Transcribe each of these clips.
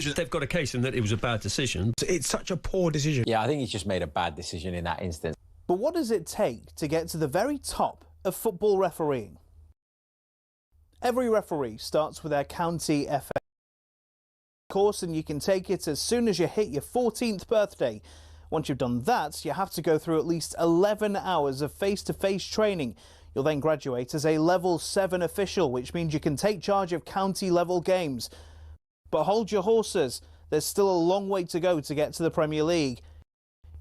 They've got a case in that it was a bad decision. It's such a poor decision. Yeah, I think he's just made a bad decision in that instance. But what does it take to get to the very top of football refereeing? Every referee starts with their county FA course, and you can take it as soon as you hit your 14th birthday. Once you've done that, you have to go through at least 11 hours of face-to-face training. You'll then graduate as a level 7 official, which means you can take charge of county level games. But hold your horses, there's still a long way to go to get to the Premier League.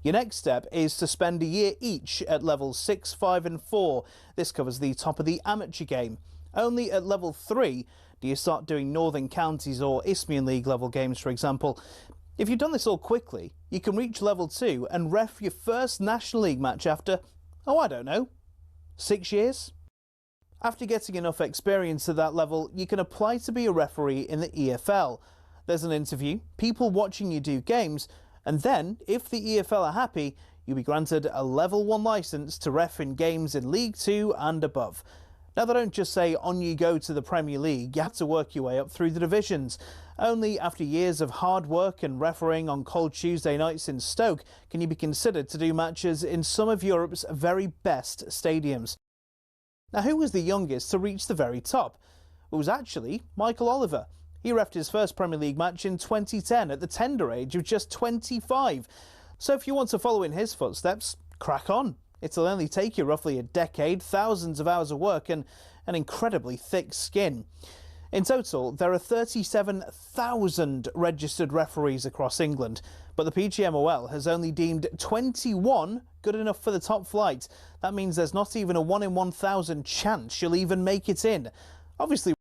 Your next step is to spend a year each at levels 6, 5 and 4. This covers the top of the amateur game. Only at level 3 do you start doing Northern Counties or Isthmian League level games, for example. If you've done this all quickly, you can reach level 2 and ref your first National League match after, I don't know, 6 years? After getting enough experience at that level, you can apply to be a referee in the EFL. There's an interview, people watching you do games, and then, if the EFL are happy, you'll be granted a level 1 licence to ref in games in League 2 and above. Now, they don't just say on you go to the Premier League, you have to work your way up through the divisions. Only after years of hard work and refereeing on cold Tuesday nights in Stoke can you be considered to do matches in some of Europe's very best stadiums. Now, who was the youngest to reach the very top? It was actually Michael Oliver. He refed his first Premier League match in 2010 at the tender age of just 25. So if you want to follow in his footsteps, crack on. It'll only take you roughly a decade, thousands of hours of work and an incredibly thick skin. In total, there are 37,000 registered referees across England, but the PGMOL has only deemed 21 good enough for the top flight. That means there's not even a 1 in 1,000 chance you'll even make it in. Obviously,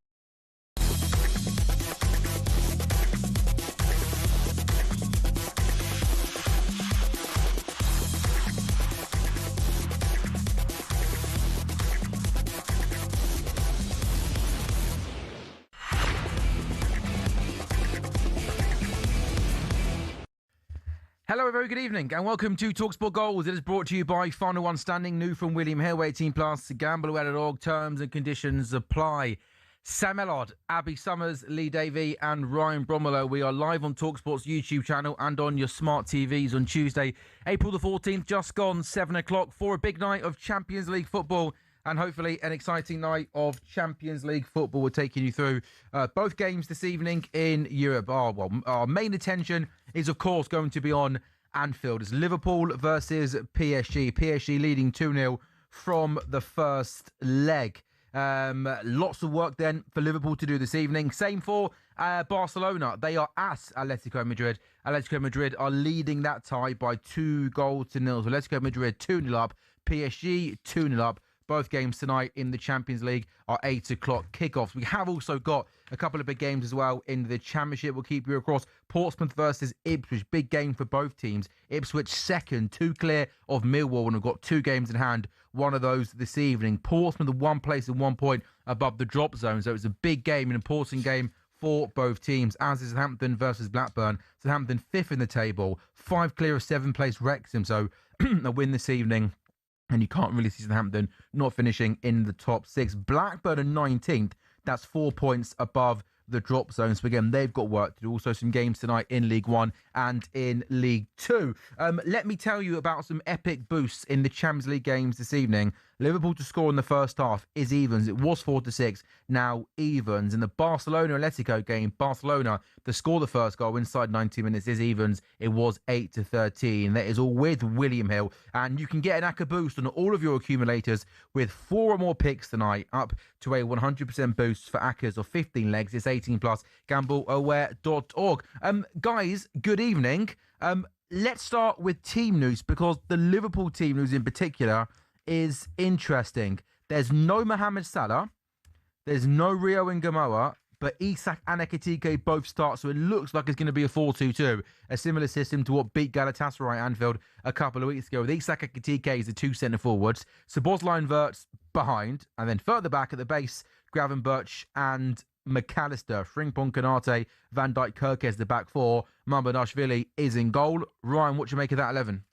Hello, a very good evening and welcome to talkSPORT Goals. It is brought to you by Final One Standing, new from William Hill, 18+, gamble.org, terms and conditions apply. Sam Ellard, Abby Summers, Lee Davey and Ryan Bromwell. We are live on talkSPORT's YouTube channel and on your smart TVs on Tuesday, April the 14th, just gone 7 o'clock for a big night of Champions League football. And hopefully an exciting night of Champions League football. We're taking you through both games this evening in Europe. Our main attention is, of course, going to be on Anfield. It's Liverpool versus PSG. PSG leading 2-0 from the first leg. Lots of work then for Liverpool to do this evening. Same for Barcelona. They are at Atletico Madrid. Atletico Madrid are leading that tie by 2-0. So Atletico Madrid 2-0 up. PSG 2-0 up. Both games tonight in the Champions League are 8 o'clock kickoffs. We have also got a couple of big games as well in the Championship. We'll keep you across. Portsmouth versus Ipswich. Big game for both teams. Ipswich second, 2 clear of Millwall, and have got 2 games in hand. One of those this evening. Portsmouth the 1 place and 1 point above the drop zone. So it's a big game, an important game for both teams, as is Southampton versus Blackburn. Southampton 5th in the table, 5 clear of 7th place Wrexham. So a win this evening, and you can't really see Southampton not finishing in the top 6. Blackburn are 19th. That's 4 points above the drop zone. So again, they've got work to do. Also some games tonight in League 1 and in League 2. Let me tell you about some epic boosts in the Champions League games this evening. Liverpool to score in the first half is evens. It was 4-6, now evens. In the Barcelona-Atletico game, Barcelona to score the first goal inside 90 minutes is evens. It was 8-13. That is all with William Hill. And you can get an ACCA boost on all of your accumulators with 4 or more picks tonight, up to a 100% boost for ACCAs of 15 legs. It's 18+, gambleaware.org. Guys, good evening. Let's start with team news, because the Liverpool team news in particular is interesting. There's no Mohamed Salah, there's no Rio Ngamoa, but Isak and Ekiti both start, so it looks like it's going to be a 4-2-2, a similar system to what beat Galatasaray at Anfield a couple of weeks ago. With Isak and Ekiti as the 2 centre forwards, Szoboszlai and Wirtz behind, and then further back at the base, Gravenberch and McAllister, Frimpong, Konate, Van Dijk, Kirkes, the back 4. Mamardashvili is in goal. Ryan, what do you make of that 11?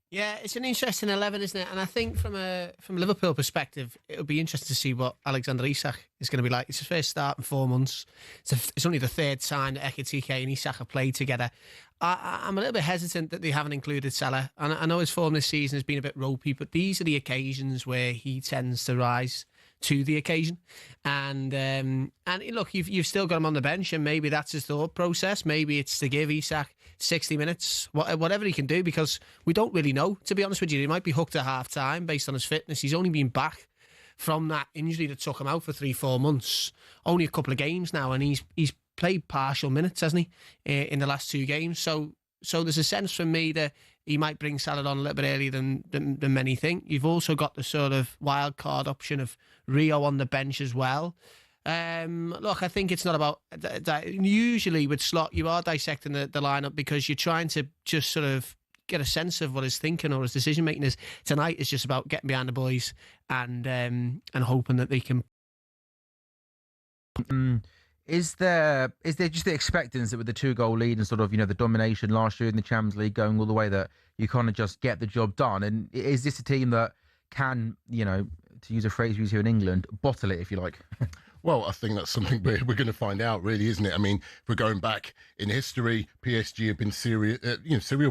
Yeah, it's an interesting 11, isn't it? And I think from a Liverpool perspective, it'll be interesting to see what Alexander Isak is going to be like. It's his first start in 4 months. It's only the third time that Ekiti and Isak have played together. I'm a little bit hesitant that they haven't included Salah. And I know his form this season has been a bit ropey, but these are the occasions where he tends to rise to the occasion. And look, you've still got him on the bench, and maybe that's his thought process. Maybe it's to give Isak 60 minutes, whatever he can do, because we don't really know, to be honest with you. He might be hooked at half-time based on his fitness. He's only been back from that injury that took him out for 3-4 months. Only a couple of games now, and he's played partial minutes, hasn't he, in the last 2 games. So there's a sense for me that he might bring Salah on a little bit earlier than many think. You've also got the sort of wild card option of Rio on the bench as well. Look, I think it's not about that. Usually with Slot, you are dissecting the lineup because you're trying to just sort of get a sense of what his thinking or his decision making is. Tonight is just about getting behind the boys and hoping that they can. Is there just the expectancy with the 2-goal lead and sort of, the domination last year in the Champions League going all the way that you kind of just get the job done? And is this a team that can, to use a phrase we use here in England, bottle it, if you like? Well, I think that's something we're going to find out, really, isn't it? I mean, if we're going back in history, PSG have been serial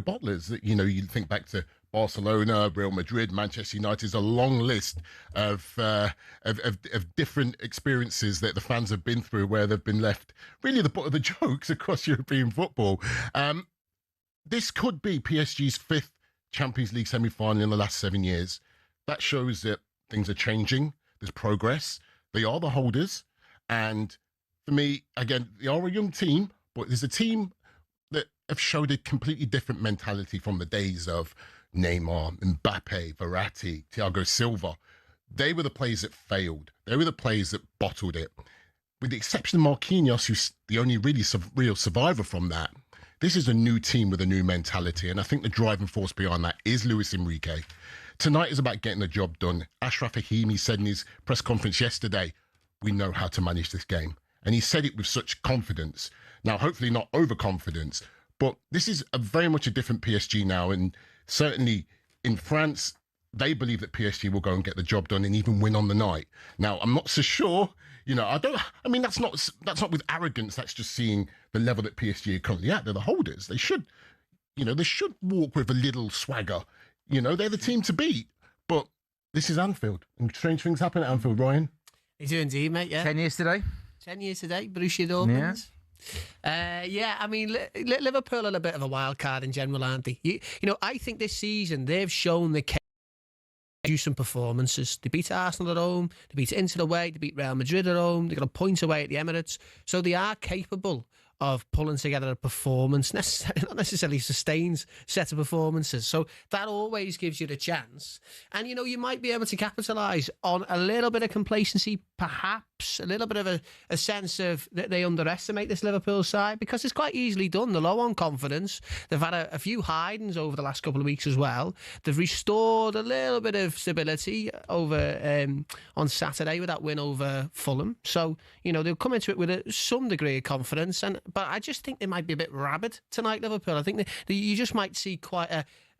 bottlers. You think back to Barcelona, Real Madrid, Manchester United. Is a long list of different experiences that the fans have been through where they've been left really the butt of the jokes across European football. This could be PSG's 5th Champions League semi-final in the last 7 years. That shows that things are changing. There's progress. They are the holders. And for me, again, they are a young team, but there's a team that have showed a completely different mentality from the days of Neymar, Mbappe, Verratti, Thiago Silva. They were the players that failed. They were the players that bottled it. With the exception of Marquinhos, who's the only really real survivor from that, this is a new team with a new mentality. And I think the driving force behind that is Luis Enrique. Tonight is about getting the job done. Ashraf Hakimi said in his press conference yesterday, we know how to manage this game. And he said it with such confidence. Now, hopefully not overconfidence, but this is very much a different PSG now. And certainly in France, they believe that PSG will go and get the job done and even win on the night. Now, I'm not so sure. That's not with arrogance. That's just seeing the level that PSG are currently at. They're the holders. They should walk with a little swagger. They're the team to beat. But this is Anfield, and strange things happen at Anfield, Ryan. They do indeed, mate, yeah. 10 years today? 10 years today, Borussia Dortmund. Yeah. I mean, Liverpool are a bit of a wild card in general, aren't they? I think this season they've shown they can do some performances. They beat Arsenal at home, they beat Inter away, they beat Real Madrid at home, they got a point away at the Emirates. So they are capable of pulling together a performance, not necessarily sustained set of performances. So that always gives you the chance. And, you might be able to capitalise on a little bit of complacency, perhaps, a little bit of a sense of that they underestimate this Liverpool side, because it's quite easily done. They're low on confidence. They've had a few hidings over the last couple of weeks as well. They've restored a little bit of stability over on Saturday with that win over Fulham. So, they'll come into it with some degree of confidence. But I just think they might be a bit rabid tonight, Liverpool. I think you just might see quite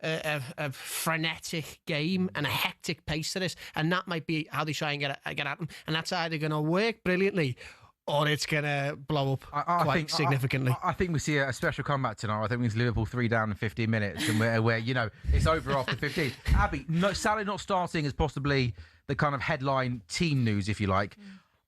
a frenetic game and a hectic pace to this, and that might be how they try and get at them. And that's either going to work brilliantly or it's going to blow up quite significantly. I think we see a special comeback tonight. I think we see Liverpool 3 down in 15 minutes, and where it's over after 15. Abby, Salah not starting is possibly the kind of headline team news, if you like.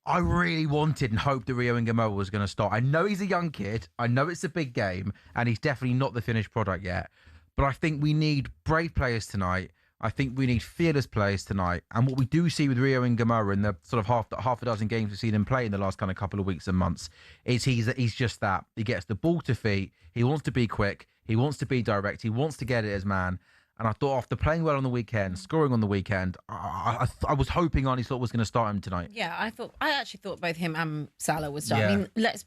I really wanted and hoped that Rio Romero was going to start. I know he's a young kid. I know it's a big game, and he's definitely not the finished product yet. But I think we need brave players tonight. I think we need fearless players tonight. And what we do see with Rio Romero in the sort of half a dozen games we've seen him play in the last kind of couple of weeks and months is he's just that. He gets the ball to feet. He wants to be quick. He wants to be direct. He wants to get it as man. And I thought after playing well on the weekend, scoring on the weekend, I was hoping Arne Slot was going to start him tonight. Yeah, I actually thought both him and Salah would start. Yeah. I mean, let's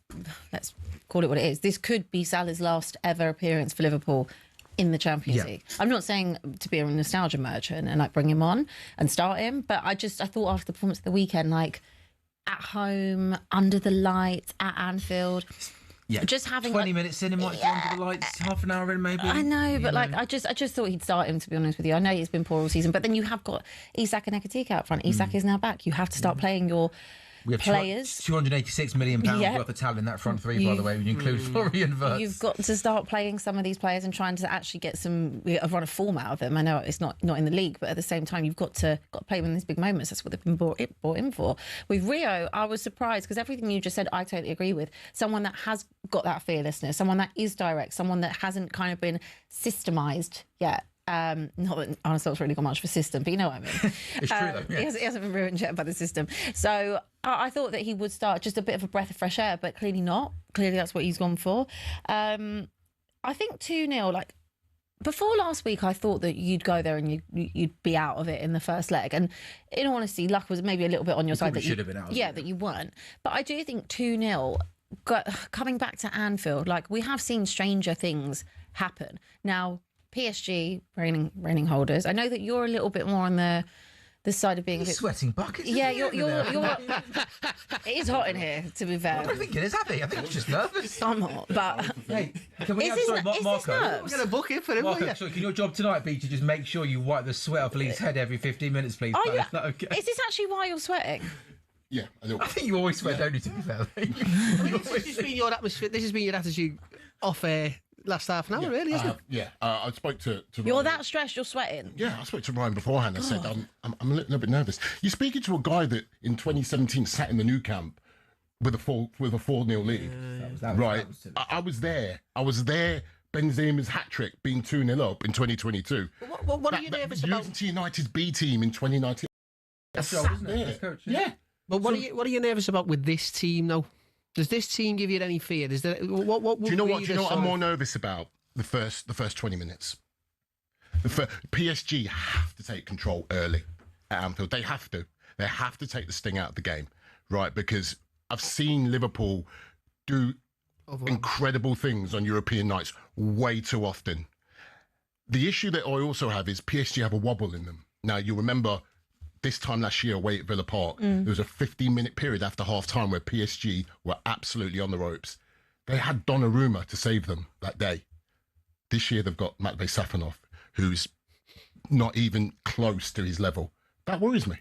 call it what it is. This could be Salah's last ever appearance for Liverpool in the Champions League. I'm not saying to be a nostalgia merchant and bring him on and start him, but I thought after the performance of the weekend, at home, under the lights, at Anfield, just having 20 minutes in, it might go under the lights, half an hour in maybe. I know, but like I just thought he'd start him, to be honest with you. I know he's been poor all season, but then you have got Isak and Ekiti out front. Isak is now back. You have to start playing your players. £286 million worth of talent in that front three, by the way, when you include Florian Wirtz. You've got to start playing some of these players and trying to actually get a run of form out of them. I know it's not in the league, but at the same time, you've got to play them in these big moments. That's what they've been brought in for. With Rio, I was surprised because everything you just said, I totally agree with. Someone that has got that fearlessness, someone that is direct, someone that hasn't kind of been systemised yet. Not that Arne really got much of a system, but you know what I mean. It's true though. Yeah. He hasn't been ruined yet by the system. So I thought that he would start just a bit of a breath of fresh air, but clearly not. Clearly that's what he's gone for. I think 2-0, like before last week, I thought that you'd go there and you'd be out of it in the first leg. And in all honesty, luck was maybe a little bit on your side. That should have been out. That you weren't. But I do think 2-0, coming back to Anfield, like we have seen stranger things happen. Now, PSG, reigning holders. I know that you're a little bit more on the side of being a bit sweating buckets. Yeah, you're it is hot in here, to be fair. I don't think it is happy. I think it's just nervous. I'm hot, but hey, can we Marco? We're going to book it for him. Marco, so can your job tonight be to just make sure you wipe the sweat off Lee's head every 15 minutes, please? Is that okay? Is this actually why you're sweating? Yeah, I think you always sweat, don't you, to be fair? This has just been your atmosphere. This has been your attitude off air. Last half an hour, really, isn't it? Yeah, I spoke to You're Ryan. that stressed, you're sweating? Yeah, I spoke to Ryan beforehand. I said, I'm a little bit nervous. You're speaking to a guy that in 2017 sat in the new camp with a 4-0 lead. Right. I was there. Benzema's hat-trick being 2-0 up in 2022. What are you nervous about? Losing to United's B team in 2019. That's right, isn't it? Coach, yeah. But what are you nervous about with this team, though? Does this team give you any fear? Do you know what I'm more nervous about? The first 20 minutes. PSG have to take control early at Anfield. They have to. They have to take the sting out of the game, right? Because I've seen Liverpool do incredible things on European nights way too often. The issue that I also have is PSG have a wobble in them. Now, you remember this time last year away at Villa Park, there was a 15-minute period after half-time where PSG were absolutely on the ropes. They had Donnarumma to save them that day. This year they've got Matvei Safonov, who's not even close to his level. That worries me.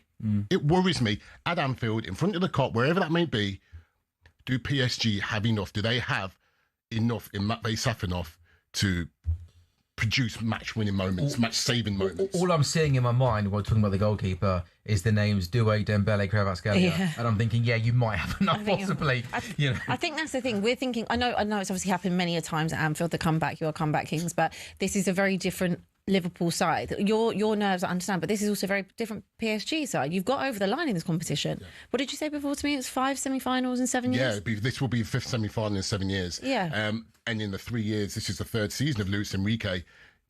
It worries me. At Anfield, in front of the Kop, wherever that may be, do PSG have enough? Do they have enough in Matvei Safonov to produce match-winning moments, match-saving moments? All I'm seeing in my mind while talking about the goalkeeper is the names Doué, Dembele, Kvaratskhelia, and I'm thinking, you might have enough, possibly. I think that's the thing. We're thinking, I know it's obviously happened many a times at Anfield, the comeback, you are comeback kings, but this is a very different Liverpool side. Your nerves, I understand, but this is also a very different PSG side. You've got over the line in this competition. Yeah. What did you say before to me? It's 5 semi-finals in 7 years? Yeah, this will be the 5th semi-final in 7 years. Yeah. And in the 3 years, this is the 3rd season of Luis Enrique.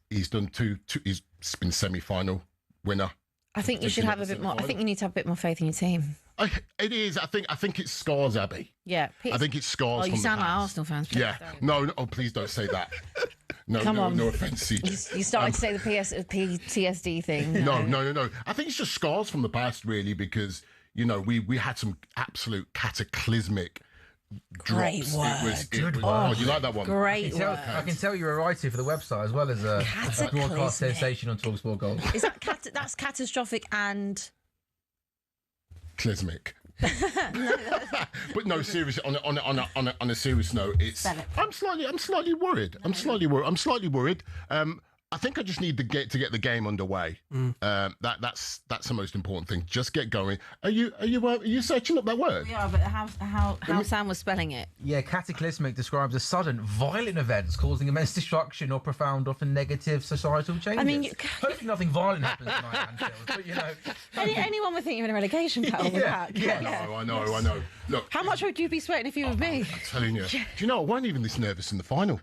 He's done two he's been semi-final winner. I think you should have a bit more. I think you need to have a bit more faith in your team. It is. I think it's scars, Abby. Yeah. I think it's scars. You sound like Arsenal fans. Please No. Oh, please don't say that. No, Come on. No offence. You started to say the PTSD thing. No. I think it's just scars from the past, really, because we had some absolute cataclysmic. Great drops. word. It was, you like that one? Great word. I can tell you're a writer for the website as well as a broadcast sensation on talkSPORT Gold. Is that that's catastrophic and clismic? But no, seriously. On a serious note, I'm slightly worried. I'm slightly worried. I think I just need to get the game underway. That's the most important thing. Just get going. Are you searching up that word? Yeah, but how Sam was spelling it? Yeah, cataclysmic describes a sudden, violent events causing immense destruction or profound, often negative societal changes. I mean, hopefully nothing violent happens tonight, Anfield. But anyone would think you're in a relegation battle with that. I know. Look, how much would you be sweating if you were me? I'm telling you. Do you know I wasn't even this nervous in the final.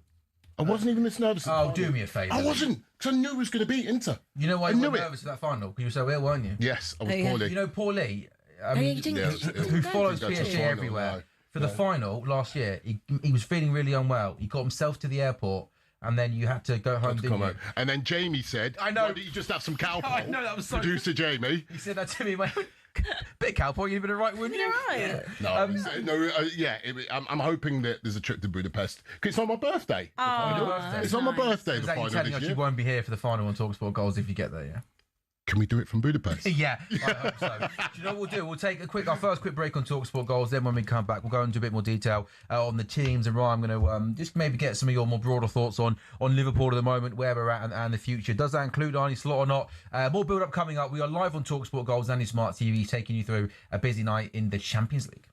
I wasn't even this nervous. Do me a favour. I wasn't, because I knew it was going to be Inter. You know why you were nervous for that final? Because you were so ill, weren't you? Yes, I was poorly. You know Paul Lee, who follows PSG everywhere. For the final last year, he was feeling really unwell. He got himself to the airport, and then you had to go home, didn't you? And then Jamie said, "I know. Why don't you just have some cowpole?" I know, that was so Producer Jamie. He said that to me. Bit cowboy, you'd have been right, wouldn't you? Right. I'm hoping that there's a trip to Budapest. 'Cause it's on my birthday. The final. It's on my birthday. Is The that you final telling this us year. you won't be here for the final on talkSPORT Goals if you get there, yeah? Can we do it from Budapest? Yeah, I hope so. Do you know what we'll do? We'll take our first quick break on talkSPORT Goals. Then when we come back, we'll go into a bit more detail on the teams. And Ryan, I'm going to just maybe get some of your more broader thoughts on Liverpool at the moment, where we're at and the future. Does that include Arnie Slot or not? More build-up coming up. We are live on talkSPORT Goals and Smart TV, taking you through a busy night in the Champions League.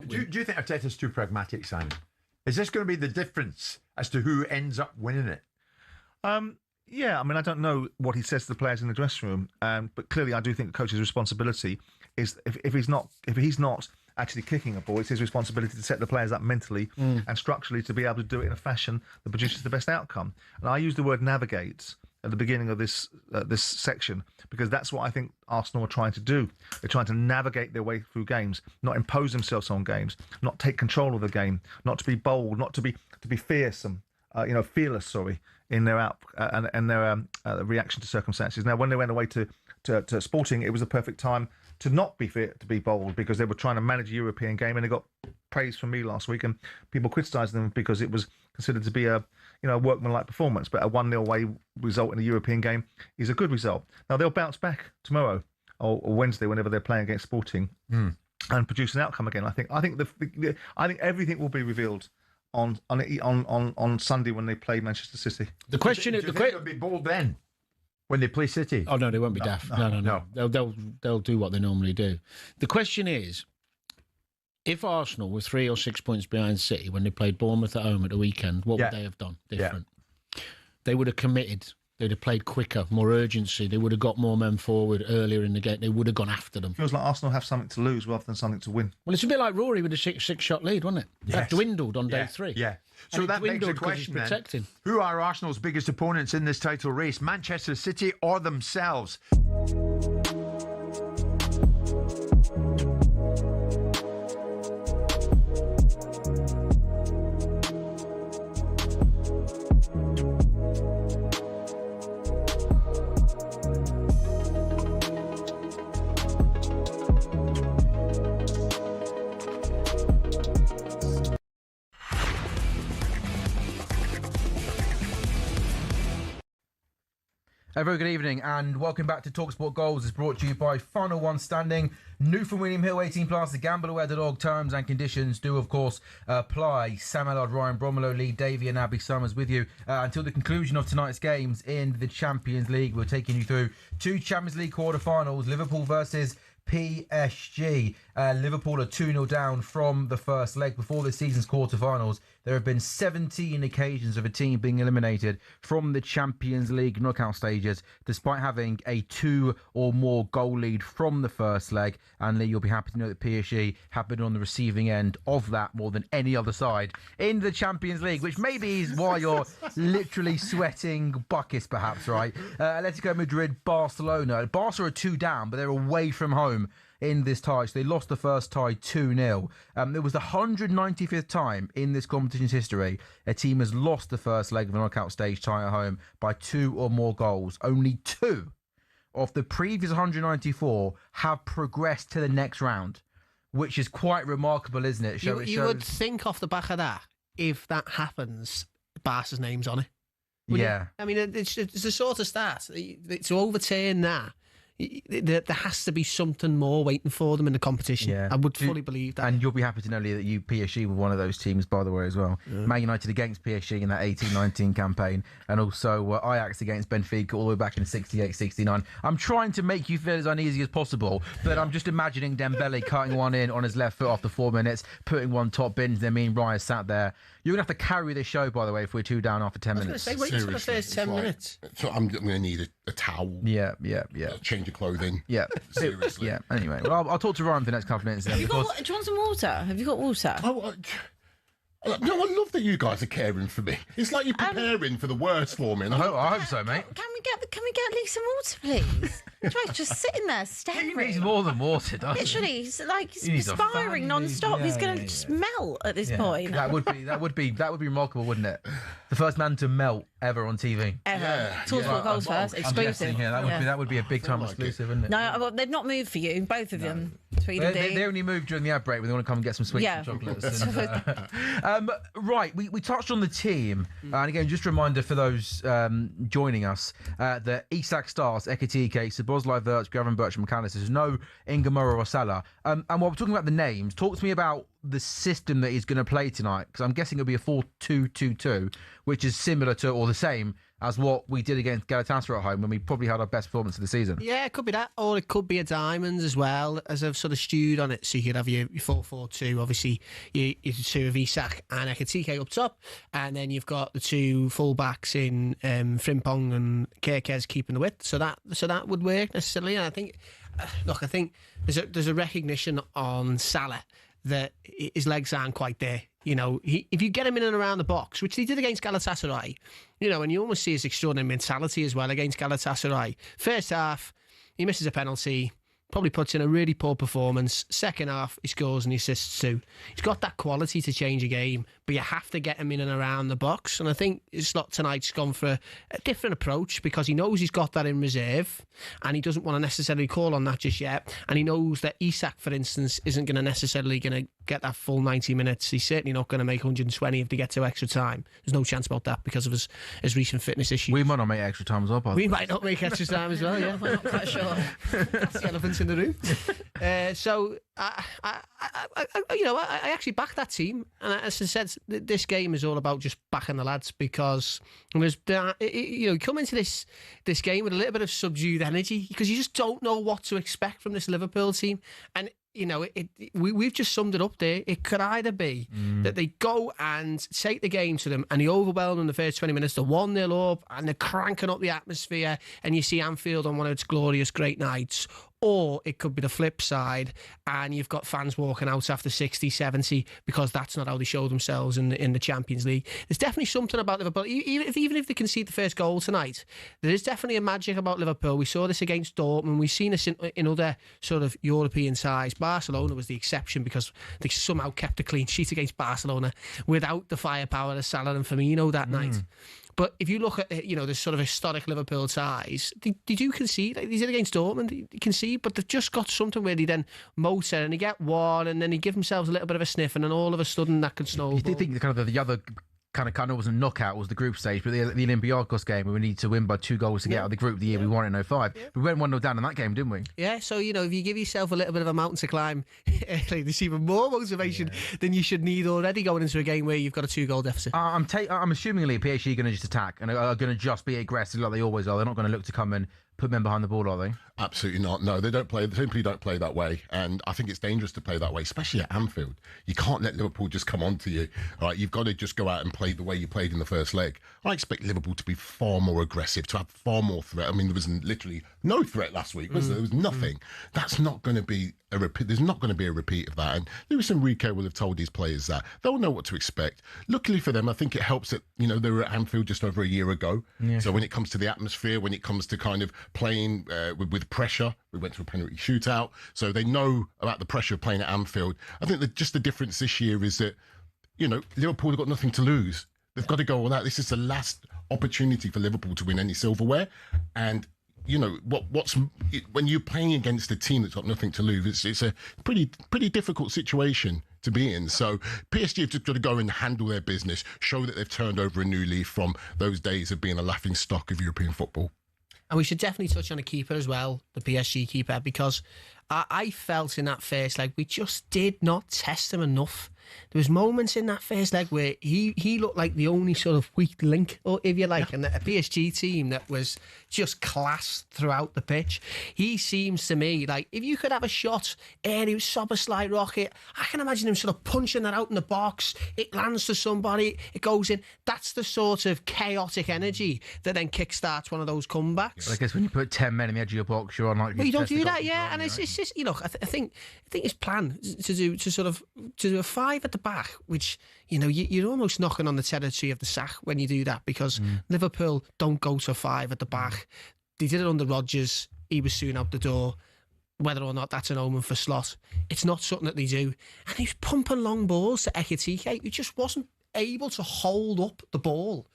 Do you think Arteta's too pragmatic, Simon? Is this going to be the difference as to who ends up winning it? Yeah, I mean, I don't know what he says to the players in the dressing room, but clearly I do think the coach's responsibility is if he's not actually kicking a ball, it's his responsibility to set the players up mentally and structurally to be able to do it in a fashion that produces the best outcome. And I use the word navigate at the beginning of this section because that's what I think Arsenal are trying to do. They're trying to navigate their way through games, not impose themselves on games, not take control of the game, not to be bold, not to be fearsome, fearless. Sorry, in their their reaction to circumstances. Now, when they went away to Sporting, it was the perfect time to not be bold because they were trying to manage a European game, and they got praise from me last week, and people criticised them because it was considered to be a workmanlike performance. But a 1-0 away result in a European game is a good result. Now they'll bounce back tomorrow or Wednesday whenever they're playing against Sporting and produce an outcome again. I think everything will be revealed on Sunday when they play Manchester City. The question is, they'll be bold then when they play City. Oh no, they won't be daft. No. They'll do what they normally do. The question is, if Arsenal were 3 or 6 points behind City when they played Bournemouth at home at the weekend, what would they have done different? Yeah. They would have committed. They'd have played quicker, more urgency. They would have got more men forward earlier in the game. They would have gone after them. Feels like Arsenal have something to lose rather than something to win. Well, it's a bit like Rory with a six-shot lead, wasn't it? Yes. That dwindled on day 3. Yeah. So that begs the question then, who are Arsenal's biggest opponents in this title race? Manchester City or themselves? A very good evening and welcome back to talkSPORT Goals. It's brought to you by Final One Standing. New from William Hill, 18+. The gamble aware the dog terms and conditions do, of course, apply. Sam Ellard, Ryan Romero, Lee Davey and Abby Summers with you until the conclusion of tonight's games in the Champions League. We're taking you through 2 Champions League quarter-finals. Liverpool versus PSG. Liverpool are 2-0 down from the first leg. Before this season's quarter-finals, there have been 17 occasions of a team being eliminated from the Champions League knockout stages, despite having a 2 or more goal lead from the first leg. And Lee, you'll be happy to know that PSG have been on the receiving end of that more than any other side in the Champions League, which maybe is why you're literally sweating buckets, perhaps, right? Atletico Madrid, Barcelona. Barca are 2 down, but they're away from home in this tie. So they lost the first tie 2-0. It was the 195th time in this competition's history a team has lost the first leg of a knockout stage tie at home by 2 or more goals. Only 2 of the previous 194 have progressed to the next round, which is quite remarkable, isn't it? You would think off the back of that, if that happens, Barca's name's on it. I mean, it's the sort of start to overturn that. There has to be something more waiting for them in the competition. Yeah. I would fully believe that. And you'll be happy to know, Lee, that PSG were one of those teams, by the way, as well. Yeah. Man United against PSG in that 18-19 campaign, and also Ajax against Benfica all the way back in 68-69. I'm trying to make you feel as uneasy as possible, but I'm just imagining Dembele cutting one in on his left foot after 4 minutes, putting one top bins, then me and Ryan sat there. You're going to have to carry this show, by the way, if we're 2 down after 10 minutes. I was going to say, wait for the first 10 minutes. So I'm going to need a towel. Yeah. Change of clothing. Yeah. Seriously. Yeah, anyway. Well, I'll talk to Ryan for the next couple of minutes. Then, do you want some water? Have you got water? No, I love that you guys are caring for me. It's like you're preparing for the worst for me. I hope so, mate. Can we get Lee some water, please? Right, just sitting there staring. He needs more than water, doesn't he? Literally, he's like perspiring non-stop. He's going to just melt at this point. That would be remarkable, wouldn't it? The first man to melt ever on TV. Ever. talkSPORT goals first, exclusive. That would be a big time exclusive, wouldn't it? No, well, they've not moved for you, both of them. They only moved during the ad break when they want to come and get some sweets and chocolates. Right, we touched on the team, and again, just a reminder for those joining us that Isak starts, Ekiti, Szoboszlai, Wirtz, Gavin Birch, and McAllister. There's no Romero or Salah. And while we're talking about the names, talk to me about the system that he's going to play tonight, because I'm guessing it'll be a 4-2-2-2, which is similar to or the same as what we did against Galatasaray at home when we probably had our best performance of the season. Yeah, it could be that, or it could be a diamond as well, as I've sort of stewed on it. So you could have your 4-4-2, obviously your two of Isak and Ekiti up top, and then you've got the two full-backs in Frimpong and Kerkez keeping the width. So that would work necessarily. And I think, I think there's a recognition on Salah that his legs aren't quite there. You know, if you get him in and around the box, which they did against Galatasaray, you know, and you almost see his extraordinary mentality as well against Galatasaray. First half, he misses a penalty, probably puts in a really poor performance. Second half, he scores and he assists too. He's got that quality to change a game, but you have to get him in and around the box. And I think his slot tonight's gone for a different approach because he knows he's got that in reserve and he doesn't want to necessarily call on that just yet. And he knows that Isak, for instance, isn't going to necessarily get that full 90 minutes. He's certainly not going to make 120 if they get to extra time. There's no chance about that because of his recent fitness issues. We might not make extra time as well, We might not make extra time as well, yeah. We're not quite sure. That's the elephant in the room. So I actually back that team, and as I said, this game is all about just backing the lads because you come into this game with a little bit of subdued energy because you just don't know what to expect from this Liverpool team. And you know, we've just summed it up there. It could either be that they go and take the game to them and they overwhelm them in the first 20 minutes, they're 1-0 up and they're cranking up the atmosphere and you see Anfield on one of its glorious great nights. Or it could be the flip side and you've got fans walking out after 60, 70 because that's not how they show themselves in the Champions League. There's definitely something about Liverpool. Even if they concede the first goal tonight, there is definitely a magic about Liverpool. We saw this against Dortmund. We've seen this in other sort of European sides. Barcelona was the exception because they somehow kept a clean sheet against Barcelona without the firepower of Salah and Firmino that night. But if you look at, the sort of historic Liverpool ties, they do concede. Like they did against Dortmund, they concede, but they've just got something where they then motor and they get one and then they give themselves a little bit of a sniff and then all of a sudden that can snowball. You did think the other kind of wasn't knockout, was the group stage, but the Olympiacos game, we needed to win by 2 goals to get out of the group the year we won in 05. Yeah. We went 1-0 down in that game, didn't we? Yeah, so, if you give yourself a little bit of a mountain to climb, there's even more motivation than you should need already going into a game where you've got a 2-goal deficit. I'm assumingly PSG are going to just attack and are going to just be aggressive like they always are. They're not going to look to come and put men behind the ball, are they? Absolutely not. No, they simply don't play that way. And I think it's dangerous to play that way, especially at Anfield. You can't let Liverpool just come onto you. All right, you've got to just go out and play the way you played in the first leg. I expect Liverpool to be far more aggressive, to have far more threat. I mean, there was literally no threat last week, was there? There was nothing. That's not going to be a repeat. There's not going to be a repeat of that. And Luis Enrique will have told his players that. They'll know what to expect. Luckily for them, I think it helps that, they were at Anfield just over a year ago. Yeah. So when it comes to the atmosphere, when it comes to kind of playing with pressure, we went to a penalty shootout. So they know about the pressure of playing at Anfield. I think that just the difference this year is that, Liverpool have got nothing to lose. They've got to go all out. This is the last opportunity for Liverpool to win any silverware. And, when you're playing against a team that's got nothing to lose, it's a pretty difficult situation to be in. So PSG have just got to go and handle their business, show that they've turned over a new leaf from those days of being a laughing stock of European football. And we should definitely touch on a keeper as well, the PSG keeper, because I felt in that first leg we just did not test him enough. There was moments in that first leg where he looked like the only sort of weak link, or if you like, and a PSG team that was just class throughout the pitch. He seems to me like if you could have a shot and he was a slide rocket, I can imagine him sort of punching that out in the box. It lands to somebody, it goes in. That's the sort of chaotic energy that then kickstarts one of those comebacks. Well, I guess when you put 10 men in the edge of your box, you're unlikely. Well, you to don't test do the that, goal. yeah. And it's just I think his plan to do a 5 at the back, which you're almost knocking on the territory of the sack when you do that, because Liverpool don't go to 5 at the back. They did it under Rodgers. He was soon out the door. Whether or not that's an omen for Slot, it's not something that they do. And he's pumping long balls to Ekiti, who just wasn't able to hold up the ball.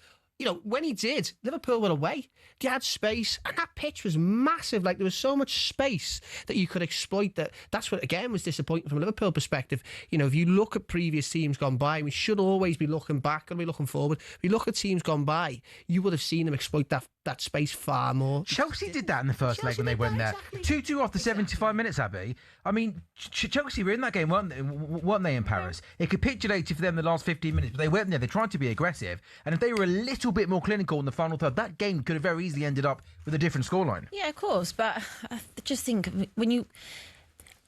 When he did, Liverpool were away. They had space, and that pitch was massive. Like, there was so much space that you could exploit that. That's what, again, was disappointing from a Liverpool perspective. If you look at previous teams gone by, we should always be looking back and be looking forward. If you look at teams gone by, you would have seen them exploit that space far more. Chelsea did that in the first leg when they went there. Exactly. 2-2 after 75 minutes, Abby. I mean, Chelsea were in that game, weren't they, in Paris? It capitulated for them the last 15 minutes, but they went there. They tried to be aggressive. And if they were a little bit more clinical in the final third, that game could have very easily ended up with a different scoreline. Yeah, of course. But I just think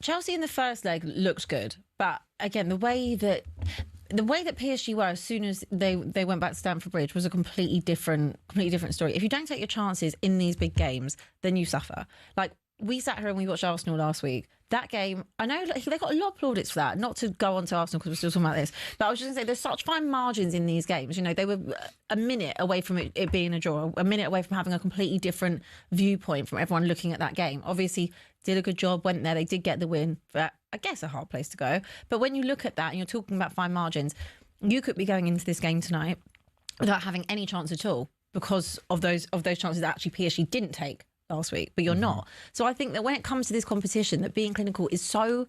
Chelsea in the first leg looked good. But again, the way that PSG were as soon as they went back to Stamford Bridge was a completely different story. If you don't take your chances in these big games, then you suffer. Like, we sat here and we watched Arsenal last week. That game, I know they got a lot of plaudits for that. Not to go on to Arsenal because we're still talking about this, but I was just going to say there's such fine margins in these games. They were a minute away from it being a draw, a minute away from having a completely different viewpoint from everyone looking at that game. Obviously, did a good job, went there, they did get the win. But I guess a hard place to go. But when you look at that and you're talking about fine margins, you could be going into this game tonight without having any chance at all because of those chances that actually PSG didn't take last week, but you're not. So I think that when it comes to this competition, that being clinical is so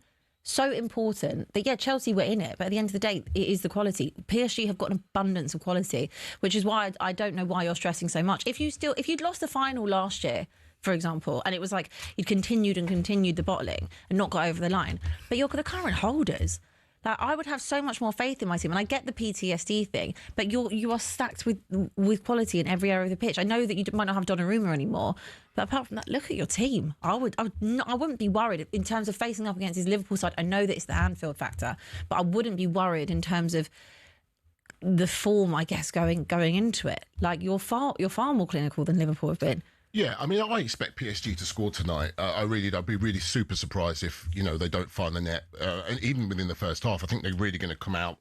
important that, yeah, Chelsea were in it, but at the end of the day, it is the quality. PSG have got an abundance of quality, which is why I don't know why you're stressing so much. If you'd lost the final last year, for example, and it was like you'd continued the bottling and not got over the line, but you're the current holders. Like, I would have so much more faith in my team, and I get the PTSD thing, but you are stacked with quality in every area of the pitch. I know that you might not have Donnarumma anymore, but apart from that, look at your team. I wouldn't be worried in terms of facing up against his Liverpool side. I know that it's the Anfield factor, but I wouldn't be worried in terms of the form, I guess, going into it. Like, you're far more clinical than Liverpool have been. Yeah, I mean, I expect PSG to score tonight. I'd be really super surprised if, they don't find the net. And even within the first half, I think they're really going to come out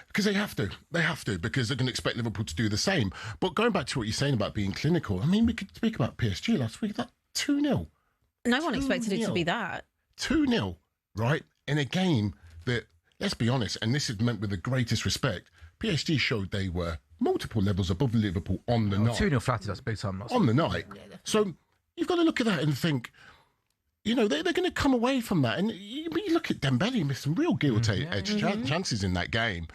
because they have to. They have to, because they're going to expect Liverpool to do the same. But going back to what you're saying about being clinical, I mean, we could speak about PSG last week. That 2-0. No one expected it to be that. 2-0, right? In a game that, let's be honest, and this is meant with the greatest respect, PSG showed they were multiple levels above Liverpool on the night. 2-0 flattered us big time last on the night. So you've got to look at that and think, they're going to come away from that. And you look at Dembele, he missed some real gilt-edged chances in that game.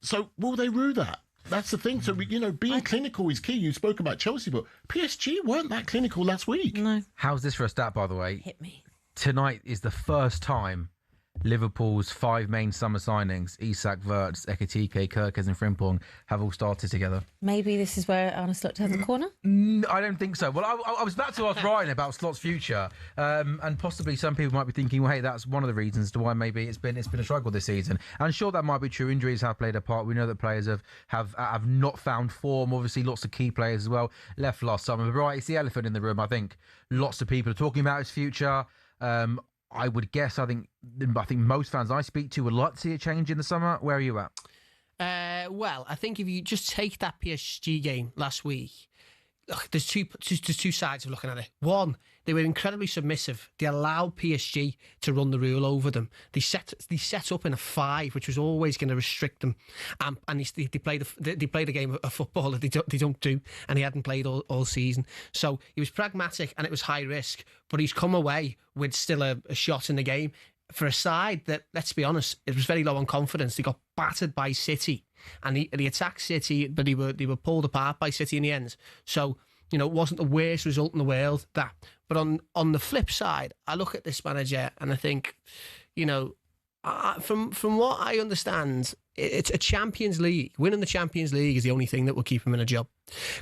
So will they rue that? That's the thing. So, being clinical is key. You spoke about Chelsea, but PSG weren't that clinical last week. No. How's this for a stat, by the way? Hit me. Tonight is the first time Liverpool's 5 main summer signings, Isak, Wirtz, Ekiti, Kerkez and Frimpong, have all started together. Maybe this is where Arne Slot turns the corner? I don't think so. Well, I was about to ask Ryan about Slot's future, and possibly some people might be thinking, well, hey, that's one of the reasons to why maybe it's been a struggle this season. And sure, that might be true. Injuries have played a part. We know that players have not found form. Obviously, lots of key players as well left last summer. But right, it's the elephant in the room. I think lots of people are talking about his future. I would guess, I think most fans I speak to would like to see a change in the summer. Where are you at? Well, I think if you just take that PSG game last week, look, there's two sides of looking at it. One, they were incredibly submissive. They allowed PSG to run the rule over them. They set up in a 5, which was always going to restrict them. And they played a game of football that they don't do, and he hadn't played all season. So he was pragmatic and it was high risk, but he's come away with still a shot in the game. for a side that, let's be honest, it was very low on confidence. They got battered by City, and he attacked City, but they were pulled apart by City in the end. So, you know, it wasn't the worst result in the world, that. But on the flip side, I look at this manager and I think, you know, from what I understand, it's a Champions League. Winning the Champions League is the only thing that will keep him in a job,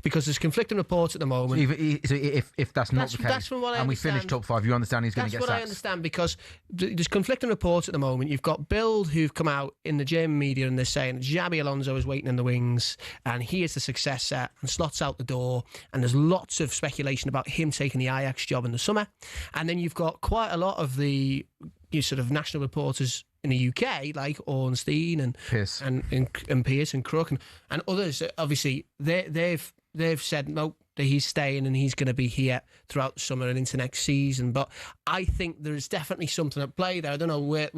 because there's conflicting reports at the moment. So if that's not the case, that's from what I and we finish top 5, you understand he's going to get sacked? That's what I understand, because there's conflicting reports at the moment. You've got Bild, who've come out in the German media and they're saying Xabi Alonso is waiting in the wings and he is the successor, and Slot's out the door, and there's lots of speculation about him taking the Ajax job in the summer. And then you've got quite a lot of the sort of national reporters in the UK, like Ornstein and Pearce and Pearce and Crook and others. Obviously, they've said no, that he's staying and he's going to be here throughout the summer and into next season. But I think there's definitely something at play there. I don't know what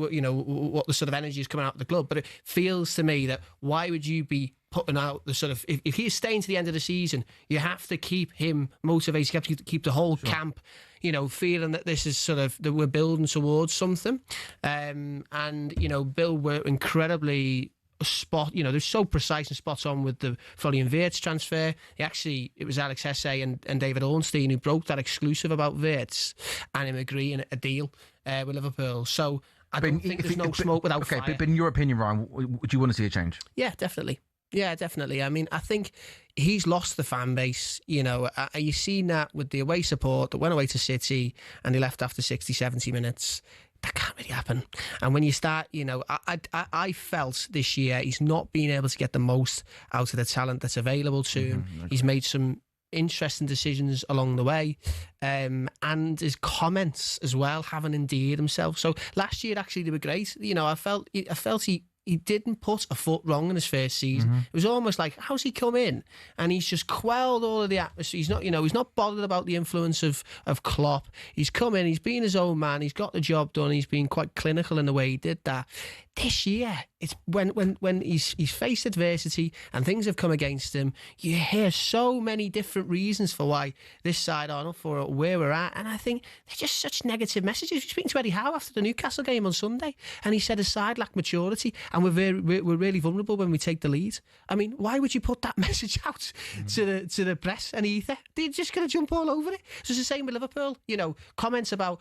the sort of energy is coming out of the club, but it feels to me that why would you be putting out the sort of, if he's staying to the end of the season, you have to keep him motivated. You have to keep the whole camp, you know, feeling that this is sort of, that we're building towards something. And, you know, Bill were incredibly they're so precise and spot on with the Florian Wirtz transfer. It was Alex Hesse and David Ornstein who broke that exclusive about Wirtz and him agreeing a deal with Liverpool. So I don't think there's no smoke without fire. But in your opinion, Ryan, would you want to see a change? Yeah, definitely. Yeah, definitely. I mean, I think he's lost the fan base. You know, you've seen that with the away support that went away to City and he left after 60, 70 minutes. That can't really happen. And when you start, you know, I felt this year he's not been able to get the most out of the talent that's available to him. Okay. He's made some interesting decisions along the way, and his comments as well haven't endeared himself. So last year actually they were great. You know, I felt he didn't put a foot wrong in his first season. It was almost like, how's he come in? And he's just quelled all of the atmosphere. He's not, you know, he's not bothered about the influence of Klopp. He's come in, he's been his own man, he's got the job done, he's been quite clinical in the way he did that. This year, it's when he's faced adversity and things have come against him, you hear so many different reasons for why this side aren't up for where we're at. And I think they're just such negative messages. You're speaking to Eddie Howe after the Newcastle game on Sunday, and he said his side lacked maturity and we're really vulnerable when we take the lead. I mean, why would you put that message out to the press and ether? They're just going to jump all over it. So it's the same with Liverpool. You know, comments about,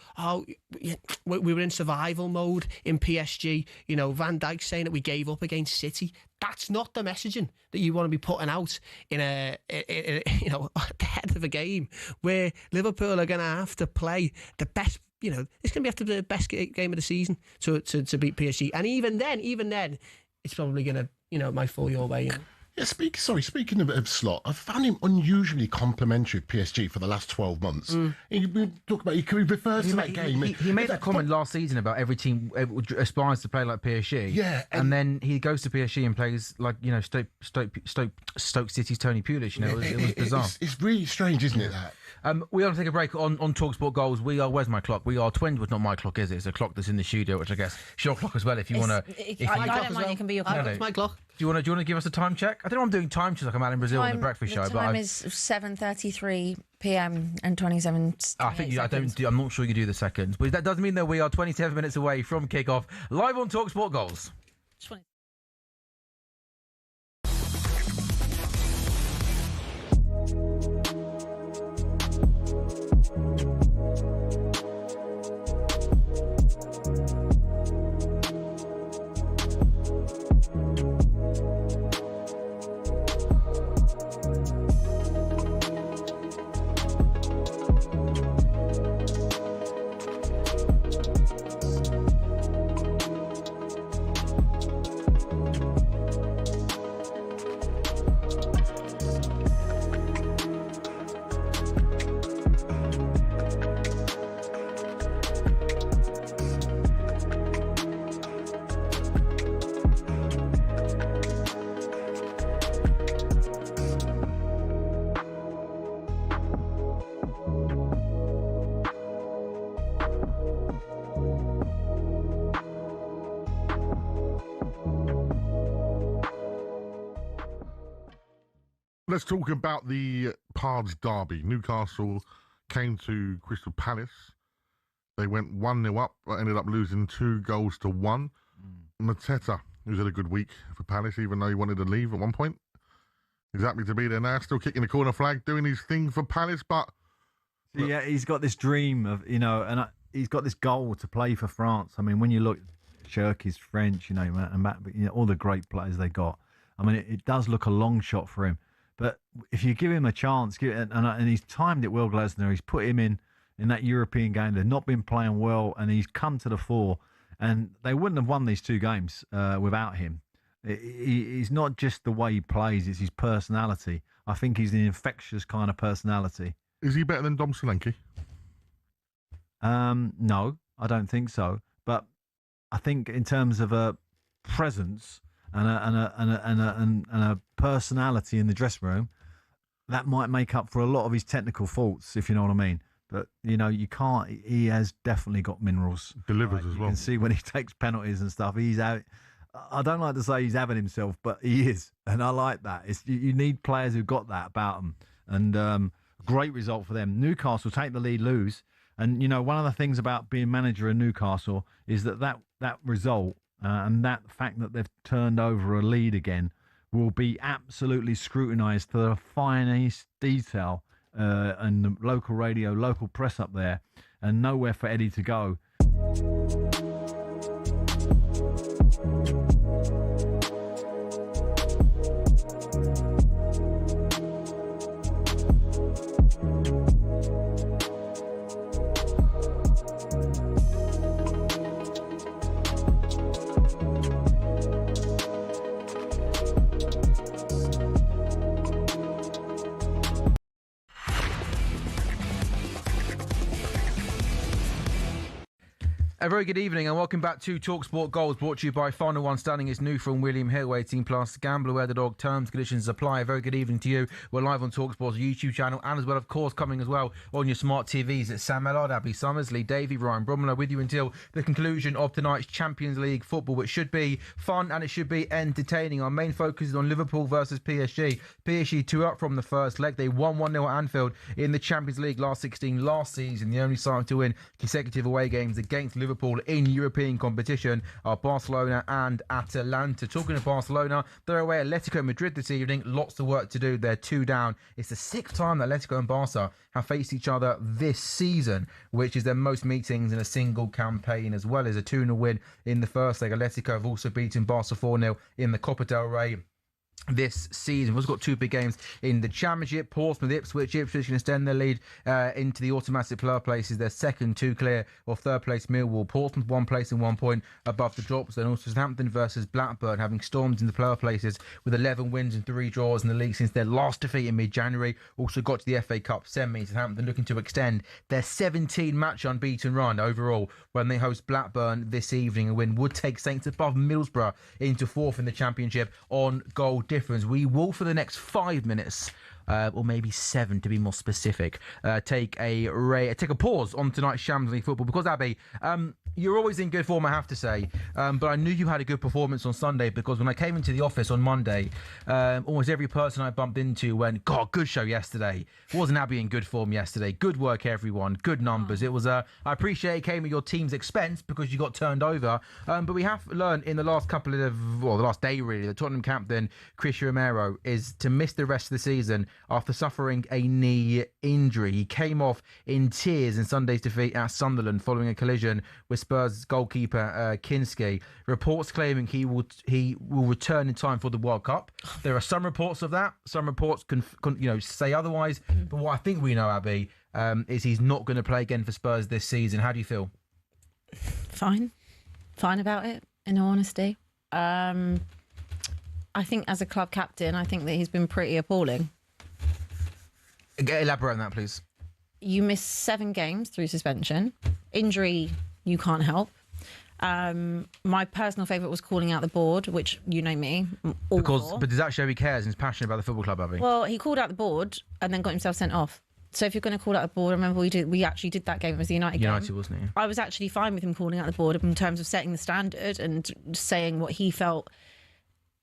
we were in survival mode in PSG, you know, Van Dijk saying that we gave up against City. That's not the messaging that you want to be putting out in at the head of a game where Liverpool are going to have to play the best. You know, it's going to be after the best game of the season to beat PSG, and even then, it's probably going to, you know, might fall your way. You know? Yeah, speaking of Slot, I found him unusually complimentary of PSG for the last 12 months. He refers to that game. He made that comment last season about every team aspires to play like PSG. Yeah, and then he goes to PSG and plays like, you know, Stoke City's Tony Pulis. You know, it was bizarre. It's really strange, isn't it? That. We are going to take a break on talkSPORT Goals. Where's my clock? We are 20, but not my clock, is it? It's a clock that's in the studio, which I guess is your clock as well. If you want to, I don't mind. It can be your clock. It's my clock. Do you want to give us a time check? I don't know. I'm doing time checks like I'm out in Brazil on the breakfast show. The time is 7:33 p.m. and 27. I'm not sure you do the seconds, but that does mean that we are 27 minutes away from kickoff, live on talkSPORT Goals. Let's talk about the Pards derby. Newcastle came to Crystal Palace They went 1-0 up, but ended up losing 2-1. Mateta, who's had a good week for Palace, even though he wanted to leave at one point. He's happy to be there now, still kicking the corner flag, doing his thing for Palace, but... Yeah, he's got this dream of, and he's got this goal to play for France. I mean, when you look, Cherky's French, and Matt, all the great players they got. I mean, it does look a long shot for him. But if you give him a chance, and he's timed it well, Glasner, he's put him in that European game. They've not been playing well, and he's come to the fore. And they wouldn't have won these two games without him. He's not just the way he plays, it's his personality. I think he's an infectious kind of personality. Is he better than Dom Solanke? No, I don't think so. But I think in terms of a presence and a personality in the dressing room, that might make up for a lot of his technical faults, if you know what I mean. But, you can't... He has definitely got minerals. Delivers as well. You can see when he takes penalties and stuff, he's out... I don't like to say he's having himself, but he is. And I like that. You need players who've got that about them. And great result for them. Newcastle take the lead, lose. And, one of the things about being manager in Newcastle is that result and that fact that they've turned over a lead again will be absolutely scrutinised to the finest detail and the local radio, local press up there, and nowhere for Eddie to go. A very good evening and welcome back to talkSPORT Goals, brought to you by Final One Standing is new from William Hill, 18+. Gamble aware the dog, terms, conditions apply. A very good evening to you. We're live on talkSPORT's YouTube channel and as well, of course, coming as well on your smart TVs. It's Sam Ellard, Abby Summers, Lee Davey, Ryan Bromler with you until the conclusion of tonight's Champions League football, which should be fun and it should be entertaining. Our main focus is on Liverpool versus PSG. PSG 2 up from the first leg. They won 1-0 at Anfield in the Champions League last season. The only side to win consecutive away games against Liverpool in European competition are Barcelona and Atalanta. Talking of Barcelona, they're away at Atletico Madrid this evening. Lots of work to do. They're 2 down. It's the 6th time that Atletico and Barca have faced each other this season, which is their most meetings in a single campaign, as well as a 2-0 win in the first leg. Atletico have also beaten Barca 4-0 in the Copa del Rey this season. We've also got 2 big games in the Championship. Portsmouth, Ipswich can extend their lead into the automatic playoff places. They're second, 2 clear of third place Millwall. Portsmouth 1 place and 1 point above the drops. Then also Southampton versus Blackburn, having stormed in the playoff places with 11 wins and 3 draws in the league since their last defeat in mid-January. Also got to the FA Cup semi. Southampton looking to extend their 17-match unbeaten run overall when they host Blackburn this evening. A win would take Saints above Middlesbrough into 4th in the Championship on goal difference. We will, for the next 5 minutes, or maybe 7 to be more specific, take a pause on tonight's Champions League football because, Abby, you're always in good form, I have to say, but I knew you had a good performance on Sunday because when I came into the office on Monday, almost every person I bumped into went, God, good show yesterday. Wasn't Abby in good form yesterday? Good work, everyone. Good numbers. It was, I appreciate it came at your team's expense because you got turned over, but we have learned in the last the last day really, the Tottenham captain, Romero, is to miss the rest of the season after suffering a knee injury. He came off in tears in Sunday's defeat at Sunderland following a collision with Spurs goalkeeper Kinski. Reports claiming he will return in time for the World Cup. There are some reports of that. Some reports can say otherwise. But what I think we know, Abby, is he's not going to play again for Spurs this season. How do you feel? Fine about it, in all honesty. I think as a club captain, I think that he's been pretty appalling. Elaborate on that, please. You miss 7 games through suspension. Injury, you can't help. My personal favourite was calling out the board, which you know me. But does that show he cares and is passionate about the football club, Abby? Well, he called out the board and then got himself sent off. So if you're going to call out the board, I remember we actually did that game. It was the United game. Wasn't it? I was actually fine with him calling out the board in terms of setting the standard and saying what he felt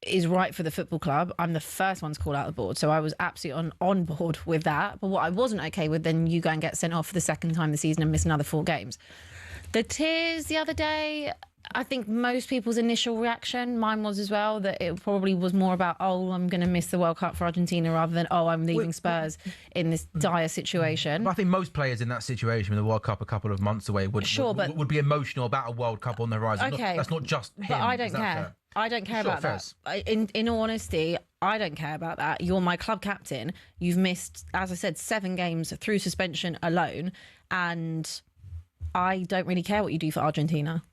is right for the football club. I'm the first one to call out the board, so I was absolutely on board with that. But what I wasn't okay with, then you go and get sent off for the second time this season and miss another 4 games. The tears the other day, I think most people's initial reaction, mine was as well, that it probably was more about, oh, I'm going to miss the World Cup for Argentina, rather than, oh, I'm leaving Spurs in this dire situation. But I think most players in that situation, with the World Cup a couple of months away, would be emotional about a World Cup on the horizon. Okay, that's not just him. But I don't care. I don't care about that. In all honesty, I don't care about that. You're my club captain. You've missed, as I said, 7 games through suspension alone, and I don't really care what you do for Argentina.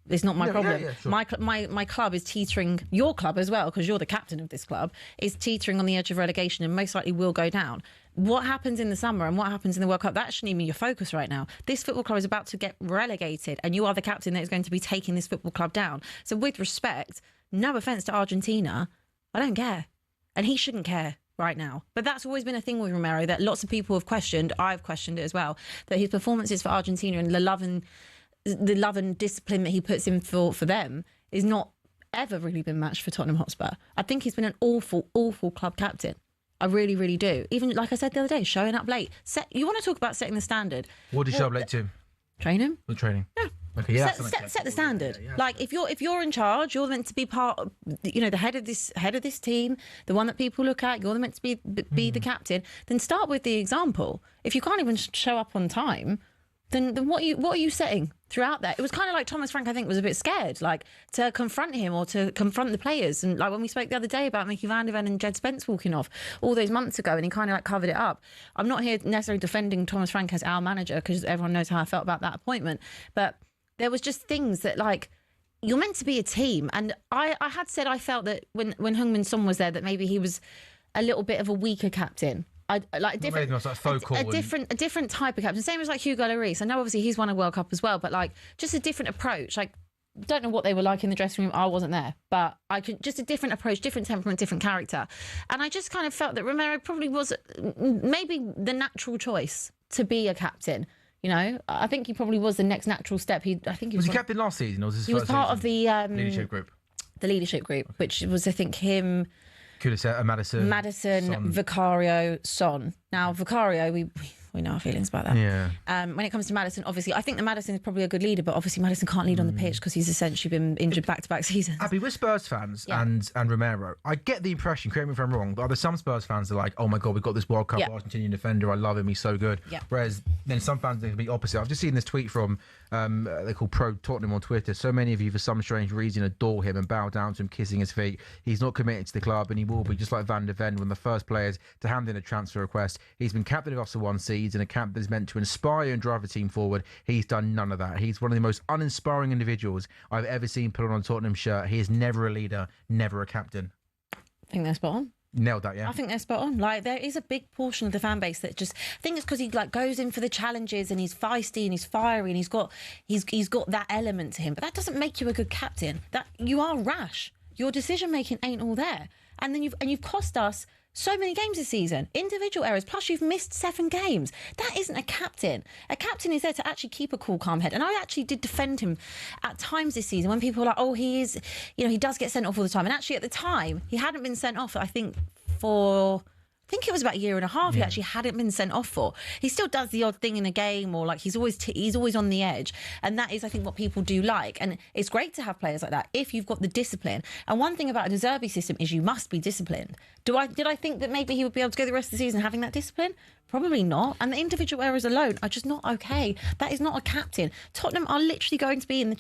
It's not my problem. Sure. My club is teetering, your club as well, because you're the captain of this club, is teetering on the edge of relegation and most likely will go down. What happens in the summer and what happens in the World Cup, that shouldn't even be your focus right now. This football club is about to get relegated, and you are the captain that is going to be taking this football club down. So with respect, no offence to Argentina, I don't care. And he shouldn't care right now. But that's always been a thing with Romero that lots of people have questioned. I've questioned it as well, that his performances for Argentina and the love and discipline that he puts in for them is not ever really been matched for Tottenham Hotspur. I think he's been an awful, awful club captain. I really, really do. Even, like I said the other day, showing up late. You want to talk about setting the standard. What did you show up late to? Training. What training? Yeah. Okay, yeah. Set the standard. Yeah. Like if you're in charge, you're meant to be part of, the head of this team, the one that people look at. You're meant to be the captain. Then start with the example. If you can't even show up on time, then what are you setting throughout that? It was kind of like Thomas Frank, I think, was a bit scared, like, to confront him or to confront the players. And like when we spoke the other day about Mickey van der Ven and Jed Spence walking off all those months ago, and he kind of like covered it up. I'm not here necessarily defending Thomas Frank as our manager, because everyone knows how I felt about that appointment. But there was just things that, like, you're meant to be a team. And I had said I felt that when Heung-min Son was there, that maybe he was a little bit of a weaker captain. A different type of captain. Same as like Hugo Lloris. I know obviously he's won a World Cup as well, but like just a different approach. Like, don't know what they were like in the dressing room. I wasn't there, but just a different approach, different temperament, different character. And I just kind of felt that Romero probably was maybe the natural choice to be a captain. You know, I think he probably was the next natural step. Was he captain last season, or was he was part of the leadership group? The leadership group, which was, I think, him. Madison, Vicario, Son. Now, Vicario, we know our feelings about that. Yeah. When it comes to Madison, obviously, I think that Madison is probably a good leader, but obviously Madison can't lead on the pitch because he's essentially been injured back-to-back seasons. Abby, we're Spurs fans and Romero. I get the impression, correct me if I'm wrong, but there's some Spurs fans that are like, oh my God, we've got this World Cup Argentinian defender. I love him. He's so good. Yeah. Whereas then some fans are the opposite. I've just seen this tweet from, they call Pro Tottenham on Twitter. So many of you, for some strange reason, adore him and bow down to him, kissing his feet. He's not committed to the club, and he will be, just like Van der Ven, one of the first players to hand in a transfer request. He's been captain of us for 1 season, a camp that is meant to inspire and drive the team forward. He's done none of that. He's one of the most uninspiring individuals I've ever seen put on a Tottenham shirt. He is never a leader, never a captain. I think they're spot on. Nailed that, yeah. I think they're spot on. Like, there is a big portion of the fan base that just, I think it's because he like goes in for the challenges and he's feisty and he's fiery and he's got that element to him. But that doesn't make you a good captain. That you are rash. Your decision making ain't all there. And then you've cost us so many games this season, individual errors, plus you've missed 7 games. That isn't a captain. A captain is there to actually keep a cool, calm head. And I actually did defend him at times this season when people were like, oh, he is, he does get sent off all the time. And actually at the time, he hadn't been sent off, I think it was about 1.5 years he actually hadn't been sent off for. He still does the odd thing in a game, or like he's always on the edge. And that is, I think, what people do like. And it's great to have players like that if you've got the discipline. And one thing about a De Zerbi system is you must be disciplined. Did I think that maybe he would be able to go the rest of the season having that discipline? Probably not. And the individual errors alone are just not okay. That is not a captain. Tottenham are literally going to be in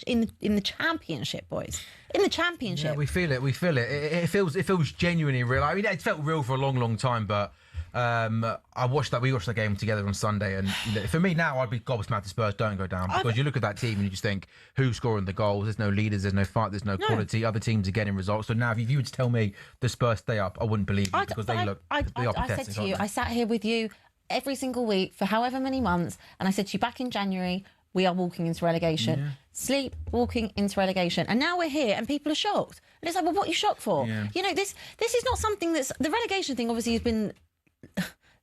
the Championship, boys. In the Championship. Yeah, we feel it. It feels genuinely real. I mean, it felt real for a long, long time, but we watched that game together on Sunday, and for me now, I'd be gobsmacked if Spurs don't go down, because you look at that team and you just think, who's scoring the goals? There's no leaders, there's no fight, there's no quality. Other teams are getting results. So now, if you were to tell me the Spurs stay up, I wouldn't believe you, because they look pathetic. I said to you, I sat here with you every single week for however many months, and I said to you back in January, we are walking into relegation. Yeah. Sleep, walking into relegation. And now we're here and people are shocked. And it's like, well, what are you shocked for? Yeah. This is not something that's... The relegation thing obviously has been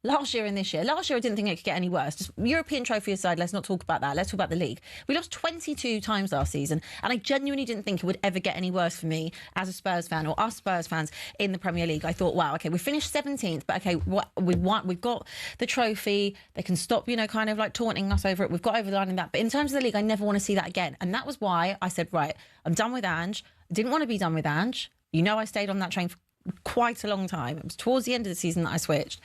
last year and this year. Last year, I didn't think it could get any worse. Just European trophy aside, let's not talk about that. Let's talk about the league. We lost 22 times last season, and I genuinely didn't think it would ever get any worse for me as a Spurs fan or us Spurs fans in the Premier League. I thought, wow, okay, we finished 17th, but okay, we've got the trophy. They can stop, kind of like taunting us over it. We've got over the line in that. But in terms of the league, I never want to see that again. And that was why I said, right, I'm done with Ange. I didn't want to be done with Ange. I stayed on that train for quite a long time. It was towards the end of the season that I switched.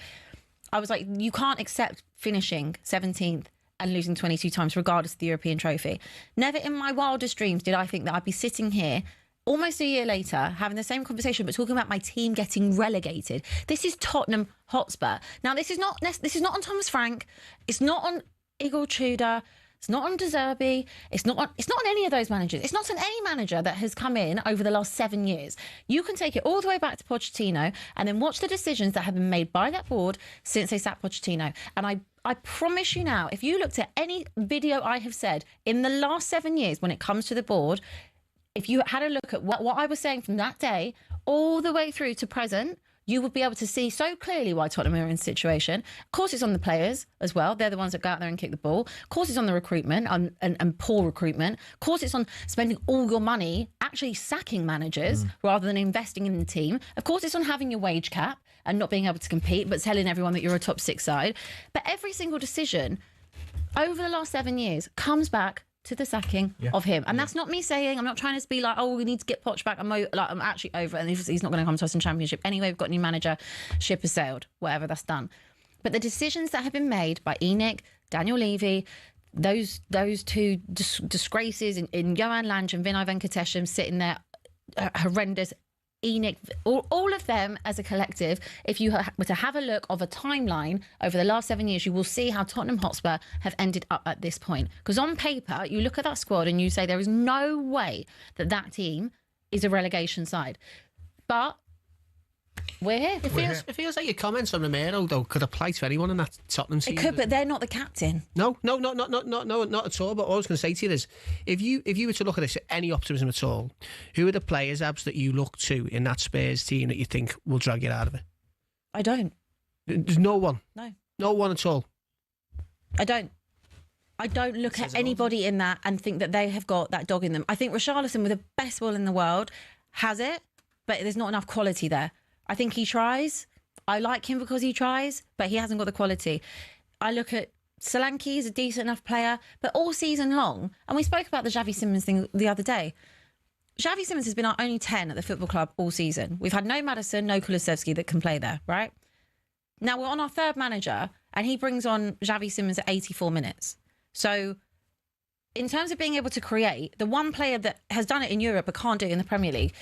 I was like, you can't accept finishing 17th and losing 22 times, regardless of the European trophy. Never in my wildest dreams did I think that I'd be sitting here almost a year later having the same conversation, but talking about my team getting relegated. This is Tottenham Hotspur. Now, this is not on Thomas Frank. It's not on Igor Tudor. It's not on De Zerbi. It's not on any of those managers. It's not on any manager that has come in over the last 7 years. You can take it all the way back to Pochettino and then watch the decisions that have been made by that board since they sacked Pochettino. And I promise you now, if you looked at any video I have said in the last 7 years when it comes to the board, if you had a look at what I was saying from that day all the way through to present, you would be able to see so clearly why Tottenham are in this situation. Of course, it's on the players as well. They're the ones that go out there and kick the ball. Of course, it's on the recruitment and poor recruitment. Of course, it's on spending all your money actually sacking managers rather than investing in the team. Of course, it's on having your wage cap and not being able to compete, but telling everyone that you're a top 6 side. But every single decision over the last 7 years comes back to the sacking of him. And that's not me saying, I'm not trying to be like, oh, we need to get Poch back. I'm actually over it. And he's not going to come to us in Championship. Anyway, we've got a new manager. Ship has sailed. Whatever, that's done. But the decisions that have been made by ENIC, Daniel Levy, those two disgraces in Johan Lange and Vinay Venkatesham sitting there, horrendous. ENIC, all of them as a collective, if you were to have a look of a timeline over the last 7 years, you will see how Tottenham Hotspur have ended up at this point. Because on paper, you look at that squad and you say there is no way that team is a relegation side. But we're here. It feels like your comments on Romero, though, could apply to anyone in that Tottenham season. It could, but they're not the captain. No, not at all. But what I was going to say to you is, if you were to look at this, any optimism at all, who are the players, Abs, that you look to in that Spurs team that you think will drag you out of it? I don't. There's no one. No one at all. I don't look at anybody in that and think that they have got that dog in them. I think Richarlison, with the best will in the world, has it, but there's not enough quality there. I think he tries. I like him because he tries, but he hasn't got the quality. I look at Solanke, he's a decent enough player, but all season long, and we spoke about the Xavi Simons thing the other day. Xavi Simons has been our only 10 at the football club all season. We've had no Maddison, no Kulusevski that can play there, right? Now we're on our third manager, and he brings on Xavi Simons at 84 minutes. So in terms of being able to create, the one player that has done it in Europe but can't do it in the Premier League,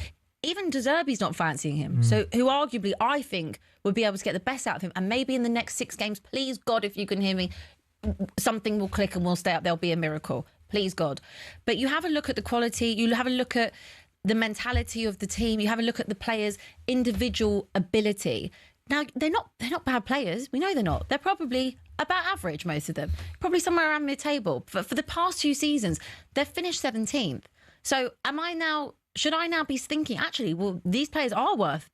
even De Zerbi's not fancying him. So who arguably I think would be able to get the best out of him. And maybe in the next 6 games, please God, if you can hear me, something will click and we'll stay up. There'll be a miracle. Please God. But you have a look at the quality. You have a look at the mentality of the team. You have a look at the players' individual ability. Now, they're not bad players. We know they're not. They're probably about average, most of them. Probably somewhere around mid-table. But for the past 2 seasons, they've finished 17th. So should I now be thinking, actually, well, these players are worth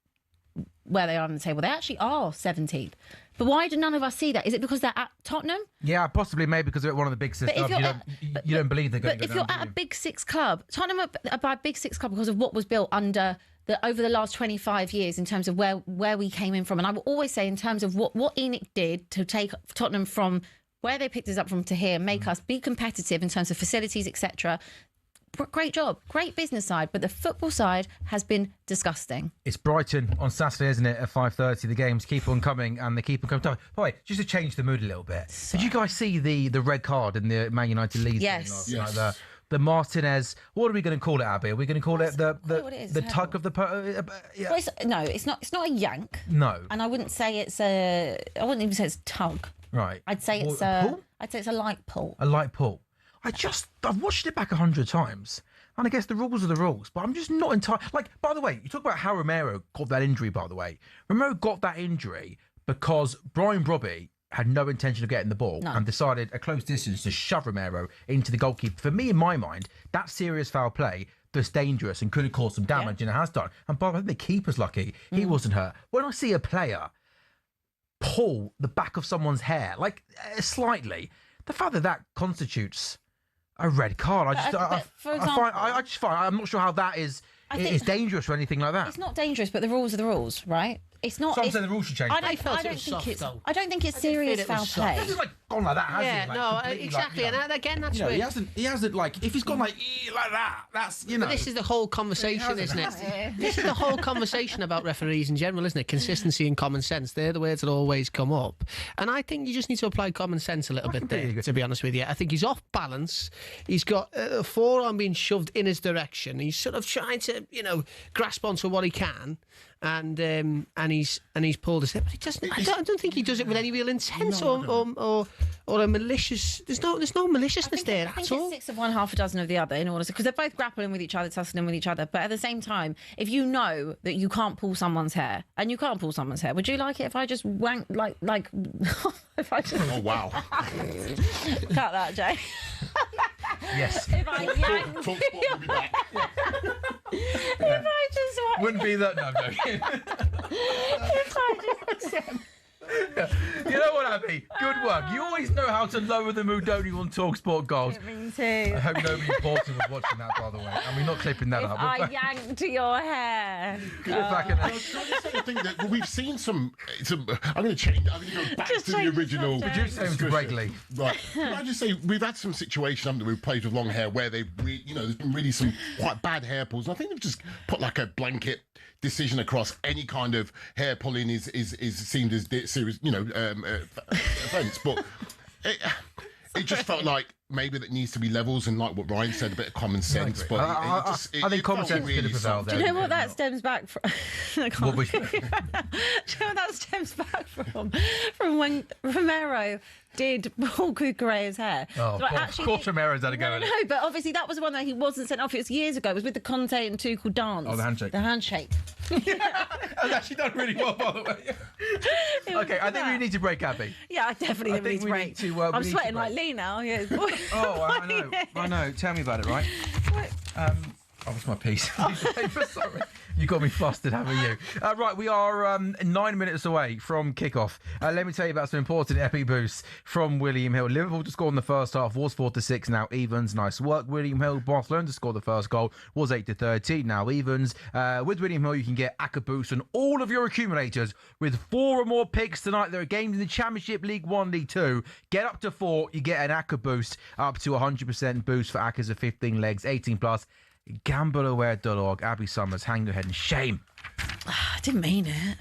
where they are on the table. They actually are 17th. But why do none of us see that? Is it because they're at Tottenham? Yeah, possibly maybe because they're at one of the big 6 clubs. You don't believe they're going to go down. But if you're at a big 6 club, Tottenham are by a big 6 club because of what was built over the last 25 years in terms of where we came in from. And I will always say in terms of what ENIC did to take Tottenham from where they picked us up from to here, make us be competitive in terms of facilities, etc. Great job, great business side, but the football side has been disgusting. It's Brighton on Saturday, isn't it, at 5:30. The games keep on coming and they keep on coming. By the way, just to change the mood a little bit, did you guys see the red card in the Man United Leeds? Yes. Game last night? The Martinez, what are we going to call it, Abby? Are we going to call it the tug of the... Yeah. Well, it's not a yank. No. And I wouldn't say I wouldn't even say it's a tug. Right. I'd say it's a light pull. A light pull. I've watched it back 100 times, and I guess the rules are the rules, but I'm just not entirely... by the way, you talk about how Romero got that injury, by the way. Romero got that injury because Brian Brobby had no intention of getting the ball and decided a close distance to shove Romero into the goalkeeper. For me, in my mind, that's serious foul play that's dangerous and could have caused some damage, and it has done. And by the way, I think the keeper's lucky he wasn't hurt. When I see a player pull the back of someone's hair, like slightly, the fact that constitutes a red card, I just find I'm not sure how that is dangerous or anything like that. It's not dangerous, but the rules are the rules, right? It's not. So I'm saying the rules should change. I don't think it's serious foul play. He hasn't gone like that, has he? No, exactly. And again, that's where he hasn't like if he's gone like that. That's But this is the whole conversation, isn't it? This is the whole conversation about referees in general, isn't it? Consistency and common sense. They're the words that always come up. And I think you just need to apply common sense a little bit there. To be honest with you, I think he's off balance. He's got a forearm being shoved in his direction. He's sort of trying to, grasp onto what he can. And he's pulled his hip. But he doesn't. I don't think he does it with any real intent or a malicious. There's no maliciousness there at all. I think it's 6 of one, half a dozen of the other. In order because they're both grappling with each other, tussling with each other. But at the same time, if you know that you can't pull someone's hair, and you can't pull someone's hair, would you like it if I just wank like if I just? Oh wow! Cut that, Jay. Yes. If I yanked TalkSPORT will be back. If I just wouldn't be that. No, I'm joking. If I just. You know what, Abby? Good work. You always know how to lower the mood, don't you, on TalkSPORT Goals? Me too. I hope nobody important was watching that, by the way. And we're not clipping that if up. I yanked your hair. Back in I was trying to say the thing that we've seen some. I'm going to change. I'm going to go back to the original. Producer Bregley. Right. Can I just say we've had some situations, haven't we, with players with long hair where they've, there's been really some quite bad hair pulls. And I think they've just put like a blanket decision across any kind of hair pulling is seen as serious, offence. But it just felt like maybe that needs to be levels and like what Ryan said, a bit of common sense. But I think common sense really prevailed there. Do you know what that stems back from? Do you know what that stems back from? From when Romero did Paul Cucurella's hair. Oh, of course Romero's had a go at it. No, but obviously that was the one that he wasn't sent off. It was years ago. It was with the Conte and Tuchel dance. Oh, the handshake. The handshake. I've actually done really well, by the way. Okay, I think we need to break, Abby. Yeah, I definitely think we need to break. I'm sweating like Lee now. Yeah. Oh, I know. Tell me about it, right? Oh, what's my piece? Sorry. You got me flustered, haven't you? Right, we are 9 minutes away from kickoff. Let me tell you about some important epic boosts from William Hill. Liverpool to score in the first half was 4-6, now evens. Nice work, William Hill. Barcelona to score the first goal was 8-13, now evens. With William Hill, you can get ACCA boost on all of your accumulators with 4 or more picks tonight. There are games in the Championship, League 1, League 2. Get up to 4, you get an ACCA boost up to 100% boost for ACCAs of 15 legs, 18+. GambleAware.org. Abby Summers, hang your head in shame. I didn't mean it.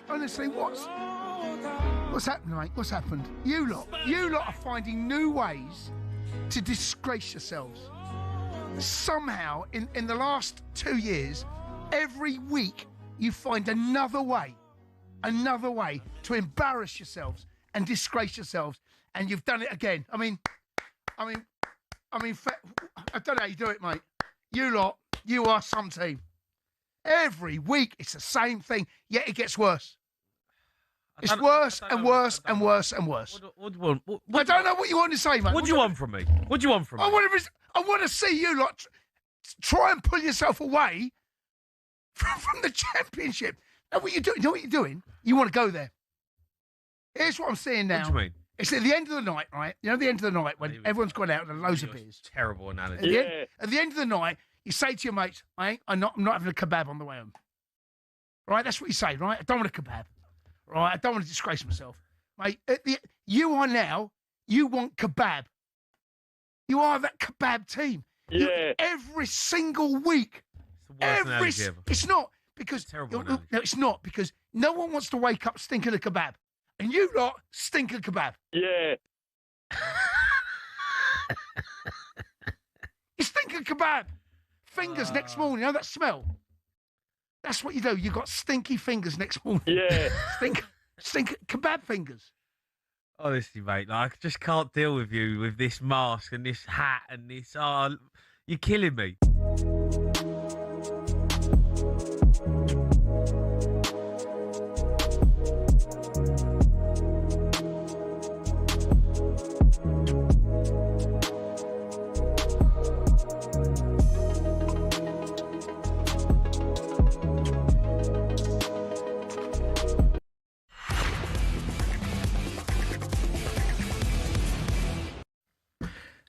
Honestly, what's happened, mate? What's happened? You lot are finding new ways to disgrace yourselves. Somehow, in the last 2 years, every week you find another way to embarrass yourselves and disgrace yourselves, and you've done it again. I mean, I don't know how you do it, mate. You lot, you are some team. Every week it's the same thing, yet it gets worse. It's worse and worse and worse and worse. I don't know what you want to say, mate. What do you want from me? What do you want from me? I want to see you lot try and pull yourself away from the Championship. Know what you're doing? You know what you're doing? You want to go there. Here's what I'm saying now. What do you mean? It's at the end of the night, right? You know, the end of the night when everyone's gone out and loads of beers. Terrible analogy. At the end of the night, You say to your mates, I'm not having a kebab on the way home. Right? That's what you say, right? I don't want a kebab. Right? I don't want to disgrace myself. Mate, you want kebab. You are that kebab team. Yeah. Every single week. It's not because no, it's not because no one wants to wake up stinking a kebab, and you lot stink a kebab. Yeah. You stink a kebab. Fingers next morning. You know that smell? That's what you do. You got stinky fingers next morning. Yeah. stink kebab fingers. Honestly, mate, I just can't deal with you with this mask and this hat and this. Oh, you're killing me.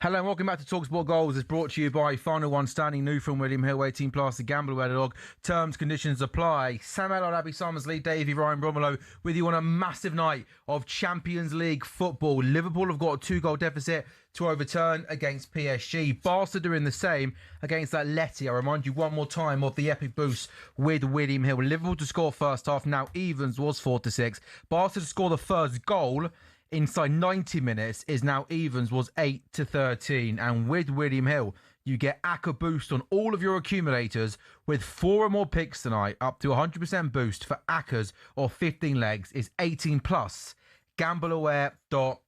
Hello and welcome back to talkSPORT Goals. It's brought to you by Final One Standing, new from William Hill, 18 plus, the gamble where the dog. Terms, conditions apply. Sam Ellard, Abby Summersley, Davey, Ryan Romero with you on a massive night of Champions League football. Liverpool have got a 2-goal deficit to overturn against PSG. Barca doing the same against Atletico. I remind you one more time of the epic boost with William Hill. Liverpool to score first half, now evens was 4-6. Barca to score the first goal inside 90 minutes is now evens was 8-13. And with William Hill, you get ACCA boost on all of your accumulators with 4 or more picks tonight, up to 100% boost for ACCAs or 15 legs is 18 plus. Gambleaware.org.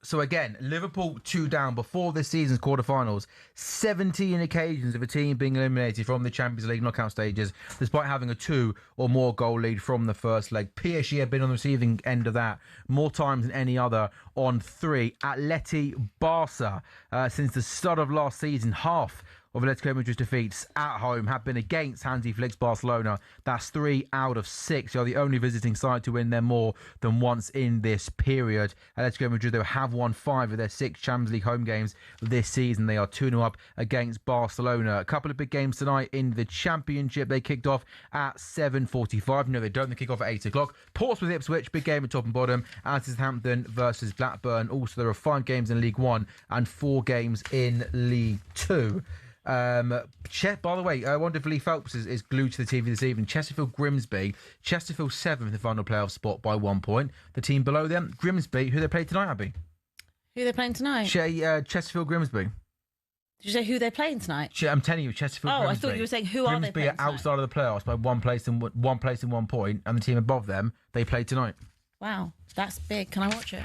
So again, Liverpool 2 down before this season's quarterfinals. 17 occasions of a team being eliminated from the Champions League knockout stages, despite having a 2 or more goal lead from the first leg. PSG have been on the receiving end of that more times than any other on 3. Atleti, Barca, since the start of last season, half of Atletico Madrid's defeats at home have been against Hansi Flick's Barcelona. That's 3 out of 6. You're the only visiting side to win there more than once in this period. Atletico Madrid, though, have won 5 of their 6 Champions League home games this season. They are 2-0 up against Barcelona. A couple of big games tonight in the Championship. They kicked off at 7:45. No, they don't. They kick off at 8 o'clock. Portsmouth Ipswich, big game at top and bottom. And Southampton versus Blackburn. Also, there are 5 games in League 1 and 4 games in League 2. By the way, I wonder if Lee Phelps is glued to the TV this evening. Chesterfield Grimsby. Chesterfield 7th in the final playoff spot by 1 point. The team below them, Grimsby, who they play tonight, Abby? Who they're playing tonight? Chesterfield Grimsby. Did you say who they're playing tonight? I'm telling you, Chesterfield Grimsby. I thought you were saying who are they playing Grimsby are outside of the playoffs by 1 place and 1 place and 1 point, and the team above them, they play tonight. Wow, that's big. Can I watch it?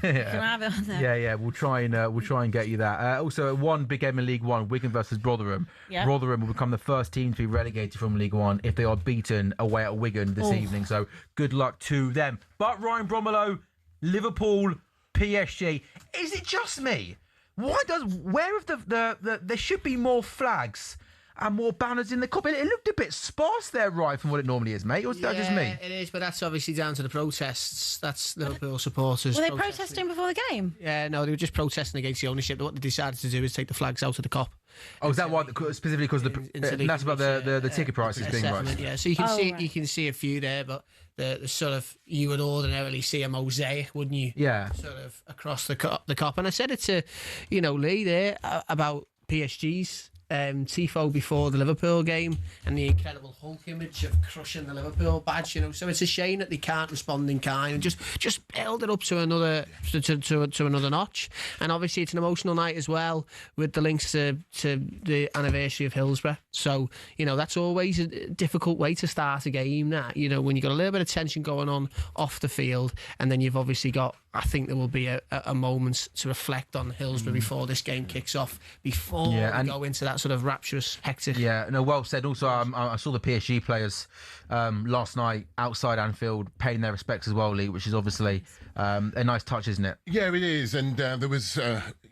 Yeah. Can I have it on there? Yeah. We'll try and get you that. Also, one big game in League 1, Wigan versus Rotherham. Yep. Rotherham will become the first team to be relegated from League 1 if they are beaten away at Wigan this evening. So good luck to them. But Ryan Bromelo, Liverpool, PSG. Is it just me? There should be more flags and more banners in the cup. It looked a bit sparse there, right, from what it normally is, mate. Or is that just me? It is, but that's obviously down to the protests. That's Liverpool supporters. Were they protesting before the game? Yeah, no, they were just protesting against the ownership. What they decided to do is take the flags out of the cup. Oh, is that why? Specifically because that's about the ticket prices being right. Yeah, so you can see a few there, but the sort of, you would ordinarily see a mosaic, wouldn't you? Yeah. Sort of across the cop. And I said it to, Lee there about PSG's tifo before the Liverpool game and the incredible Hulk image of crushing the Liverpool badge, so it's a shame that they can't respond in kind and just build it up to another to another notch. And obviously it's an emotional night as well with the links to the anniversary of Hillsborough, so that's always a difficult way to start a game, that when you've got a little bit of tension going on off the field, and then you've obviously got, I think there will be a moment to reflect on Hillsborough before this game kicks off, before we go into that sort of rapturous, hectic. Yeah, no, well said. Also, I saw the PSG players last night outside Anfield paying their respects as well, Lee, which is obviously a nice touch, isn't it? Yeah, it is. And there was,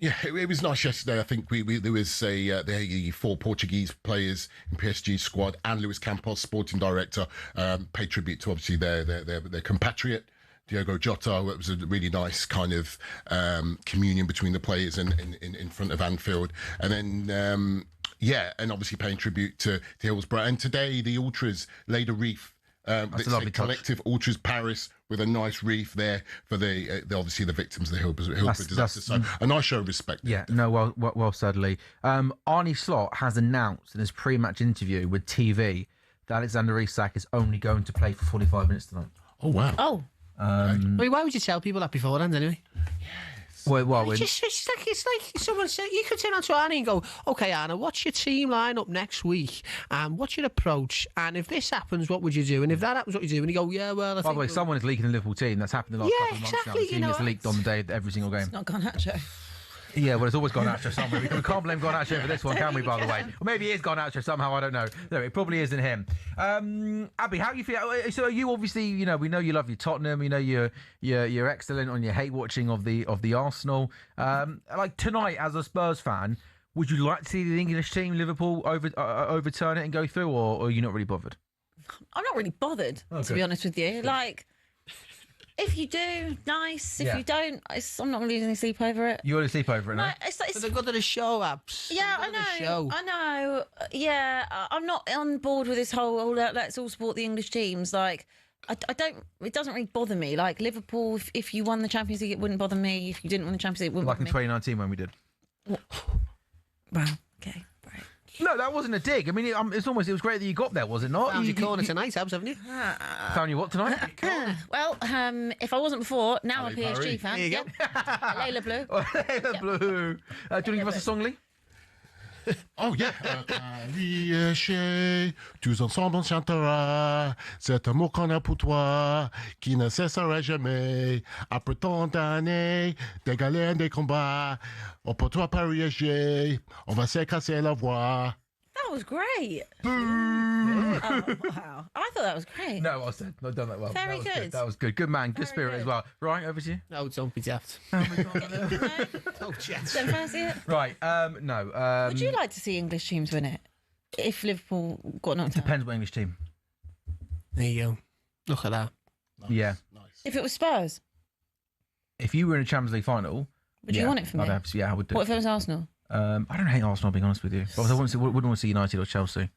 it was nice yesterday. I think there was the 4 Portuguese players in PSG squad, and Luis Campos, sporting director, paid tribute to obviously their compatriot Diogo Jota. It was a really nice kind of communion between the players in front of Anfield. And then Yeah, and obviously paying tribute to Hillsborough. And today the Ultras laid a wreath. That's a lovely collective Ultras Paris with a nice wreath there for the obviously the victims of the Hillsborough disaster. So a nice show of respect. Yeah, no, well said, Lee. Arnie Slot has announced in his pre-match interview with TV that Alexander Isak is only going to play for 45 minutes tonight. Oh wow! Oh, I mean, why would you tell people that beforehand anyway? Well, it's like someone said, you could turn on to Arnie and go, okay, Arnie, what's your team line up next week? What's your approach? And if this happens, what would you do? And if that happens, what would you do? And you go, yeah, well, by the way, someone is leaking the Liverpool team. That's happened the last couple of months now. The team is leaked on the day of every single game. It's not Garnacho. Yeah, well, it's always Garnacho somewhere. We can't blame Garnacho for this one, can we, by the way? Or maybe it is Garnacho somehow, I don't know. No, it probably isn't him. Abby, how do you feel? So you obviously, we know you love your Tottenham. We know you're excellent on your hate watching of the Arsenal. Like tonight, as a Spurs fan, would you like to see the English team, Liverpool, overturn it and go through, or are you not really bothered? I'm not really bothered, to be honest with you. Like, if you do, nice. If you don't, I'm not losing any sleep over it. You want to sleep over it, no? But they've got to the show, Abs. Yeah, I know. Yeah, I'm not on board with this whole, let's all support the English teams. Like, I don't, it doesn't really bother me. Like, Liverpool, if you won the Champions League, it wouldn't bother me. If you didn't win the Champions League, it wouldn't bother me. Like in 2019 when we did. Wow, okay. No, that wasn't a dig. I mean, it was great that you got there, was it not? Found your corner tonight, Abs, haven't you? Found you what tonight? Well, if I wasn't before, now I'm a PSG Paris. fan. There you go. Layla Blue. Layla Blue. Do you want to give us a song, Lee? Oh yeah. Tous ensemble on chantera cet amour qu'on a pour toi qui ne cessera jamais après tant d'années des galères des combats pour toi PSG on va se casser la voix. That was great. Oh, wow. I thought that was great. No, well said. I've done that well. Very good. That was good. Good man. Good spirit as well. Right, over to you. No, don't be daft. Don't Don't fancy it? Right, no. Would you like to see English teams win it? If Liverpool got knocked out? Depends what English team. There you go. Look at that. Nice. Yeah. Nice. If it was Spurs? If you were in a Champions League final... Would you want it for me? Yeah, I would do. What if it was Arsenal? I don't hate Arsenal, being honest with you. But I wouldn't want to see United or Chelsea.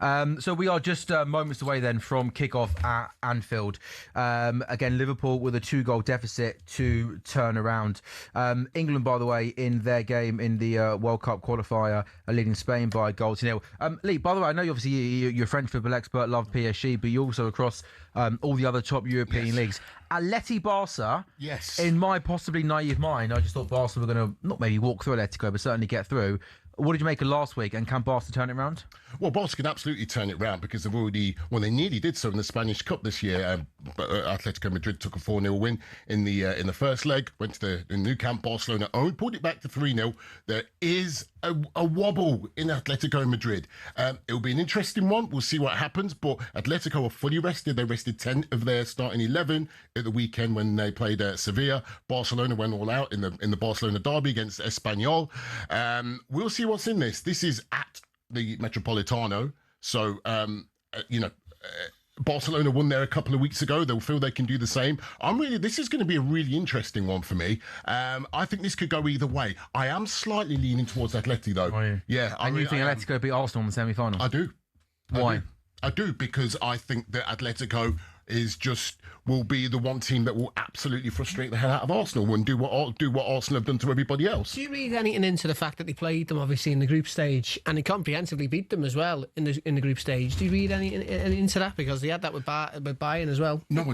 So we are just moments away then from kickoff at Anfield. Again, Liverpool with a 2-goal deficit to turn around. England, by the way, in their game in the World Cup qualifier, are leading Spain by a goal to nil. Lee, by the way, I know obviously you're a French football expert, love PSG, but you're also across all the other top European leagues. Atleti Barca, yes. In my possibly naive mind, I just thought Barca were going to not maybe walk through Atletico, but certainly get through. What did you make of last week, and can Barca turn it around? Well, Barca can absolutely turn it round because they nearly did so in the Spanish Cup this year. Atletico Madrid took a 4-0 win in the first leg, went to the Nou Camp. Barcelona pulled it back to 3-0. There is a wobble in Atletico Madrid. It'll be an interesting one. We'll see what happens, but Atletico are fully rested. They rested 10 of their starting 11 at the weekend when they played Sevilla. Barcelona went all out in the Barcelona derby against Espanyol. We'll see what's in this. This is at the Metropolitano, so Barcelona won there a couple of weeks ago. They'll feel they can do the same. This is going to be a really interesting one for me. I think this could go either way. I am slightly leaning towards Atleti though. Are you? Yeah. You think Atletico beat Arsenal in the semi-final? I do. Why? I do because I think that Atletico will be the one team that will absolutely frustrate the hell out of Arsenal and do what Arsenal have done to everybody else. Do you read anything into the fact that they played them obviously in the group stage and they comprehensively beat them as well in the group stage? Do you read any into that, because they had that with Bayern as well? No, I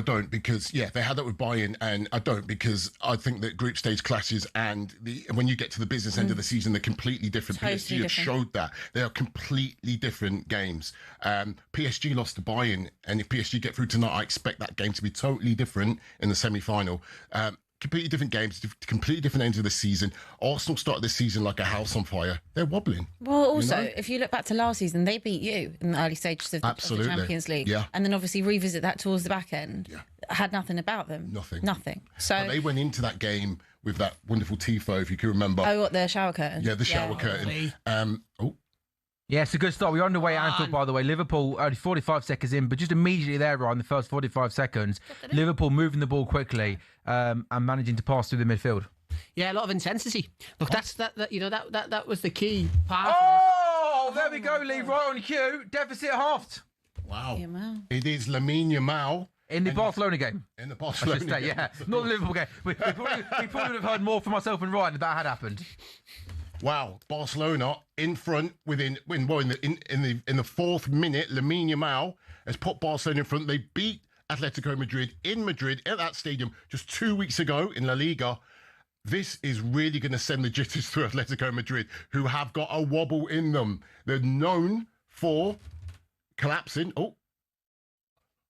don't because they had that with Bayern, and I don't because I think that group stage clashes and when you get to the business end of the season, they're completely different. Totally PSG have showed that they are completely different games. PSG lost to Bayern, and if PSG get through tonight, I expect that game to be totally different in the semi-final. Completely different games, completely different ends of the season. Arsenal started this season like a house on fire. They're wobbling. Well, also, if you look back to last season, they beat you in the early stages of the Champions League. Yeah. And then obviously revisit that towards the back end. Yeah. Had nothing about them. Nothing. So but they went into that game with that wonderful tifo, if you can remember. Oh, what, the shower curtain? Yeah, the shower curtain. Yeah, it's a good start. We're underway at Anfield, by the way. Liverpool only 45 seconds in, but just immediately there, Ryan, the first 45 seconds, Liverpool moving the ball quickly and managing to pass through the midfield. Yeah, a lot of intensity. Look, that was the key part. Oh, there we go, Lee. Right on cue. Deficit halved. Wow. Yamal. It is Lamine Yamal. In the Barcelona game. In the Barcelona game. Yeah. Not the Liverpool game. We probably would have heard more from myself and Ryan if that had happened. Wow, Barcelona in front in the fourth minute. Lamine Yamal has put Barcelona in front. They beat Atletico Madrid in Madrid at that stadium just 2 weeks ago in La Liga. This is really going to send the jitters through Atletico Madrid, who have got a wobble in them. They're known for collapsing.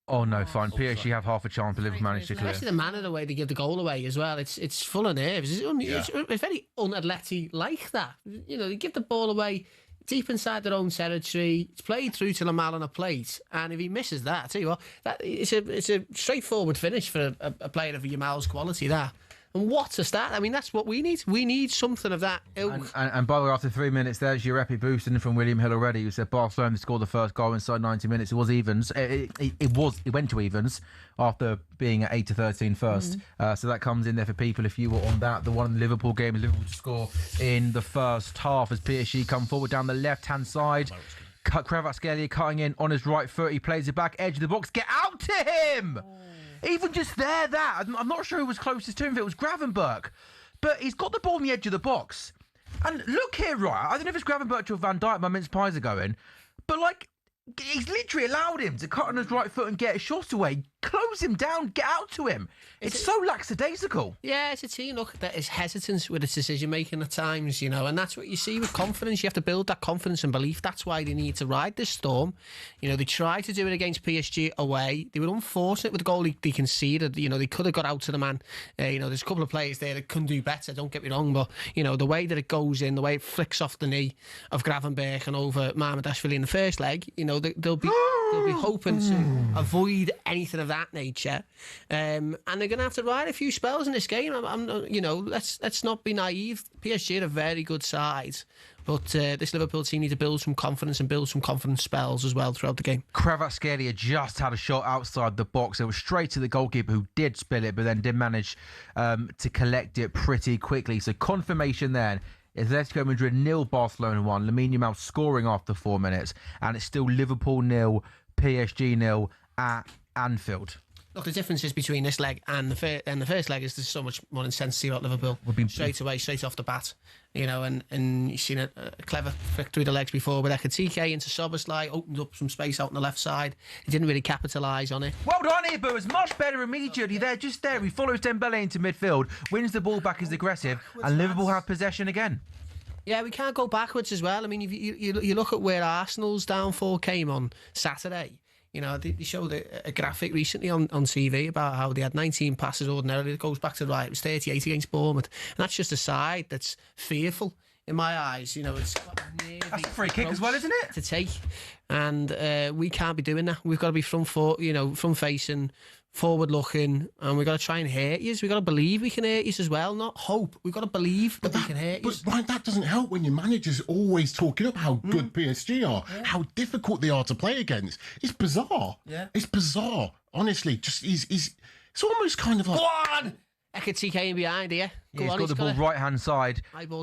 Oh no, fine. PSG have half a chance, but Liverpool managed to clear. Especially the manner of the way they give the goal away as well. It's full of nerves. It's very un-Atleti like that. You know, they give the ball away deep inside their own territory. It's played through to Lamal on a plate, and if he misses that, I tell you what, it's a straightforward finish for a player of Yamal's quality. That. And what a start. I mean, that's what we need. We need something of that ilk. And by the way, after 3 minutes, there's your epic boosting from William Hill already, who said Barcelona scored the first goal inside 90 minutes. It was evens. It went to evens after being at 8-13 first. So that comes in there for people if you were on that. The one in the Liverpool game, Liverpool to score in the first half as PSG come forward down the left-hand side. Kvaratskhelia cutting in on his right foot. He plays it back, edge of the box. Get out to him! Even just I'm not sure who was closest to him, if it was Gravenberch. But he's got the ball on the edge of the box. And look here, right, I don't know if it's Gravenberch or Van Dijk, my mince pies are going. But, like, he's literally allowed him to cut on his right foot and get a shot away. Close him down, get out to him. It's so lackadaisical. Yeah, it's a team, look, that is hesitant with its decision-making at times, you know, and that's what you see with confidence. You have to build that confidence and belief. That's why they need to ride this storm. You know, they tried to do it against PSG away. They were unfortunate with the goal they conceded. You know, they could have got out to the man. You know, there's a couple of players there that couldn't do better, don't get me wrong, but, you know, the way that it goes in, the way it flicks off the knee of Gravenberch and over Mamardashvili in the first leg, you know, they'll be hoping to avoid anything of that nature, and they're going to have to ride a few spells in this game. You know, let's not be naive. PSG are a very good side, but this Liverpool team need to build some confidence and build some confidence spells as well throughout the game. Kvaratskhelia just had a shot outside the box. It was straight to the goalkeeper, who did spill it, but then did manage to collect it pretty quickly. So confirmation then. Atletico Madrid 0, Barcelona 1. Lamine Yamal scoring after 4 minutes, and it's still Liverpool 0, PSG 0 at Anfield. Look, the differences between this leg and the first leg is there's so much more intensity about Liverpool. Straight off the bat, you know, and you've seen a clever flick through the legs before with Ekiti into Szoboszlai, opened up some space out on the left side. He didn't really capitalise on it. Well done, Ibu. It's much better immediately there, just there. He follows Dembele into midfield, wins the ball back, is aggressive, and Liverpool have possession again. Yeah, we can't go backwards as well. I mean, if you look at where Arsenal's downfall came on Saturday. You know, they showed a graphic recently on TV about how they had 19 passes ordinarily. It goes back to the right. It was 38 against Bournemouth. And that's just a side that's fearful in my eyes. You know, it's got that's a free kick as well, isn't it? To take. And we can't be doing that. We've got to be front facing, forward looking, and we've got to try and hurt you. We've got to believe we can hurt you as well, not hope. We've got to believe that we can hurt you. But Ryan, that doesn't help when your manager's always talking up how good PSG are, how difficult they are to play against. It's bizarre. Yeah. It's bizarre. Honestly, just it's almost kind of like... Go on! Ekiti came behind here. He's got the ball right-hand side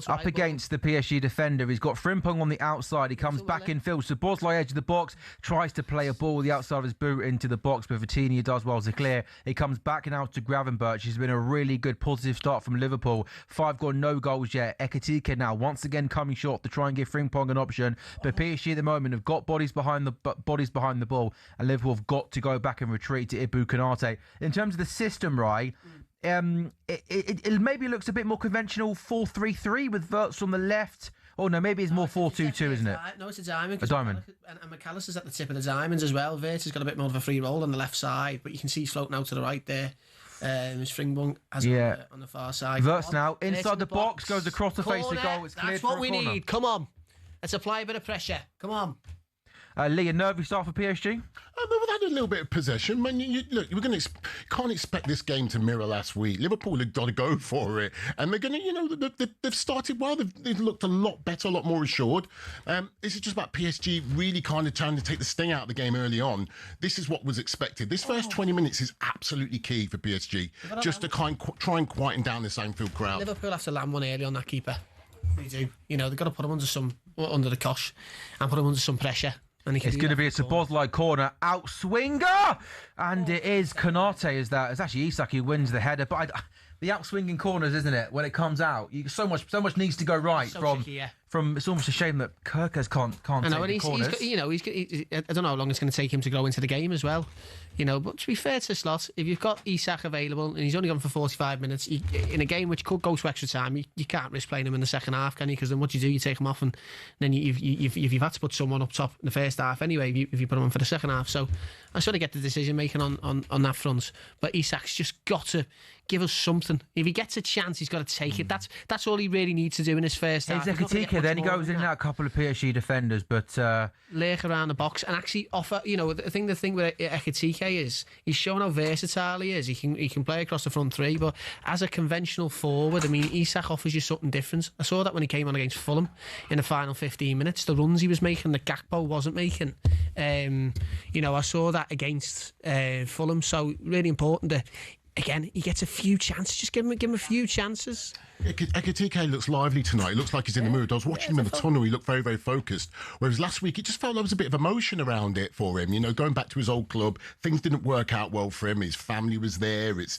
up against the PSG defender. He's got Frimpong on the outside. He comes back in field. Szoboszlai edge of the box, tries to play a ball with the outside of his boot into the box, but Vitinha does well to clear. He comes back and out to Gravenberch. He's been a really good positive start from Liverpool. 5 goals, no goals yet. Ekiti now once again coming short to try and give Frimpong an option, but PSG at the moment have got bodies behind the ball, and Liverpool have got to go back and retreat to Ibu Konate. In terms of the system, right? It maybe looks a bit more conventional 4-3-3 with Wirtz on the left. Oh no, maybe it's more 4-2-2, isn't it? No, it's a diamond. A diamond. And McAllister's at the tip of the diamonds as well. Wirtz has got a bit more of a free roll on the left side, but you can see he's floating out to the right there. Frimpong has on the far side. Wirtz now inside the box, goes across the face of the goal. It's cleared. That's what we need. Come on, let's apply a bit of pressure. Come on. Lee, a nervy start for PSG? We've had a little bit of possession. Man, look, can't expect this game to mirror last week. Liverpool have got to go for it, and they're going to, they've started well. They've looked a lot better, a lot more assured. This is just about PSG really kind of trying to take the sting out of the game early on. This is what was expected. This first 20 minutes is absolutely key for PSG, just to try and quieten down this Anfield crowd. Liverpool have to land one early on that keeper. They do. You know, they've got to put him under some under the cosh and put him under some pressure. And it's going to be a Szoboszlai corner, out swinger, and it is Konate. It's actually Isak who wins the header, but the out swinging corners, isn't it? When it comes out, so much needs to go right from. It's almost a shame that Kirkers can't take the corners. I don't know how long it's going to take him to grow into the game as well. But to be fair to Slot, if you've got Isak available and he's only gone for 45 minutes, in a game which could go to extra time, you can't risk playing him in the second half, can you? Because then what you do, you take him off, and then you've had to put someone up top in the first half anyway. If you put him on for the second half, so I sort of get the decision making on that front. But Isak's just got to give us something. If he gets a chance, he's got to take it. That's all he really needs to do in his first half. He's Ekiti, then he goes in and out a couple of PSG defenders, but lurk around the box and actually offer. The thing with Ekiti is he's shown how versatile he is. He can play across the front three, but as a conventional forward, I mean, Isak offers you something different. I saw that when he came on against Fulham in the final 15 minutes. The runs he was making, that Gakpo wasn't making. I saw that against Fulham. So really important that. Again, he gets a few chances. Just give him a few chances. Ekiti looks lively tonight. He looks like he's in the mood. I was watching him in the tunnel. He looked very, very focused. Whereas last week, it just felt there was a bit of emotion around it for him. Going back to his old club, things didn't work out well for him. His family was there. It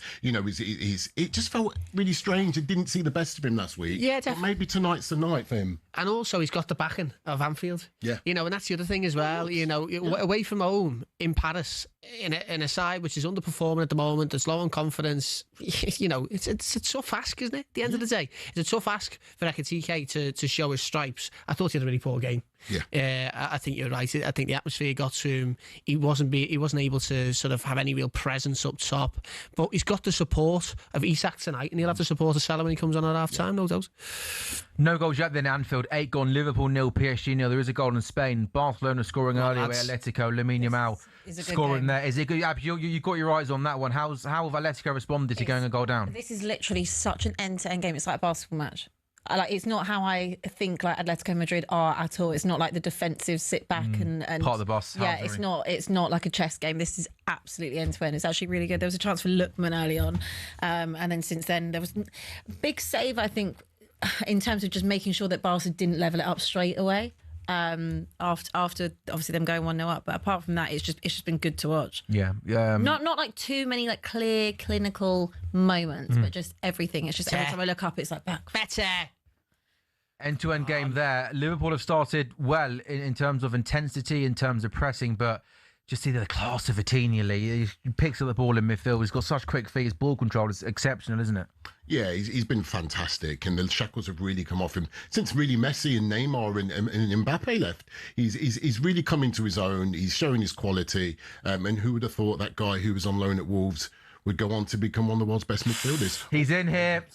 just felt really strange. I didn't see the best of him last week. Yeah, definitely. But maybe tonight's the night for him. And also, he's got the backing of Anfield. Yeah. And that's the other thing as well. Away from home in Paris, in a side which is underperforming at the moment, that's low on confidence. It's a tough ask, isn't it? At the end of the day, it's a tough ask for Ekiti to show his stripes. I thought he had a really poor game. Yeah, I think you're right. I think the atmosphere got to him. He wasn't able to sort of have any real presence up top. But he's got the support of Isak tonight, and he'll have the support of Salah when he comes on at half time, no doubt. No goals yet then Anfield. 8 gone. Liverpool 0, PSG 0. There is a goal in Spain. Barcelona scoring earlier with Atletico. Lamine Yamal scoring there. Is it good? You got your eyes on that one. How have Atletico responded to going a goal down? This is literally such an end-to-end game. It's like a basketball match. It's not how I think like Atletico Madrid are at all. It's not like the defensive sit back and part of the boss. Yeah, it's not like a chess game. This is absolutely end to end. It's actually really good. There was a chance for Lookman early on, and then since then there was a big save, I think, in terms of just making sure that Barca didn't level it up straight away. After obviously them going 1-0 up, but apart from that, it's just been good to watch. Yeah, not like too many like clear clinical moments, but just everything. It's just every time I look up, it's like better. End-to-end game there. Liverpool have started well in terms of intensity, in terms of pressing, but just see the class of Vitinha. He picks up the ball in midfield. He's got such quick feet. His ball control is exceptional, isn't it? Yeah, he's been fantastic, and the shackles have really come off him since really Messi and Neymar and Mbappe left. He's really come into his own. He's showing his quality, and who would have thought that guy who was on loan at Wolves would go on to become one of the world's best midfielders? He's in here.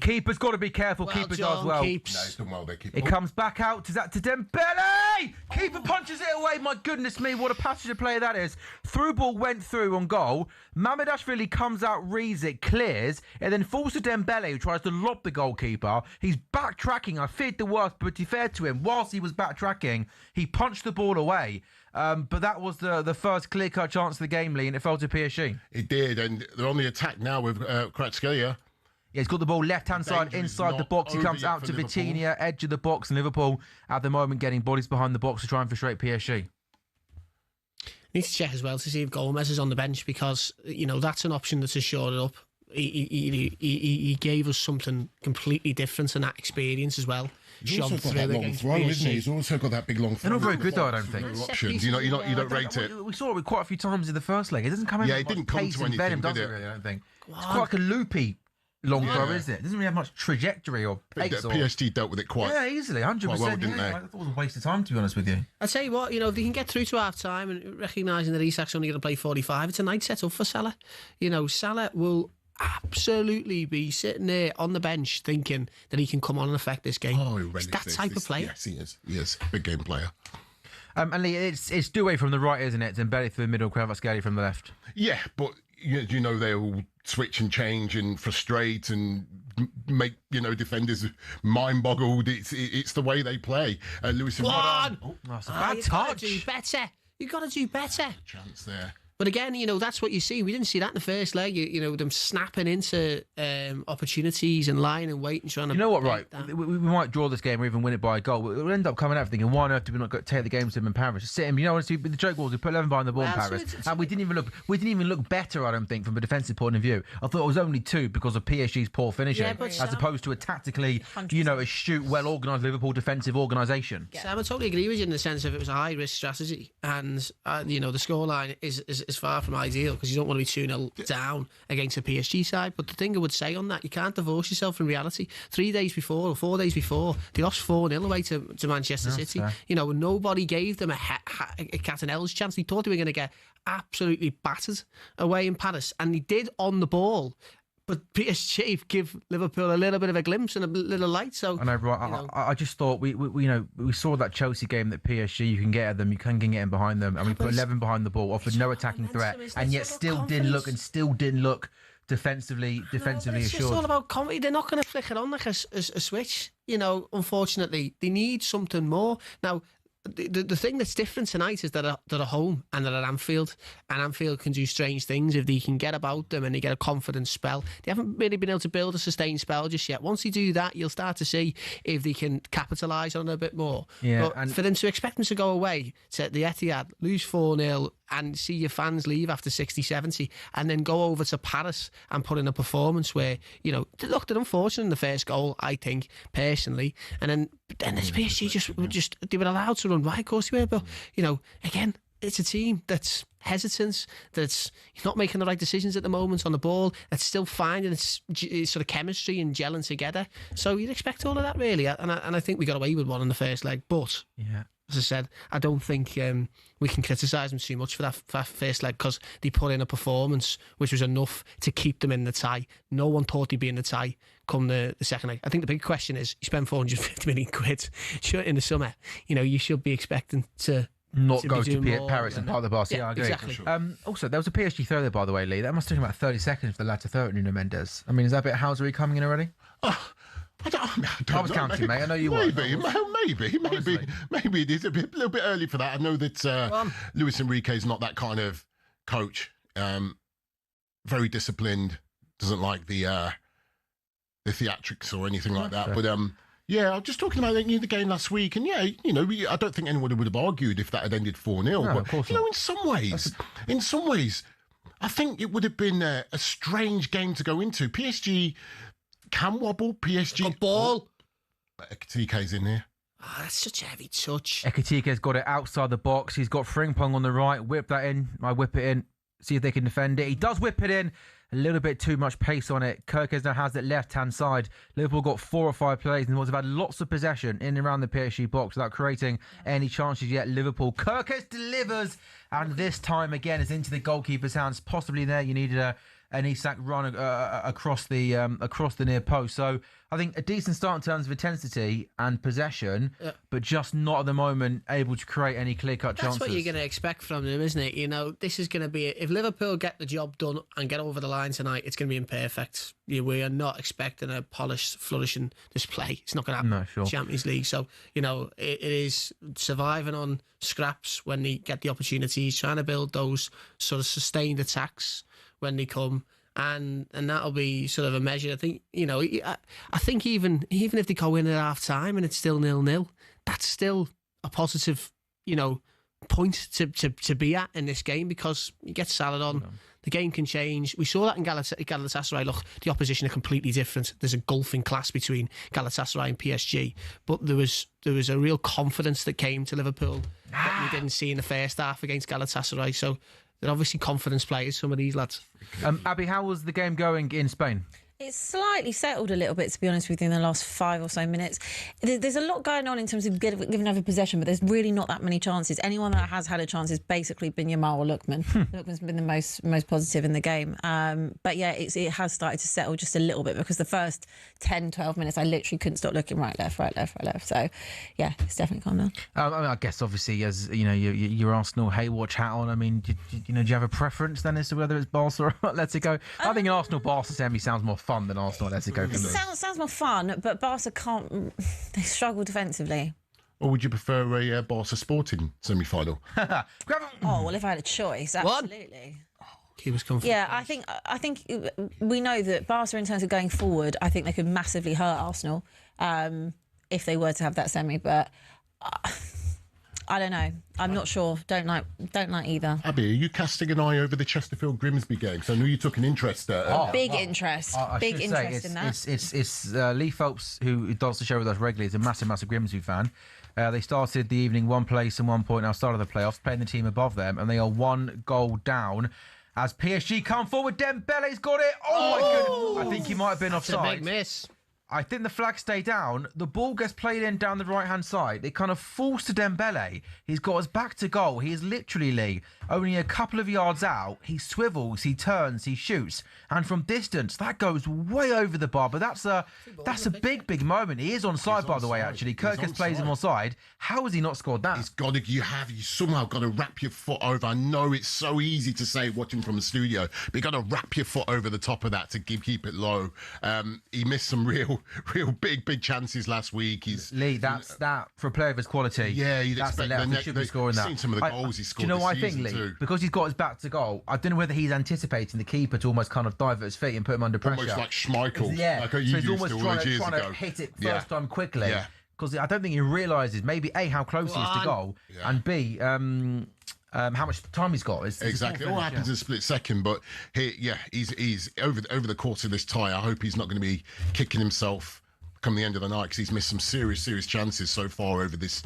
Keeper's got to be careful. Keeper does well. No, he's done well there, keeper. It comes back out to Dembele. Keeper punches it away. My goodness me, what a passage of play that is. Through ball went through on goal. Mamardashvili comes out, reads it, clears, and then falls to Dembele, who tries to lob the goalkeeper. He's backtracking. I feared the worst, but to be fair to him, whilst he was backtracking, he punched the ball away. But that was the first clear-cut chance of the game, Lee, and it fell to PSG. It did, and they're on the attack now with Kvaratskhelia. Yeah, he's got the ball left-hand side inside the box. He comes out to Vitinha, edge of the box, and Liverpool at the moment getting bodies behind the box to try and frustrate PSG. Need to check as well to see if Gomez is on the bench, because that's an option that's shored up. He gave us something completely different in that experience as well. He's also got that long throw, isn't he? He's also got that big long throw. They're not very good though, I don't think. Options. You don't rate it. We saw it quite a few times in the first leg. It doesn't come in. Yeah, it didn't come to anything, did it? Really, I don't think. It's quite like a loopy long throw, isn't it? It doesn't really have much trajectory or pace. PSG dealt with it quite easily, 100%. Well, didn't they? I thought it was a waste of time, to be honest with you. I'll tell you what, if they can get through to half time and recognising that Isak's only going to play 45, it's a nice set up for Salah. Salah will absolutely be sitting there on the bench thinking that he can come on and affect this game. He's that type of player. Yes, he is. He is. Big game player. And Lee, it's Doué from the right, isn't it? And Belly through the middle, Kvaratskhelia from the left. Yeah, but they'll switch and change and frustrate and make defenders mind boggled. It's the way they play. Lewis and Come on! That's a bad touch. You got to do better. Chance there. But again, that's what you see. We didn't see that in the first leg. Them snapping into opportunities and lying in wait and trying to. You know what, right? We might draw this game or even win it by a goal. We'll end up coming out thinking, why on earth did we not take the game to them in Paris? Just sit him. Honestly, the joke was we put 11 behind the ball in Paris, and we didn't even look better. I don't think from a defensive point of view. I thought it was only 2 because of PSG's poor finishing, as opposed to a tactically, 100%. Astute, well organised Liverpool defensive organisation. Yeah. Sam, I totally agree with you in the sense of it was a high risk strategy, and the scoreline is far from ideal because you don't want to be 2-0 down against a PSG side. But the thing I would say on that, you can't divorce yourself from reality. 3 days before or 4 days before, they lost 4-0 away to Manchester City. Fair. Nobody gave them a cat and L's chance. They thought they were going to get absolutely battered away in Paris, and they did on the ball. But PSG give Liverpool a little bit of a glimpse and a little light. So I know, right? I just thought we saw that Chelsea game that PSG, you can get at them, you can get in behind them, and we put 11 behind the ball, offered no attacking threat, and yet still didn't look defensively assured. It's just all about confidence. They're not going to flick it on like a switch. Unfortunately, they need something more now. The thing that's different tonight is that they're at home and they're at Anfield, and Anfield can do strange things if they can get about them and they get a confident spell. They haven't really been able to build a sustained spell just yet. Once they do that, you'll start to see if they can capitalise on it a bit more. Yeah, but for them to expect them to go away to the Etihad, lose 4-0 and see your fans leave after 60, 70 and then go over to Paris and put in a performance where, look, they're unfortunate in the first goal, I think, personally. And then this PSG just they were allowed to run right, of course they were. But, again, it's a team that's hesitant, that's not making the right decisions at the moment on the ball, that's still finding its sort of chemistry and gelling together. So you'd expect all of that, really. And I think we got away with one in the first leg. But, as I said, I don't think we can criticise them too much for that first leg because they put in a performance which was enough to keep them in the tie. No one thought they'd be in the tie come the second leg. I think the big question is, you spend 450 million quid in the summer. You should be expecting to not go to Paris and part of the Barcelona. Yeah, exactly. Also, there was a PSG throw there, by the way, Lee. That must have taken about 30 seconds for the lad to throw at Nuno Mendes. I mean, is that a bit Housery coming in already? I was counting, mate. I know you were. Maybe it is a little bit early for that. I know that Luis Enrique is not that kind of coach. Very disciplined. Doesn't like the theatrics or anything like that. But I was just talking about the game last week, and I don't think anyone would have argued if that had ended 4-0. No, but of course in some ways, I think it would have been a strange game to go into. PSG can wobble. PSG got ball. Ekiti's in here. Oh, that's such a heavy touch. Ekiti's got it outside the box. He's got Frimpong on the right. Whip that in. I whip it in. See if they can defend it. He does whip it in. A little bit too much pace on it. Kirkes now has it left-hand side. Liverpool got 4 or 5 plays and have had lots of possession in and around the PSG box without creating any chances yet. Liverpool. Kirkes delivers, and this time again is into the goalkeeper's hands. Possibly there you needed an Isak run across the near post. So I think a decent start in terms of intensity and possession, but just not at the moment able to create any clear-cut chances. That's what you're going to expect from them, isn't it? This is going to be... If Liverpool get the job done and get over the line tonight, it's going to be imperfect. We are not expecting a polished, flourishing display. It's not going to happen. No, sure. Champions League. So, it is surviving on scraps when they get the opportunities, trying to build those sort of sustained attacks when they come, and that'll be sort of a measure. I think I think even if they go in at half time and it's still 0-0, that's still a positive point to be at in this game, because you get Salah on, the game can change. We saw that in Galatasaray. Look, the opposition are completely different. There's a gulf in class between Galatasaray and PSG, but there was a real confidence that came to Liverpool that we didn't see in the first half against Galatasaray. So they're obviously confidence players, some of these lads. Abby, how was the game going in Spain? It's slightly settled a little bit, to be honest with you, in the last 5 or so minutes. There's a lot going on in terms of giving over possession, but there's really not that many chances. Anyone that has had a chance has basically been Yamal or Lookman. Lookman's been the most positive in the game. But yeah, it has started to settle just a little bit, because the first 10, 12 minutes, I literally couldn't stop looking right, left. So yeah, it's definitely calm down. I guess obviously, as your Arsenal Haywatch hat on, I mean, do you have a preference then as to whether it's Barca or Atletico? I think an Arsenal Barca semi sounds more fun than Arsenal Atletico. Sounds more fun, but Barca can't. They struggle defensively. Or would you prefer a Barca Sporting semi-final? Oh, well, if I had a choice, absolutely. He was comfortable. Yeah, I think we know that Barca, in terms of going forward, I think they could massively hurt Arsenal if they were to have that semi. But I don't know. I'm not sure. Don't like either. Abby, are you casting an eye over the Chesterfield Grimsby game? Because I knew you took an interest. Big interest. Big interest in that. It's Lee Phelps, who does the show with us regularly, is a massive Grimsby fan. They started the evening 1 place and 1 point outside of the playoffs, playing the team above them, and they are 1 goal down. As PSG come forward, Dembele's got it. Oh my goodness! I think he might have been offside. That's a big miss. I think the flags stay down. The ball gets played in down the right-hand side. It kind of falls to Dembele. He's got his back to goal. He is literally, Lee, only a couple of yards out. He swivels, he turns, he shoots. And from distance, that goes way over the bar. But that's a big moment. He is onside, by the way, actually. Kirkus plays him onside. How has he not scored that? You somehow got to wrap your foot over. I know it's so easy to say watching from the studio, but you got to wrap your foot over the top of that to keep it low. He missed some real big chances last week. Lee, that's that for a player of his quality. Yeah, you'd expect he should be scoring that. Seen some of the goals he scored. Do you know what I think, season Lee? too. Because he's got his back to goal. I don't know whether he's anticipating the keeper to almost kind of dive at his feet and put him under pressure. Almost like Schmeichel. Yeah, like so he's almost trying to ago. hit it first time quickly. Yeah. Because I don't think he realises maybe A, how close he is to goal, and B, how much time he's got. Exactly. It all happens in a split second, but he's over the course of this tie. I hope he's not going to be kicking himself come the end of the night, because he's missed some serious chances so far over this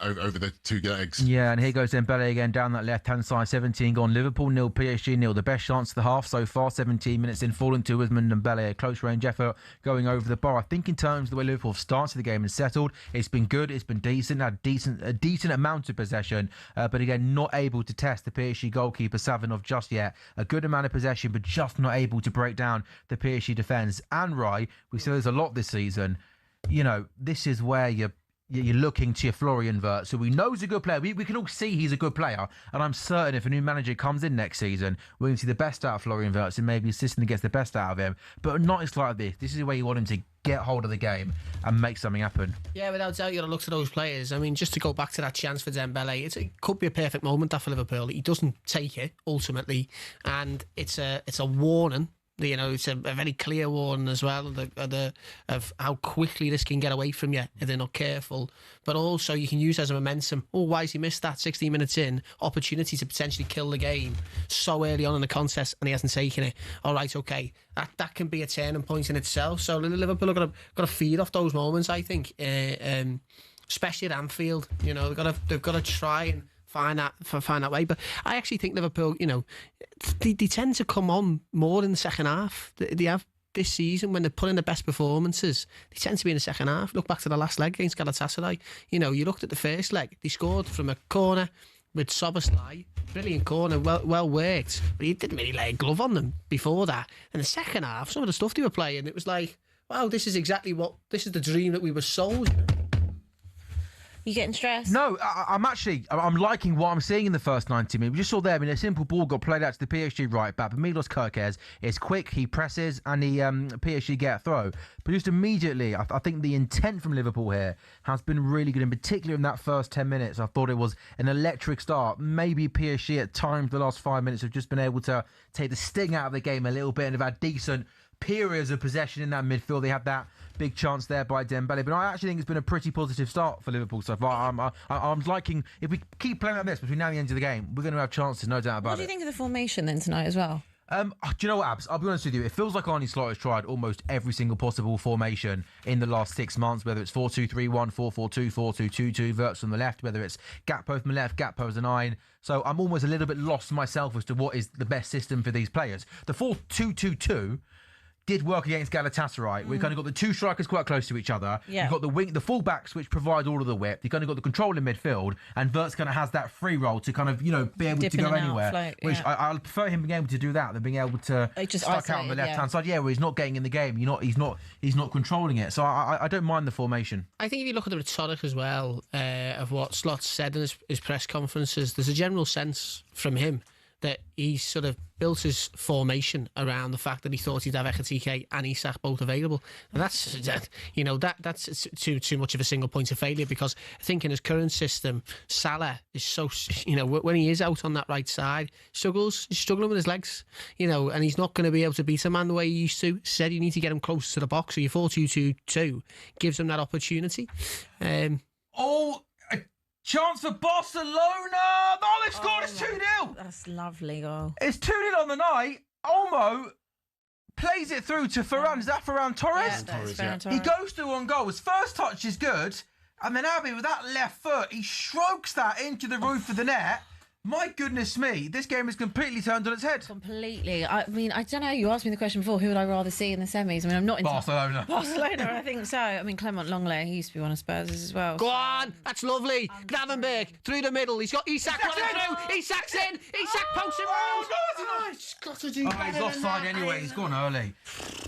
over the 2 legs. Yeah, and here goes Dembele again down that left-hand side. 17 gone. Liverpool 0, PSG 0. The best chance of the half so far. 17 minutes in, falling to Usman Dembele. A close-range effort going over the bar. I think in terms of the way Liverpool have started the game and settled, it's been good. It's been decent. Had a decent amount of possession, but again, not able to test the PSG goalkeeper Savinov just yet. A good amount of possession, but just not able to break down the PSG defence. And Rai, we see there's a lot this season. You know, this is where you're looking to your Florian Wirtz, who we know is a good player. We can all see he's a good player, and I'm certain if a new manager comes in next season, we're going to see the best out of Florian Wirtz, and maybe a system that gets the best out of him. But not it's like this. This is where you want him to get hold of the game and make something happen. Yeah, without doubt, you got to look to those players. I mean, just to go back to that chance for Dembele, it could be a perfect moment for Liverpool. He doesn't take it ultimately, and it's a warning. You know, it's a very clear warning as well of how quickly this can get away from you if they're not careful. But also you can use as a momentum. Oh, why has he missed that 16 minutes in? Opportunity to potentially kill the game so early on in the contest, and he hasn't taken it. All right, okay. That can be a turning point in itself. So Liverpool have got to feed off those moments, I think, especially at Anfield. You know, they've got to try and find that way. But I actually think Liverpool, you know, they tend to come on more in the second half. They have this season when they're putting the best performances. They tend to be in the second half. Look back to the last leg against Galatasaray. You know, you looked at the first leg. They scored from a corner with Soboslai. Brilliant corner, well worked. But he didn't really lay a glove on them before that. And the second half, some of the stuff they were playing, it was like, wow, this is the dream that we were sold. You know? You getting stressed? No, I'm liking what I'm seeing in the first 90 minutes. We just saw there, I mean, a simple ball got played out to the PSG right back, but Milos Kerkez is quick, he presses, and PSG get a throw. But just immediately, I think the intent from Liverpool here has been really good, in particular in that first 10 minutes. I thought it was an electric start. Maybe PSG at times, the last 5 minutes, have just been able to take the sting out of the game a little bit and have had decent periods of possession in that midfield. They had that big chance there by Dembele, but I actually think it's been a pretty positive start for Liverpool so far. I'm liking, if we keep playing like this between now and the end of the game, we're going to have chances, no doubt about it. What do you think of the formation then tonight as well? Do you know what, Abs? I'll be honest with you. It feels like Arne Slot has tried almost every single possible formation in the last 6 months, whether it's 4-2-3-1, 4-4-2, 4-2-2-2, Wirtz on the left, whether it's Gakpo from the left, Gakpo as a 9. So I'm almost a little bit lost myself as to what is the best system for these players. The 4-2-2-2 did work against Galatasaray. We kind of got the two strikers quite close to each other. Yeah. You've got the full-backs, which provide all of the width. You've kind of got the control in midfield, and Wirtz kind of has that free roll to kind of, you know, be able to go anywhere. Float, which I prefer him being able to do that than being able to stuck out on the left-hand side. Yeah, where he's not getting in the game. He's not controlling it. So I don't mind the formation. I think if you look at the rhetoric as well of what Slot said in his press conferences, there's a general sense from him that he's sort of built his formation around the fact that he thought he'd have Ekiti and Isak both available. And that's too much of a single point of failure, because I think in his current system, Salah is so, when he is out on that right side, he's struggling with his legs, and he's not going to be able to beat a man the way he used to. Said you need to get him close to the box, so your 4-2-2-2 gives him that opportunity. Chance for Barcelona. Oh, they've scored. It's 2-0. That's lovely goal. It's 2-0 on the night. Olmo plays it through to Ferran. Is that Ferran Torres? Yeah, that's Ferran Torres. He goes through on goal. His first touch is good. And then Abby, with that left foot, he strokes that into the roof of the net. My goodness me, this game is completely turned on its head. Completely. I mean, I don't know. You asked me the question before, who would I rather see in the semis? I mean, I'm not into Barcelona. Barcelona, I think so. I mean, Clement Longley, he used to be one of Spurs' as well. Go on, that's lovely. Gravenberg through the middle. He's got Isak running through. Isak's in. Isak pokes him around. He's got to do better. He's offside anyway. He's gone early.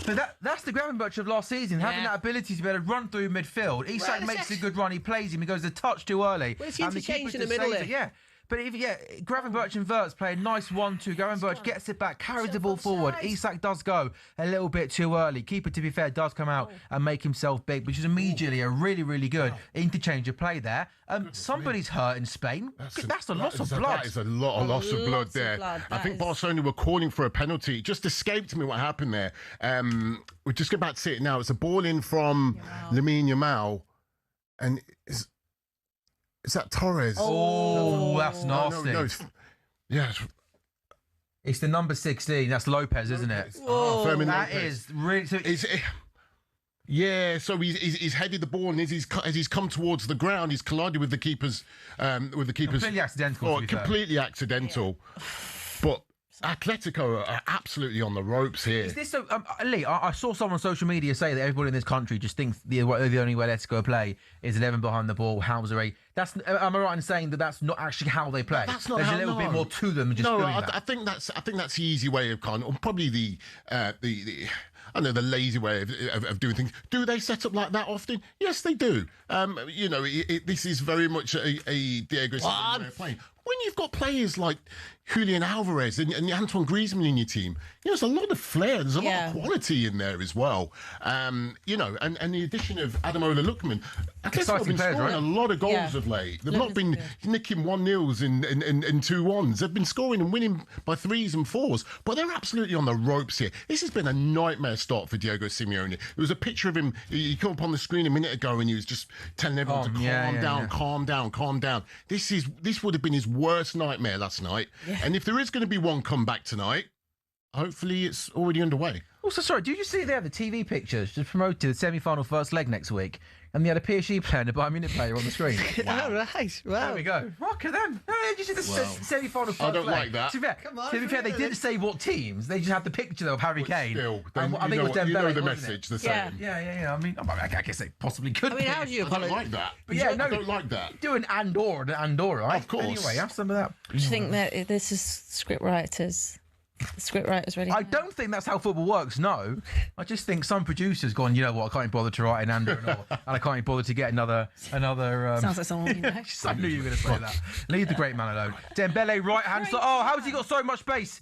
But that's the Gravenberch of last season, having that ability to be able to run through midfield. Isak makes a good run. He plays him. He goes a touch too early. Well, it's interchange in the middle there. Yeah. But Gravenberch and Wirtz play a nice 1-2. Gravenberch gets it back, carries the ball forward. Isak does go a little bit too early. Keeper, to be fair, does come out and make himself big, which is immediately a really, really good interchange of play there. Somebody's hurt in Spain. That's a loss of blood. That is a lot of loss of blood there. I think Barcelona were calling for a penalty. It just escaped me what happened there. We're just about to see it now. It's a ball in from Lamine Yamal, and is that Torres? Oh, that's nasty. No, it's the number 16. That's Lopez, isn't it? That is really. So so he's headed the ball, and as he's come towards the ground, he's collided with the keeper's. Completely accidental. Completely accidental. But Atletico are absolutely on the ropes here. Is this Lee? I saw someone on social media say that everybody in this country just thinks the only way Atletico play is 11 behind the ball, Hauser 8. Am I right in saying that that's not actually how they play? That's not There's how, a little bit more to them than just doing that. I think that's the easy way of probably the I know the lazy way of doing things. Do they set up like that often? Yes, they do. This is very much a Diego Simeone way of playing. When you've got players like Julian Alvarez and Antoine Griezmann in your team, there's a lot of flair, there's a lot of quality in there as well. And the addition of Ademola Lookman, Atletico have been scoring a lot of goals of late. They've not been nicking 1-0s and 2-1s. They've been scoring and winning by 3s and 4s, but they're absolutely on the ropes here. This has been a nightmare start for Diego Simeone. There was a picture of him, he came up on the screen a minute ago and he was just telling everyone to calm down. This would have been his worst nightmare last night. And if there is going to be one comeback tonight, hopefully it's already underway. Also, sorry, did you see there the TV pictures just promoted the semi-final first leg next week? And they had a PSG player and a Bayern Munich player on the screen. Wow. Right. Wow. There we go. Look at them. No, did you see the semi-final first leg? I don't like that. To be fair, they didn't say what teams. They just had the picture of Harry Kane. Still, I think it was Dembele, you know the wasn't message, the same. Yeah. I mean, I guess they possibly could. I mean, how do you apologize? I don't like that. But I don't like that. Do an and/or, right? Of course. Anyway, have some of that. Do you think that this is script writers? The script writers ready? I don't think that's how football works, no. I just think some producers gone, you know what, I can't even bother to write an and or and I can't even bother to get another sounds like someone you know. I knew you were going to say that. Leave the great man alone. Dembele, right hand side. Oh, how has he got so much space?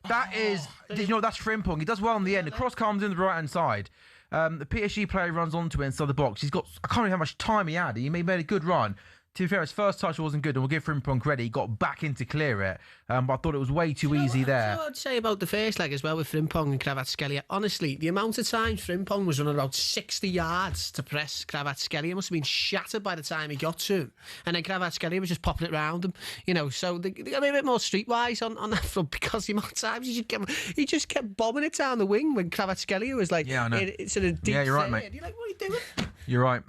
That is, that's Frimpong. He does well on the end. The cross comes in the right hand side. The PSG player runs onto it inside the box. I can't remember how much time he had. He made a good run. To be fair, his first touch wasn't good, and we'll give Frimpong credit. He got back in to clear it, but I thought it was way too easy there. What I'd say about the first leg as well with Frimpong and Kvaratskhelia, honestly, the amount of times Frimpong was running about 60 yards to press Kvaratskhelia must have been shattered by the time he got to him. And then Kvaratskhelia was just popping it round him, so they got to be a bit more streetwise on that front, because the amount of times he just kept bombing it down the wing when Kvaratskhelia was like, I know. It's sort of deep. Yeah, you're right, mate. You're like, what are you doing? You're right.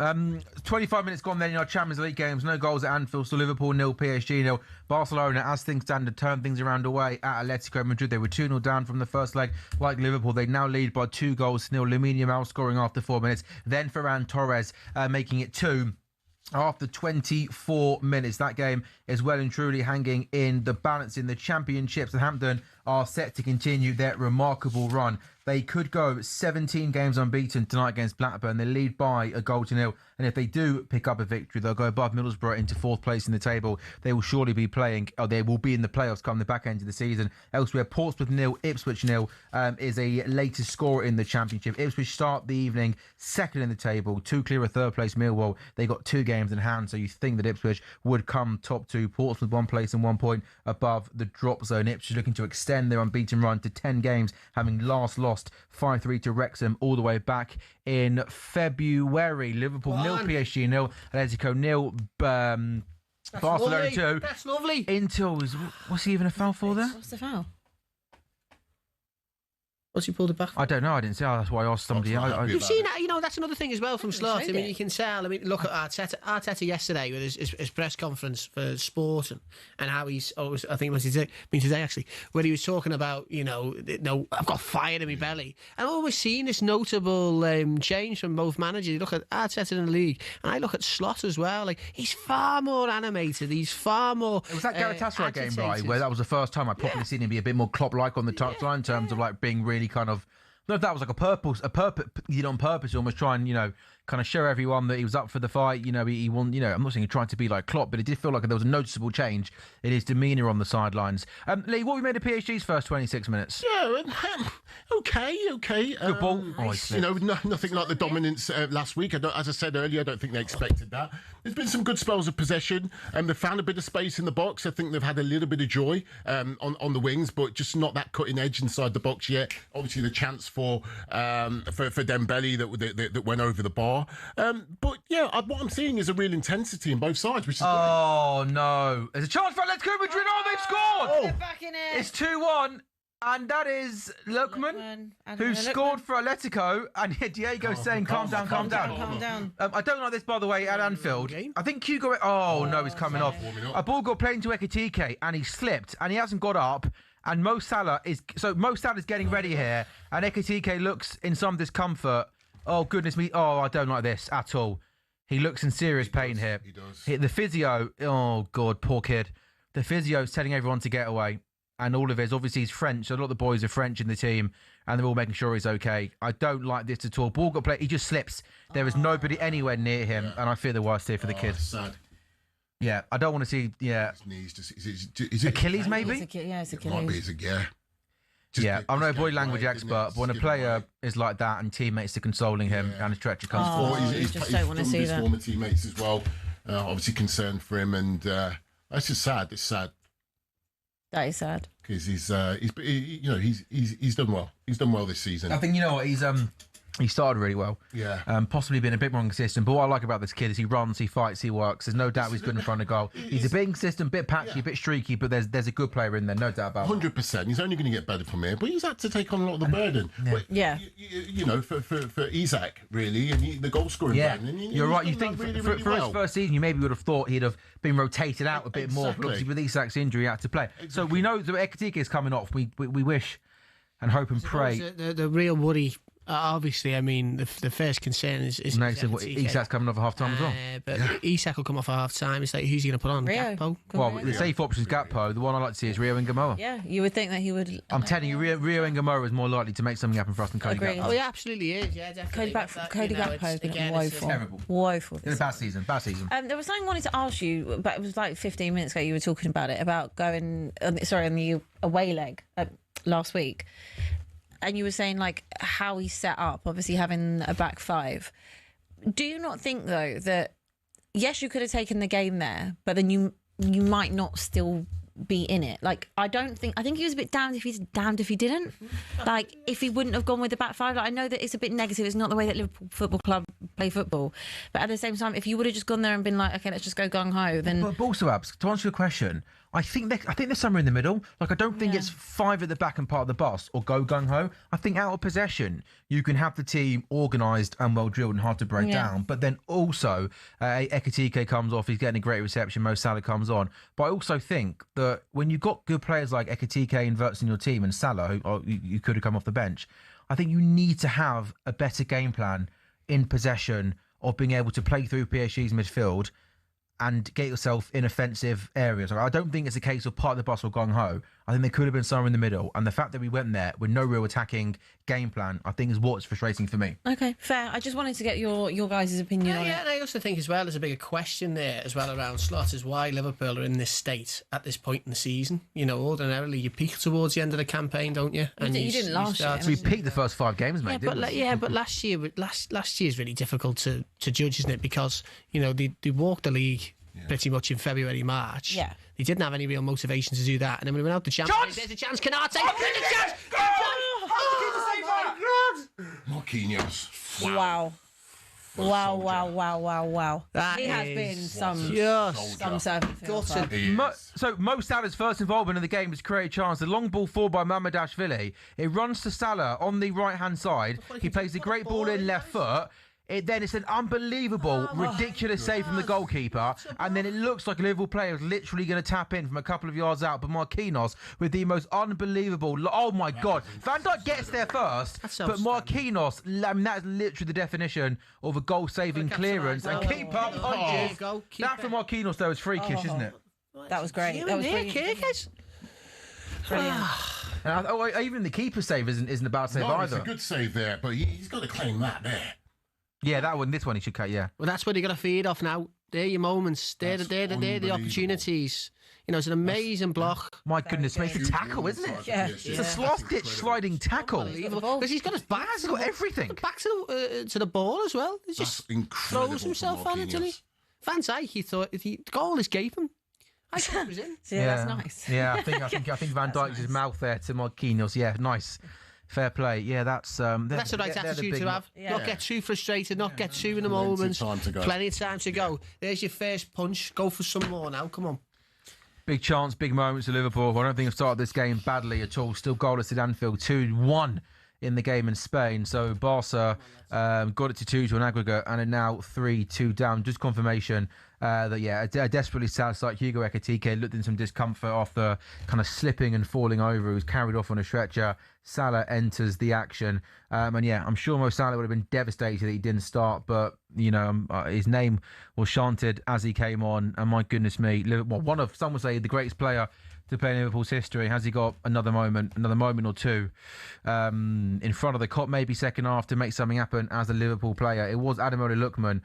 25 minutes gone then in our Champions League games. No goals at Anfield, so Liverpool 0, PSG 0. Barcelona, as things stand, to turn things around away at Atletico Madrid. They were 2-0 down from the first leg. Like Liverpool, they now lead by 2 goals to 0. Lamine Yamal scoring after 4 minutes. Then Ferran Torres making it 2 after 24 minutes. That game is well and truly hanging in the balance in the Championship. Southampton are set to continue their remarkable run. They could go 17 games unbeaten tonight against Blackburn. They lead by a goal to nil. And if they do pick up a victory, they'll go above Middlesbrough into 4th place in the table. They will surely be playing, or they will be in the playoffs come the back end of the season. Elsewhere, Portsmouth 0, Ipswich 0 is a latest score in the Championship. Ipswich start the evening 2nd in the table, 2 clear of 3rd place Millwall. They got 2 games in hand, so you think that Ipswich would come top 2. Portsmouth 1 place and 1 point above the drop zone. Ipswich looking to extend their unbeaten run to 10 games, having last lost 5-3 to Wrexham all the way back in February. Liverpool 0, PSG 0, Atletico 0, Barcelona 2. That's lovely. What's he even a foul for there? What's the foul? What's he pulled it back? I don't know. I didn't see. That's why I asked somebody. You've seen that, that's another thing as well from Slot. I mean, you can tell. I mean, look at Arteta yesterday with his press conference for sport and how he's. I think it was today actually, where he was talking about, I've got fire in my belly, and I've always seen this notable change from both managers. You look at Arteta in the league, and I look at Slot as well. Like, he's far more animated. He's far more. It was that Galatasaray game, right, where that was the first time I'd probably seen him be a bit more Klopp-like on the touchline in terms of like being really kind of. I don't know if that was like a purpose, on purpose, almost try and, kind of show everyone that he was up for the fight. He won. I'm not saying he tried to be like Klopp, but it did feel like there was a noticeable change in his demeanour on the sidelines. Lee, what have we made of PSG's first 26 minutes? Yeah, okay. Good ball. Nothing like the dominance last week. As I said earlier, I don't think they expected that. There's been some good spells of possession, and they've found a bit of space in the box. I think they've had a little bit of joy on the wings, but just not that cutting edge inside the box yet. Obviously, the chance for Dembele that went over the bar. But yeah, what I'm seeing is a real intensity in both sides, which is great. No, there's a chance for Atletico Madrid. They've scored. They're back in it. It's 2-1. And that is Lookman, who scored for Atletico. And Diego saying, calm down. I don't like this, by the way, at Anfield. I think Hugo... no, he's coming off. A ball got played into Ekiti, and he slipped, and he hasn't got up. And Mo Salah is getting ready here. And Ekiti looks in some discomfort. Oh, goodness me. Oh, I don't like this at all. He looks in serious pain here. He does. The physio... Oh, God, poor kid. The physio is telling everyone to get away. And all of his, obviously, he's French. So a lot of the boys are French in the team, and they're all making sure he's okay. I don't like this at all. Ball got played. He just slips. There is nobody anywhere near him, and I fear the worst here for the kid. Sad. Yeah, I don't want to see. Yeah, his knees. Is it Achilles? Maybe. It's Achilles. It might be. I'm no body language expert, but when a player is like that and teammates are consoling him, and his stretcher comes forward, you just don't want to see that. Former teammates as well, obviously concerned for him, and that's just sad. It's sad. That is sad because he's done well. He's done well this season. I think he started really well. Yeah. Possibly been a bit more inconsistent. But what I like about this kid is he runs, he fights, he works. There's no doubt he's good in front of goal. He's a bit inconsistent, a bit patchy, a bit streaky, but there's a good player in there, no doubt about it. 100%. He's only going to get better from here. But he's had to take on a lot of the burden. For Isak, really, and the goal scoring. Yeah, burden. You're right. You think really, for well. his first season, you maybe would have thought he'd have been rotated out a bit more. But obviously with Isak's injury, he had to play. Exactly. So we know that Ekiti is coming off. We wish and hope and pray. The real worry, obviously, I mean, the first concern is Isak's coming off at half time as well. But Isak will come off at half time. It's like, who's he going to put on? Rio. Gakpo? Well, the safe option is Gakpo. The one I like to see is Rio and Gamoa. Yeah, you would think that he would. I'm telling you, Rio and Gamoa is more likely to make something happen for us than Cody Gakpo. Oh, he absolutely is. Yeah, definitely. Cody Gakpo has been woeful. Terrible. Woeful. It's a bad season. There was something I wanted to ask you, but it was like 15 minutes ago you were talking about it, about going, on the away leg last week. And you were saying, like, how he's set up, obviously having a back five. Do you not think, though, that, yes, you could have taken the game there, but then you might not still be in it? Like, I think he was a bit damned if he didn't. Like, if he wouldn't have gone with the back five. Like, I know that it's a bit negative. It's not the way that Liverpool Football Club play football. But at the same time, if you would have just gone there and been like, okay, let's just go gung-ho, then... But also, Abs, to answer your question... I think they're somewhere in the middle. Like, I don't think it's 5 at the back and part of the bus or go gung-ho. I think out of possession, you can have the team organised and well-drilled and hard to break down. But then also, Ekiti comes off, he's getting a great reception, Mo Salah comes on. But I also think that when you've got good players like Ekiti and Wirtz in your team and Salah, who you could have come off the bench, I think you need to have a better game plan in possession of being able to play through PSG's midfield and get yourself in offensive areas. I don't think it's a case of part of the bus or gung-ho. I think there could have been somewhere in the middle. And the fact that we went there with no real attacking game plan, I think is what's frustrating for me. Okay, fair. I just wanted to get your guys' opinion on it. Yeah, and I also think as well there's a bigger question there as well around Slot is why Liverpool are in this state at this point in the season. You know, ordinarily you peak towards the end of the campaign, don't you? And you didn't last year. We peaked the first 5 games, mate. But last year is really difficult to judge, isn't it? Because you know they walked the league pretty much in February, March. Yeah. They didn't have any real motivation to do that. And then when we went out the Champions League, there's a chance. Canate! There's a chance! Marquinhos. Wow. Wow. He has been some servant. So Mo Salah's first involvement in the game has created a chance. The long ball forward by Mamadashvili. It runs to Salah on the right-hand side. He plays a great ball in left foot. It's an unbelievable, ridiculous save from the goalkeeper, and then it looks like a Liverpool player is literally going to tap in from a couple of yards out, but Marquinhos with the most unbelievable... Oh, my God. Van Dijk gets there first, but Marquinhos, that is literally the definition of a goal-saving clearance, and keeper punches. That from Marquinhos, though, is freakish, isn't it? That was great. That was brilliant. Even the keeper save isn't a bad save either. It's a good save there, but he's got to claim that there. Yeah, that one. This one he should cut. Yeah. Well, that's what you got to feed off now. They're your moments. They're the opportunities. You know, it's an amazing block. My goodness, it's a tackle, isn't it? Yeah. It's a last-ditch sliding tackle. Because he's got his back. He's got everything. Back to the ball as well. He just throws himself on it, doesn't he? Van Dijk, he thought the goal is gaping. I thought it was in. Yeah, that's nice. Yeah, I think Van Dijk's his mouth there to Marquinhos. Yeah, nice. Fair play. Yeah, that's the right attitude to have. Yeah. Not get too frustrated, not get too in the moment. Plenty of time to go. There's your first punch. Go for some more now. Come on. Big chance, big moments to Liverpool. I don't think I've started this game badly at all. Still goalless at Anfield. 2-1 in the game in Spain. So Barca got it to 2 to an aggregate and are now 3-2 down. Just confirmation that, a desperately sad sight. Hugo Ekiti looked in some discomfort after kind of slipping and falling over. He was carried off on a stretcher. Salah enters the action. I'm sure Mo Salah would have been devastated that he didn't start, but, his name was chanted as he came on. And my goodness me, some would say the greatest player to play in Liverpool's history. Has he got another moment or two in front of the Kop, maybe second half, to make something happen as a Liverpool player? It was Ademola Lookman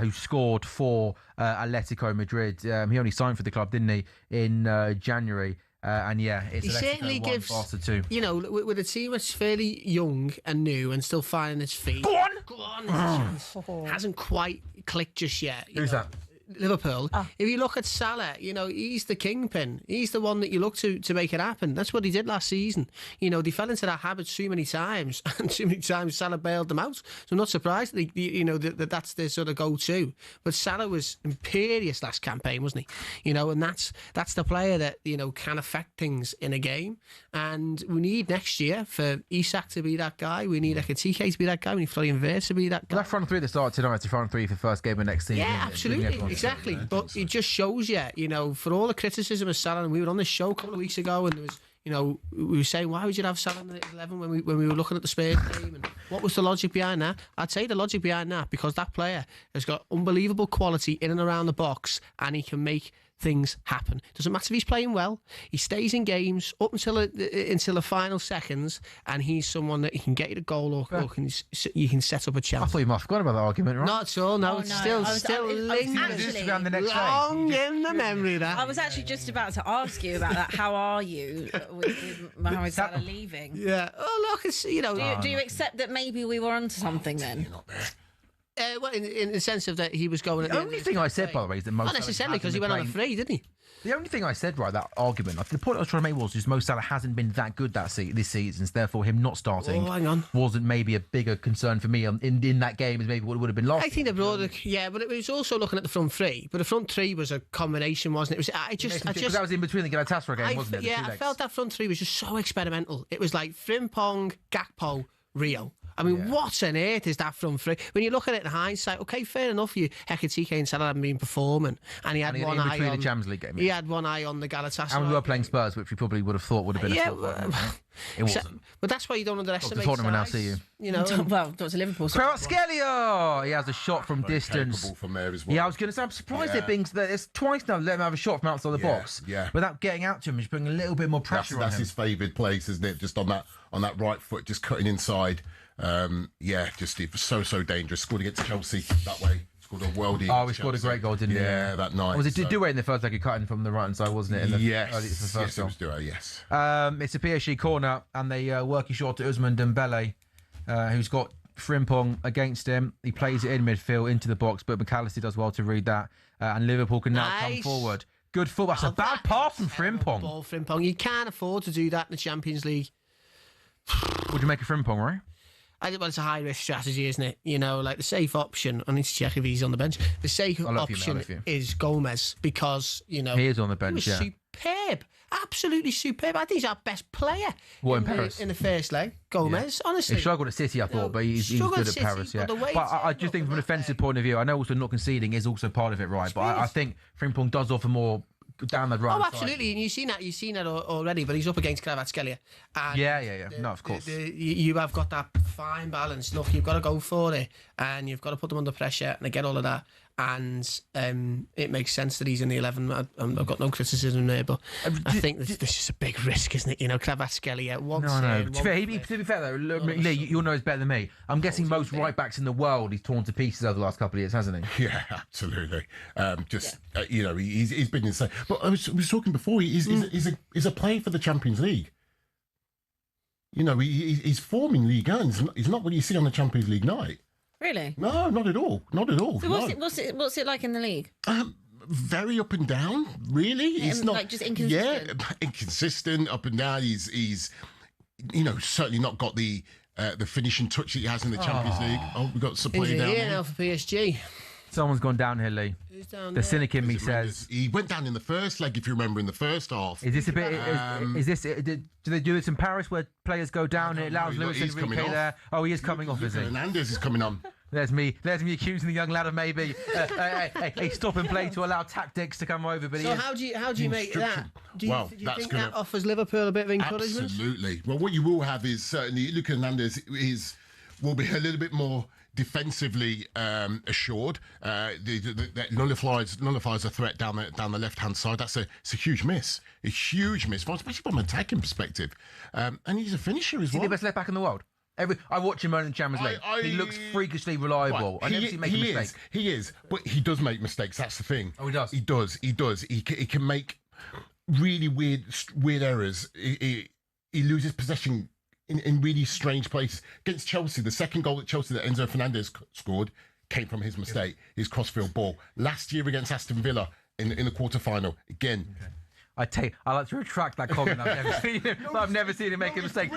who scored for Atletico Madrid. He only signed for the club, didn't he, in January? It's he certainly gives, Barca 2. With a team that's fairly young and new and still finding its feet. Go on! Hasn't quite clicked just yet. Who's that? Liverpool. If you look at Salah, he's the kingpin. He's the one that you look to make it happen. That's what he did last season. They fell into that habit too many times, and too many times Salah bailed them out. So I'm not surprised that that's their sort of go-to. But Salah was imperious last campaign, wasn't he? And that's the player that can affect things in a game. And we need next year for Isak to be that guy. We need Ekiti to be that guy. We need Florian Wirtz to be that guy. Well, that front three that started tonight, it's the front three for first game of next season. Yeah, absolutely. Exactly, but it just shows you, for all the criticism of Salah, and we were on this show a couple of weeks ago, and there was, we were saying, why would you have Salah in the 11 when we were looking at the Spurs game, and what was the logic behind that? I'd say the logic behind that, because that player has got unbelievable quality in and around the box, and he can make things happen. Doesn't matter if he's playing well. He stays in games up until the final seconds, and he's someone that he can get you the goal or you can set up a chance. I thought you might have forgotten about that argument, right? Not at all. No, it's still long in the memory. That I was actually just about to ask you about that. How are you with Mohamed Salah leaving? Yeah. Oh look, it's Do you accept that maybe we were onto something then? Well, in the sense of that he was going... The only thing I said, by the way, is that Mo Salah... Not necessarily, because he went on a free, didn't he? The only thing I said, right, that argument, the point I was trying to make was just Mo Salah hasn't been that good this season, so therefore him not starting wasn't maybe a bigger concern for me in that game as maybe what it would have been last. I think the broader... Yeah, but it was also looking at the front three. But the front three was a combination, wasn't it? Because that was in between the Galatasaray game, wasn't it? Yeah, I felt that front three was just so experimental. It was like Frimpong, Gakpo, Rio. I mean, what on earth is that from three? When you look at it in hindsight, okay, fair enough. Ekiti and Salah haven't been performing, and he had one eye on the Champions League game. He had one eye on the Galatasaray. And we were playing Spurs, which we probably would have thought would have been a slot. It wasn't. But that's why you don't underestimate. Tottenham will now see you. You know, well, not to Liverpool. Kvaratskhelia! He has a shot from Very distance. capable from there as well. Yeah, I was going to say, I'm surprised it's twice now let him have a shot from outside the box. Yeah. Without getting out to him, just bringing a little bit more pressure on him. That's his favoured place, isn't it? Just on that right foot, just cutting inside. Just it was so dangerous. Scored against Chelsea that way. Scored a worldie. Oh, he scored a great goal, didn't he? Yeah, that night. Was it Dewey in the first leg, cutting from the right hand side, wasn't it? Yes, it was Dewey, yes. It's a PSG corner, and they work his shot to Ousmane Dembele, who's got Frimpong against him. He plays it in midfield into the box, but McAllister does well to read that, and Liverpool can now come forward. Good football. That's a bad pass from Frimpong. Ball, Frimpong. You can't afford to do that in the Champions League. Would you make a Frimpong, right? It's a high-risk strategy, isn't it? You know, like the safe option, I need to check if he's on the bench. The safe option is Gomez because, you know... He is on the bench, he was superb. Absolutely superb. I think he's our best player in Paris? In the first leg. Gomez, honestly. He struggled at City, I thought, but he's good at Paris, yeah. But I just think from an offensive point of view, I know also not conceding is also part of it, right? But I think Frimpong does offer more down the right side. Absolutely, and you've seen that already, but he's up against Kvaratskhelia. Yeah. No, of course. You have got that fine balance. Look, you've got to go for it, and you've got to put them under pressure, and I get all of that. And it makes sense that he's in the 11. I've got no criticism there, but I think this is just a big risk, isn't it? You know, Kvaratskhelia. To be fair, though, Lee, you'll know it's better than me. I'm guessing most right backs in the world he's torn to pieces over the last couple of years, hasn't he? Yeah, absolutely. You know, he's been insane. But I was talking before. He's a player for the Champions League. You know, he's forming League 1. He's not what you see on the Champions League night. Really? No, not at all. Not at all. So what's it like in the league? Very up and down. Really, he's not like just inconsistent. Yeah, inconsistent, up and down. He's you know, certainly not got the finishing touch that he has in the Champions League. Oh, we've got some play down here now for PSG. Someone's gone downhill, Lee. Who's down the there? cynic in me says he went down in the first leg, if you remember, in the first half. Is this a bit? Do they do this in Paris where players go down and it allows Lewis and Enrique there? Oh, he is coming off, is he? Hernandez is coming on. There's me accusing the young lad of maybe a stop and play to allow tactics to come over. But so how do you make that? Do you think that offers Liverpool a bit of encouragement? Absolutely. Well, what you will have is certainly Lucas Hernandez will be a little bit more defensively assured. That nullifies a threat down the left hand side. It's a huge miss, especially from an attacking perspective. And he's a finisher as well. Is he the best left back in the world? I watch him in the Champions League. He looks freakishly reliable. I never see him make a mistake. He is, but he does make mistakes. That's the thing. Oh, he does. He does. He can make really weird errors. He loses possession in really strange places. Against Chelsea, the second goal at Chelsea that Enzo Fernandez scored came from his mistake, his crossfield ball. Last year against Aston Villa in the quarter-final, again. Okay. I like to retract that comment. I've never seen him make a mistake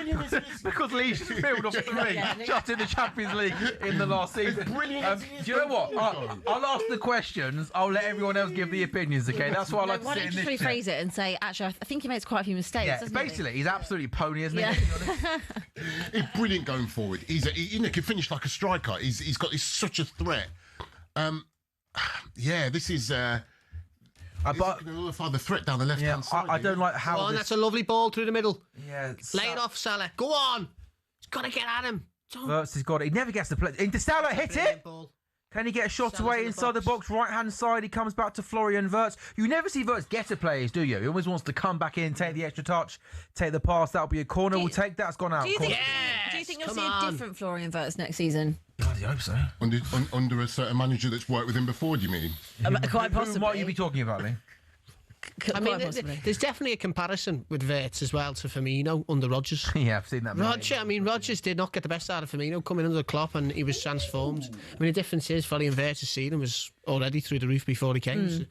because Leeds filled off 3 just in the Champions League in the last season. Do you know what? I'll ask the questions. I'll let everyone else give the opinions. Okay, that's why I like to sit in this. Why don't you rephrase it and say, actually, I think he makes quite a few mistakes. Yeah, basically, he's absolutely pony, isn't he? He's brilliant going forward. He can finish like a striker. He's got such a threat. This is. But nullify the threat down the left hand side. I don't like how. That's a lovely ball through the middle. Yeah, lay it off, Salah. Go on. He's got to get at him. Wirtz has got it. He never gets the play. Into Salah, hit it. Can he get a shot away inside the box? Right hand side. He comes back to Florian Wirtz. You never see Wirtz get to players, do you? He always wants to come back in, take the extra touch, take the pass. That'll be a corner. We'll take that. It's gone out. Do you think you'll see a different Florian Wirtz next season? Bloody hope so. Under a certain manager that's worked with him before, do you mean? Quite possibly. What are you be talking about, Lee? I mean, there's definitely a comparison with Wirtz as well to Firmino under Rodgers. Yeah, I've seen that. Rodgers did not get the best out of Firmino coming under the Klopp, and he was transformed. I mean, the difference is Florian Wirtz's ceiling was already through the roof before he came.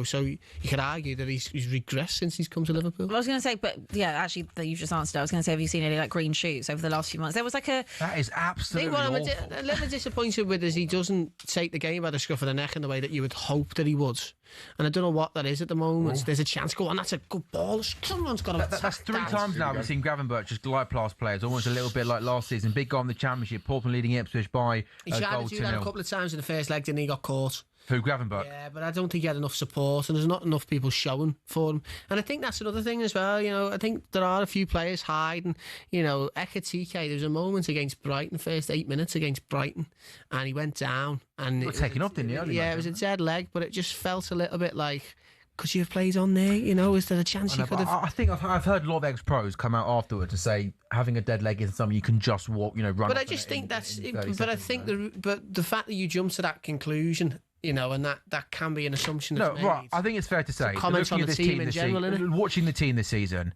So you could argue that he's regressed since he's come to Liverpool. Well, I was going to say, but yeah, actually, you've just answered. I was going to say, have you seen any like green shoots over the last few months? There was like that is absolutely what I'm awful. a little disappointed with is he doesn't take the game by the scruff of the neck in the way that you would hope that he would. And I don't know what that is at the moment. There's a chance. Go on, that's a good ball. Someone's got to. That's 3 times now we've seen Gravenberch just glide past players, almost a little bit like last season. Big goal in the Championship, Portland leading Ipswich by he a tried goal to do that a 2-0. couple of times in the first leg, didn't he? Got caught. Who, Gravenberch? Yeah, but I don't think he had enough support, and there's not enough people showing for him. And I think that's another thing as well. I think there are a few players hiding. Ekiti, there was a moment against Brighton, first 8 minutes against Brighton, and he went down. And he was taken off, didn't he? Yeah, it was a dead leg, but it just felt a little bit like, could you have played on there? Is there a chance you could have? I think I've heard a lot of ex-pros come out afterwards to say having a dead leg isn't something you can just walk, run. But I just think that's. But I think the fact that you jump to that conclusion, and that can be an assumption. That's made. Right. I think it's fair to say. Comments on the team in general, watching the team this season.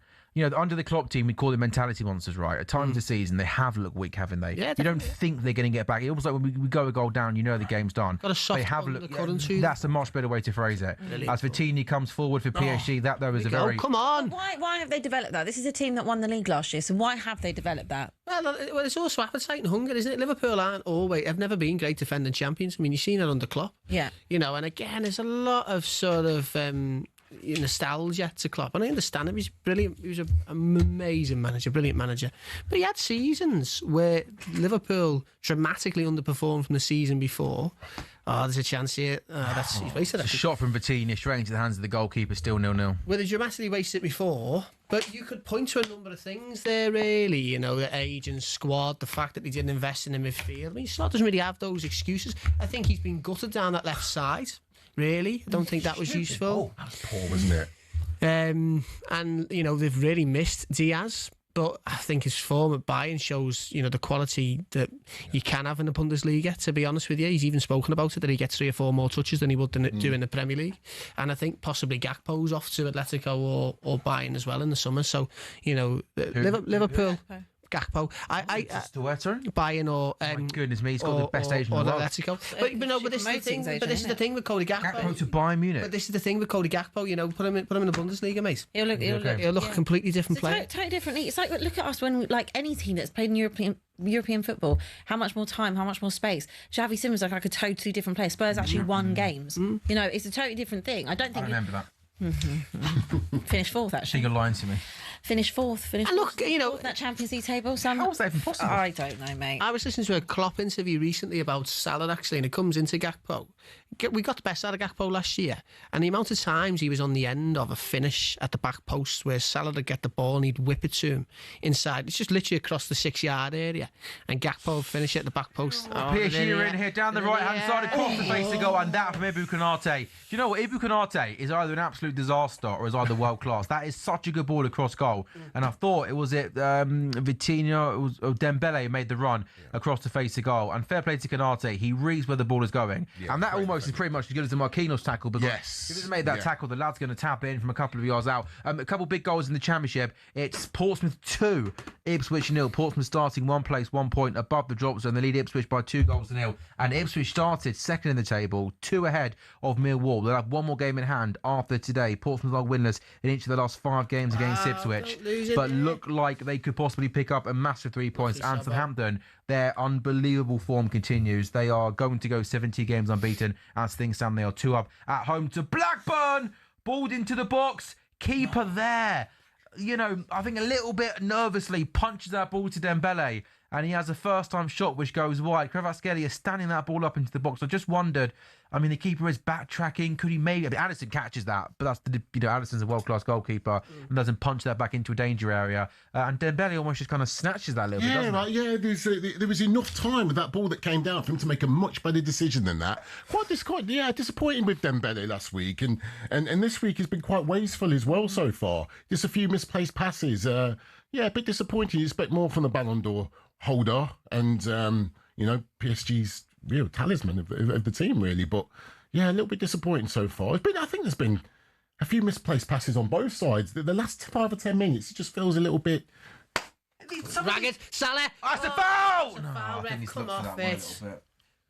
Under the clock team, we call them mentality monsters, right? At times this season, they have looked weak, haven't they? Yeah, you don't think they're going to get back. It's almost like when we go a goal down, the game's done. Got a soft they have look. That's a much better way to phrase it. As Vitinha comes forward for PSG, that though is a very. Come on! Why have they developed that? This is a team that won the league last year, so why have they developed that? Well, it's also appetite and hunger, isn't it? Liverpool have never been great defending champions. I mean, you've seen it under Klopp. Yeah. And again, there's a lot of sort of nostalgia to Klopp, and I understand him. He's brilliant. He was an amazing manager, brilliant manager. But he had seasons where Liverpool dramatically underperformed from the season before. Oh, there's a chance here. He's wasted it. A shot from Vitinha straight into the hands of the goalkeeper, still 0-0. Well, they dramatically wasted it before, but you could point to a number of things there, really. The age and squad, the fact that they didn't invest in the midfield. I mean, Slot doesn't really have those excuses. I think he's been gutted down that left side. Really, I don't think that was useful. That was poor, wasn't it? And they've really missed Diaz, but I think his form at Bayern shows the quality that you can have in the Bundesliga. To be honest with you, he's even spoken about it that he gets 3 or 4 more touches than he would do in the Premier League. And I think possibly Gakpo's off to Atletico or Bayern as well in the summer. So Liverpool. Gakpo. Bayern or my goodness me, he's got the best agent in the world. Atletico. But this is the thing with Cody Gakpo. Gakpo to Bayern Munich. But this is the thing with Cody Gakpo. Put him in the Bundesliga, mate. He'll look a completely different player. Totally differently. It's like, look at us when any team that's played in European football, how much more time, how much more space. Xavi Simons like a totally different player. Spurs actually won games. It's a totally different thing. I remember that. Finished 4th, actually. I think you're lying to me. Finished 4th. And look, that Champions League table. How was that even possible? I don't know, mate. I was listening to a Klopp interview recently about Salah, actually, and it comes into Gakpo. We got the best out of Gakpo last year, and the amount of times he was on the end of a finish at the back post where Salah would get the ball and he'd whip it to him inside. It's just literally across the 6-yard area, and Gakpo would finish at the back post. PSG are in here, down the right-hand side, across the face to go, and that from Ibou Konate. Do you know what? Ibou Konate is either an absolute disaster or is either world-class. That is such a good ball across goal, and I thought Vitinha, it was Dembele made the run across the face of goal, and fair play to Konate, he reads where the ball is going, and that almost is pretty much as good as the Marquinhos tackle, because if he doesn't make that tackle, the lad's going to tap in from a couple of yards out. A couple big goals in the Championship. It's Portsmouth 2, Ipswich 0. Portsmouth starting 1 place, 1 point above the drop zone. They lead Ipswich by 2-0, and Ipswich started second in the table, 2 ahead of Millwall. They'll have 1 more game in hand after today. Portsmouth are winless in each of the last 5 games against Ipswich, but look like they could possibly pick up a massive 3 points. And Southampton, their unbelievable form continues. They are going to go 70 games unbeaten. As things stand, they are 2 up at home to Blackburn. Balled into the box. Keeper there. I think a little bit nervously punches that ball to Dembele, and he has a first-time shot which goes wide. Kvaratskhelia is standing that ball up into the box. I just wondered, the keeper is backtracking. Could he maybe... Addison catches that, but that's Addison's a world-class goalkeeper and doesn't punch that back into a danger area. And Dembele almost just kind of snatches that a little bit, doesn't he? There was enough time with that ball that came down for him to make a much better decision than that. Quite disappointing with Dembele last week, and this week has been quite wasteful as well so far. Just a few misplaced passes. A bit disappointing. You expect more from the Ballon d'Or holder and PSG's real talisman of the team, really. But a little bit disappointing so far. I think there's been a few misplaced passes on both sides. The last 5 or 10 minutes, it just feels a little bit ragged. Salah. That's a foul. I think he's looked for that one a little bit.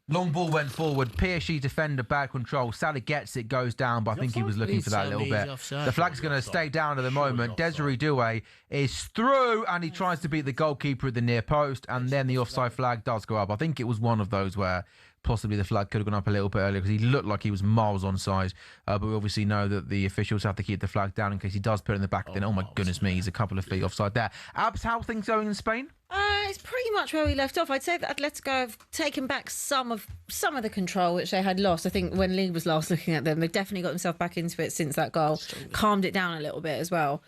Long ball went forward. PSG defender, bad control. Salah gets it, goes down, but I think he was looking for that a little bit. The flag's going to stay down at the moment. Desiree Doué is through, and he tries to beat the goalkeeper at the near post, and then the offside flag does go up. I think it was one of those where possibly the flag could have gone up a little bit earlier because he looked like he was miles onside. But we obviously know that the officials have to keep the flag down in case he does put it in the back. Then, oh my goodness me, he's a couple of feet offside there. Abs, how are things going in Spain? It's pretty much where we left off. I'd say that Atletico have taken back some of the control which they had lost. I think when Lee was last looking at them, they've definitely got themselves back into it since that goal. Calmed it down a little bit as well.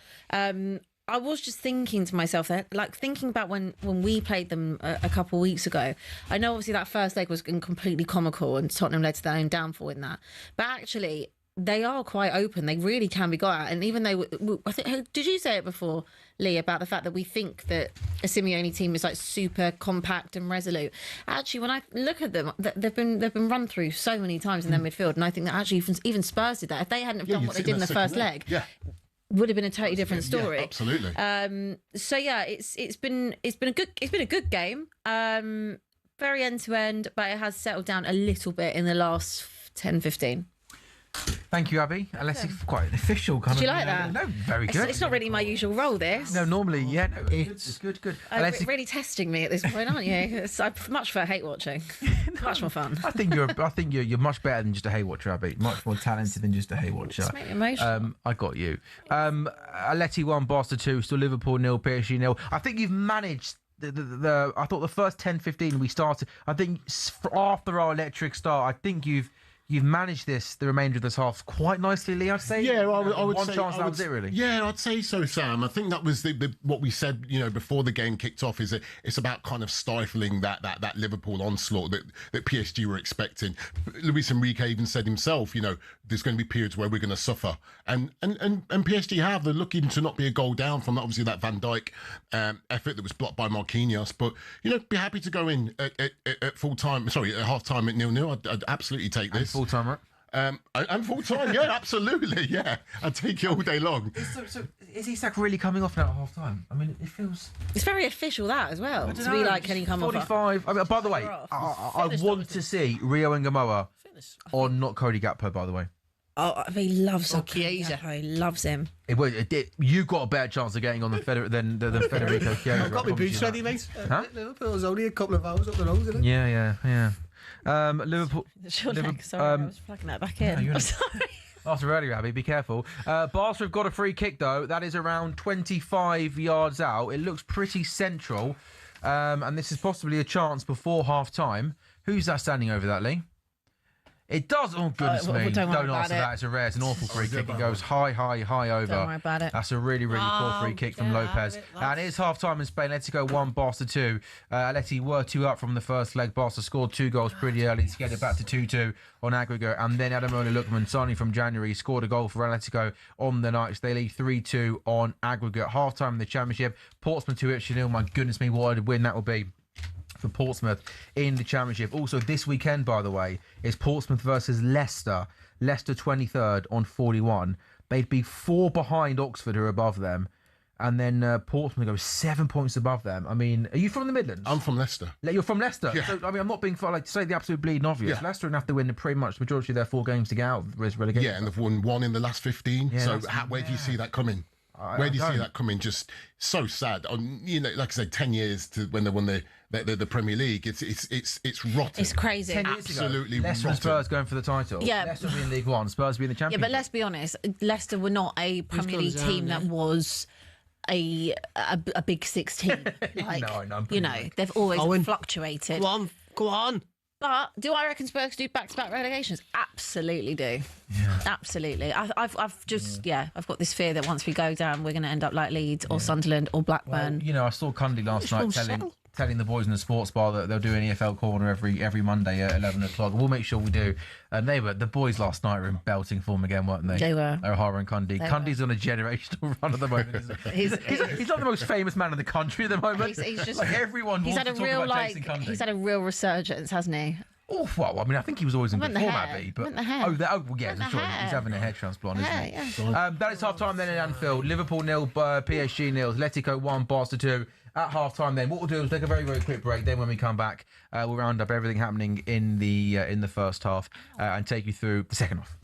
I was just thinking to myself that, like, thinking about when we played them a couple of weeks ago. I know obviously that first leg was completely comical and Tottenham led to their own downfall in that. But actually, they are quite open. They really can be got at. And even though, I think, did you say it before, Lee, about the fact that we think that a Simeone team is like super compact and resolute? Actually, when I look at them, they've been run through so many times in their midfield, and I think that actually even Spurs did that. If they hadn't have done what they did in the first leg, would have been a totally different story. Yeah, absolutely. So yeah, it's been a good game. Very end to end, but it has settled down a little bit in the last 10-15. Thank you, Abby. Unless it's quite an official kind of. Do you like that? No, very good. It's not really my usual role, this. No, normally, yeah. No, it's good. You're really testing me at this point, aren't you? I much prefer hate watching. Much more fun. I think you're much better than just a hate watcher, Abby. Much more talented than just a hate watcher. Just make me emotional. I got you. Atleti 1, Barca 2, still Liverpool 0, PSG 0. I think you've managed. I thought the first 10-15 we started. I think after our electric start, I think you've managed the remainder of this half quite nicely, Lee, I'd say. Yeah, I would one say chance that was it, really. Yeah, I'd say so, Sam. I think that was what we said, before the game kicked off. Is that it's about kind of stifling that Liverpool onslaught that PSG were expecting. Luis Enrique even said himself, there's going to be periods where we're going to suffer, and PSG have. They're looking to not be a goal down from obviously that Van Dijk effort that was blocked by Marquinhos. But be happy to go in at full time. Sorry, at half time at 0-0. I'd absolutely take this. Full time, right? And full time, yeah, absolutely, yeah. I'd take it all day long. So is Isak really coming off now at half time? I mean, it feels. It's very official, that as well. To be like, can he come 45. off? 45. I mean, by the way, I want to see Rio and Gamoa on not Cody Gakpo, by the way. Oh, he loves Chiesa. He loves him. You got a better chance of getting on than Federico Chiesa. I've got my boots ready, mate. Huh? Liverpool's only a couple of hours up the road, isn't it? Yeah. Liverpool. Sorry, I was plugging that back in. I'm sorry. After earlier, Abby, be careful. Barca have got a free kick, though. That is around 25 yards out. It looks pretty central. And this is possibly a chance before half-time. Who's that standing over that, Lee? It does. Oh, goodness me. Don't answer that. It's a an awful free kick. It goes high over. Don't worry about it. That's a really, really poor free kick from Lopez. And it is half-time in Spain. Atletico 1, Barca 2. Atleti were 2 up from the first leg. Barca scored 2 goals pretty early to get it back to 2-2 on aggregate. And then Ademola Lookman, signing from January, scored a goal for Atletico on the night. They lead 3-2 on aggregate. Half-time in the Championship. Portsmouth 2-0. My goodness me, what a win that will be for Portsmouth in the Championship. Also, this weekend, by the way, is Portsmouth versus Leicester. Leicester 23rd on 41. They'd be 4 behind Oxford, who are above them. And then Portsmouth go 7 points above them. I mean, are you from the Midlands? I'm from Leicester. You're from Leicester? Yeah. So, I mean, I'm not being to say the absolute bleeding obvious. Yeah. Leicester have to win pretty much the majority of their 4 games to get out of relegation. Yeah, and they've won 1 in the last 15. Yeah, so where do you see that coming? Where do you see that coming? Just so sad. Like I said, 10 years to when they won the Premier League. It's rotten. It's crazy. 10 years absolutely ago, Leicester rotten. and Spurs going for the title. Yeah. Leicester be in League One, Spurs be in the Championship. Yeah, but let's be honest. Leicester were not a Premier League team that was a Big Six team. Like, no, they've always fluctuated. Go on. But do I reckon Spurs do back-to-back relegations? Absolutely do. Yeah. Absolutely. I've got this fear that once we go down, we're going to end up like Leeds or Sunderland or Blackburn. Well, I saw Cundy last night telling the boys in the sports bar that they'll do an EFL corner every Monday at 11 o'clock. We'll make sure we do. And the boys last night were in belting form again, weren't they? They were. O'Hara and Cundy. Cundy's on a generational run at the moment. He's not the most famous man in the country at the moment. He's just like everyone wants to talk about Jason Cundy. He's had a real resurgence, hasn't he? Oh, well, I mean, I think he was always in good form, Abby. But the hair. He's having a hair transplant, isn't he? That is half-time then in Anfield. Liverpool 0, PSG 0, Atletico 1, Barca 2. At half-time then, what we'll do is take a very, very quick break. Then when we come back, we'll round up everything happening in the first half and take you through the second half.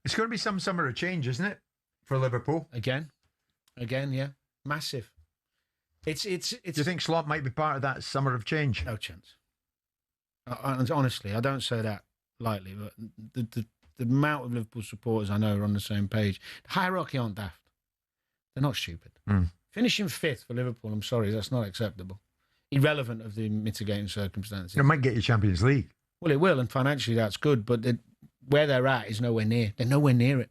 It's going to be some summer of change, isn't it, for Liverpool? Again, yeah, massive. It's. Do you think Slot might be part of that summer of change? No chance. Honestly, I don't say that lightly, but the amount of Liverpool supporters I know are on the same page. The hierarchy aren't daft. They're not stupid. Finishing 5th for Liverpool, I'm sorry, that's not acceptable. Irrelevant of the mitigating circumstances. It might get you Champions League. Well, it will, and financially that's good, but where they're at is nowhere near. They're nowhere near it.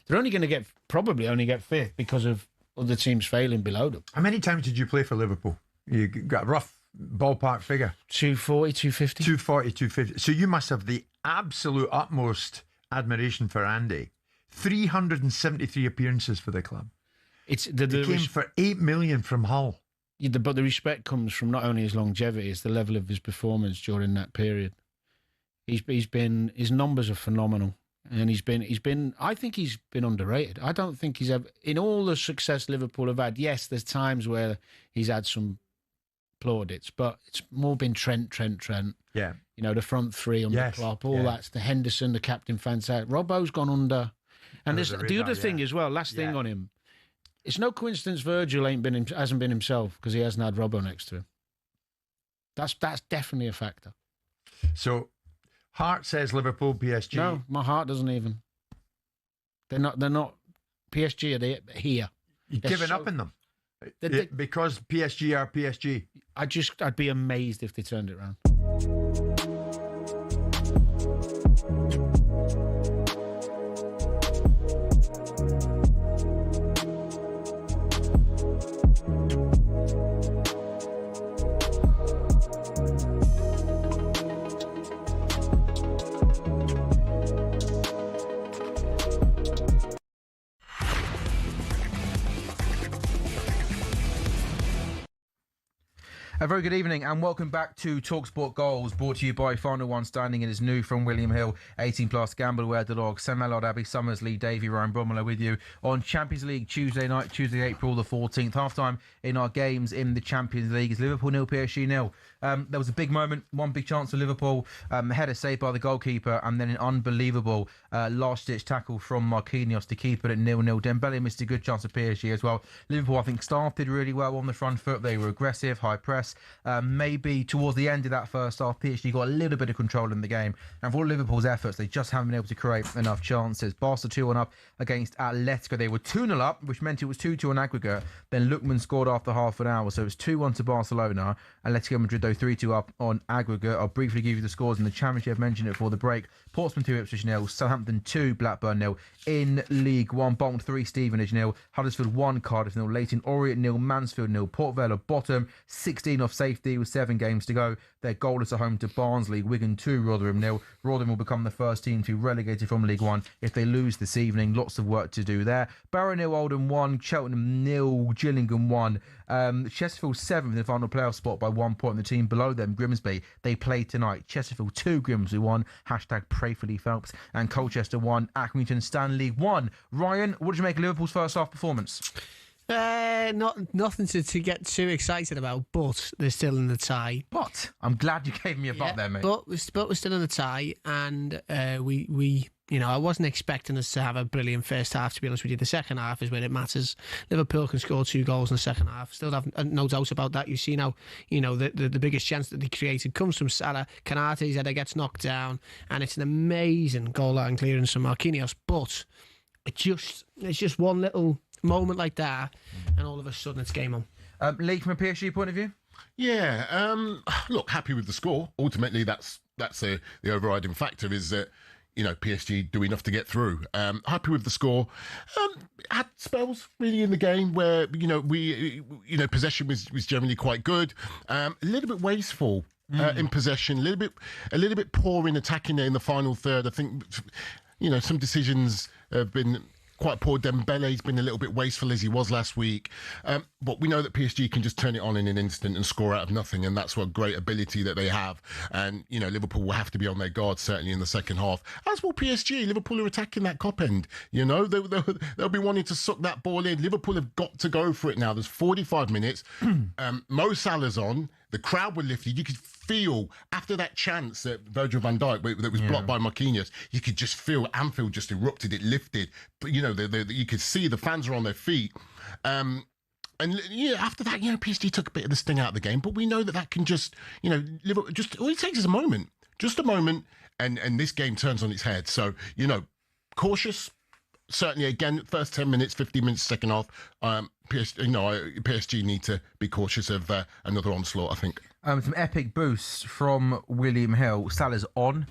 They're only going to probably only get 5th because of other teams failing below them. How many times did you play for Liverpool? You got a rough ballpark figure. 240, 250. 240, 250. So you must have the absolute utmost admiration for Andy. 373 appearances for the club. He came for 8 million from Hull. Yeah, but the respect comes from not only his longevity, it's the level of his performance during that period. His numbers are phenomenal, and he's been. I think he's been underrated. I don't think he's ever, in all the success Liverpool have had. Yes, there's times where he's had some plaudits, but it's more been Trent. Yeah, you know, the front three under Klopp, all that's the Henderson, the captain, fantastic. Robbo's gone under, and there's the other thing as well. Last thing on him, it's no coincidence Virgil hasn't been himself because he hasn't had Robbo next to him. That's definitely a factor. So. Heart says Liverpool, PSG. No, my heart doesn't even. They're not. PSG are here. You've given up on them because PSG are PSG. I'd be amazed if they turned it around. A very good evening and welcome back to talkSPORT Goals, brought to you by Final One Standing. It is new from William Hill, 18 plus, gamble aware the dog. Sam Ellard, Abby Summers, Lee Davey, Ryan Bromwell with you on Champions League Tuesday night, Tuesday, April the 14th. Half-time in our games in the Champions League is Liverpool 0, PSG 0. There was a big moment, one big chance for Liverpool, header saved by the goalkeeper, and then an unbelievable last-ditch tackle from Marquinhos to keep it at 0-0. Dembele missed a good chance of PSG as well. Liverpool, I think, started really well on the front foot. They were aggressive, high press. Maybe towards the end of that first half, PSG got a little bit of control in the game. And for all Liverpool's efforts, they just haven't been able to create enough chances. Barca 2-1 up against Atletico. They were 2-0 up, which meant it was 2-2 on aggregate. Then Lookman scored after half an hour, so it was 2-1 to Barcelona. Atletico Madrid, though, 3-2 up on aggregate. I'll briefly give you the scores in the Championship. I've mentioned it before the break. Portsmouth 2, Ipswich 0. Southampton 2, Blackburn 0. In League 1, Bolton 3, Stevenage 0. Huddersfield 1, Cardiff 0. Leyton Orient 0. Mansfield 0. Port Vale bottom, 16 off safety with 7 games to go. They're goalless at home to Barnsley. Wigan 2, Rotherham 0. Rotherham will become the first team to be relegated from League 1 if they lose this evening. Lots of work to do there. Barrow 0, Oldham 1. Cheltenham 0, Gillingham 1. Chesterfield 7th in the final playoff spot by 1 point. The team below them, Grimsby, they play tonight. Chesterfield 2, Grimsby 1. Hashtag pray for Lee Phelps. And Colchester 1, Accrington Stand League 1. Ryan, what did you make of Liverpool's first half performance? Nothing to get too excited about, but they're still in the tie. But I'm glad you gave me a but there, mate. But we're still in the tie, and we I wasn't expecting us to have a brilliant first half, to be honest with you. The second half is where it matters. Liverpool can score 2 goals in the second half. Still have no doubt about that. You see now, the biggest chance that they created comes from Salah. Kanate's header gets knocked down, and it's an amazing goal line clearance from Marquinhos. But it's just one little moment like that, and all of a sudden it's game on. Lee, from a PSG point of view? Yeah, look, happy with the score. Ultimately, that's the overriding factor is that, PSG do enough to get through. Happy with the score. Had spells really in the game where, possession was generally quite good. A little bit wasteful in possession, a little bit poor in attacking in the final third. I think, some decisions have been quite poor. Dembele's been a little bit wasteful as he was last week. But we know that PSG can just turn it on in an instant and score out of nothing, and that's what great ability that they have. And, Liverpool will have to be on their guard, certainly in the second half. As will PSG. Liverpool are attacking that cop end. They'll be wanting to suck that ball in. Liverpool have got to go for it now. There's 45 minutes. Mo Salah's on. The crowd were lifted. You could feel, after that chance that Virgil van Dijk, that was blocked by Marquinhos, you could just feel Anfield just erupted, it lifted. But, you could see the fans are on their feet. And after that, PSG took a bit of the sting out of the game. But we know that can just, all it takes is a moment. Just a moment, and this game turns on its head. So, cautious. Certainly, again, first 10 minutes, 15 minutes, second half, PSG need to be cautious of another onslaught, I think. Some epic boosts from William Hill. Salah's on.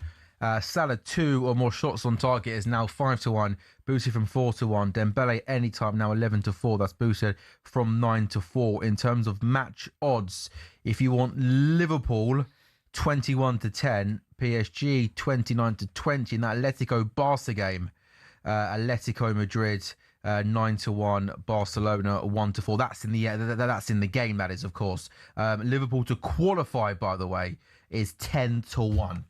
Salah 2 or more shots on target is now 5-1, boosted from 4-1. Dembele anytime now 11-4. That's boosted from 9-4. In terms of match odds, if you want Liverpool 21-10, PSG 29-20 in that Atletico Barca game. Atletico Madrid 9-1, Barcelona 1-4. That's in the game. That is, of course. Liverpool to qualify, by the way, is 10-1,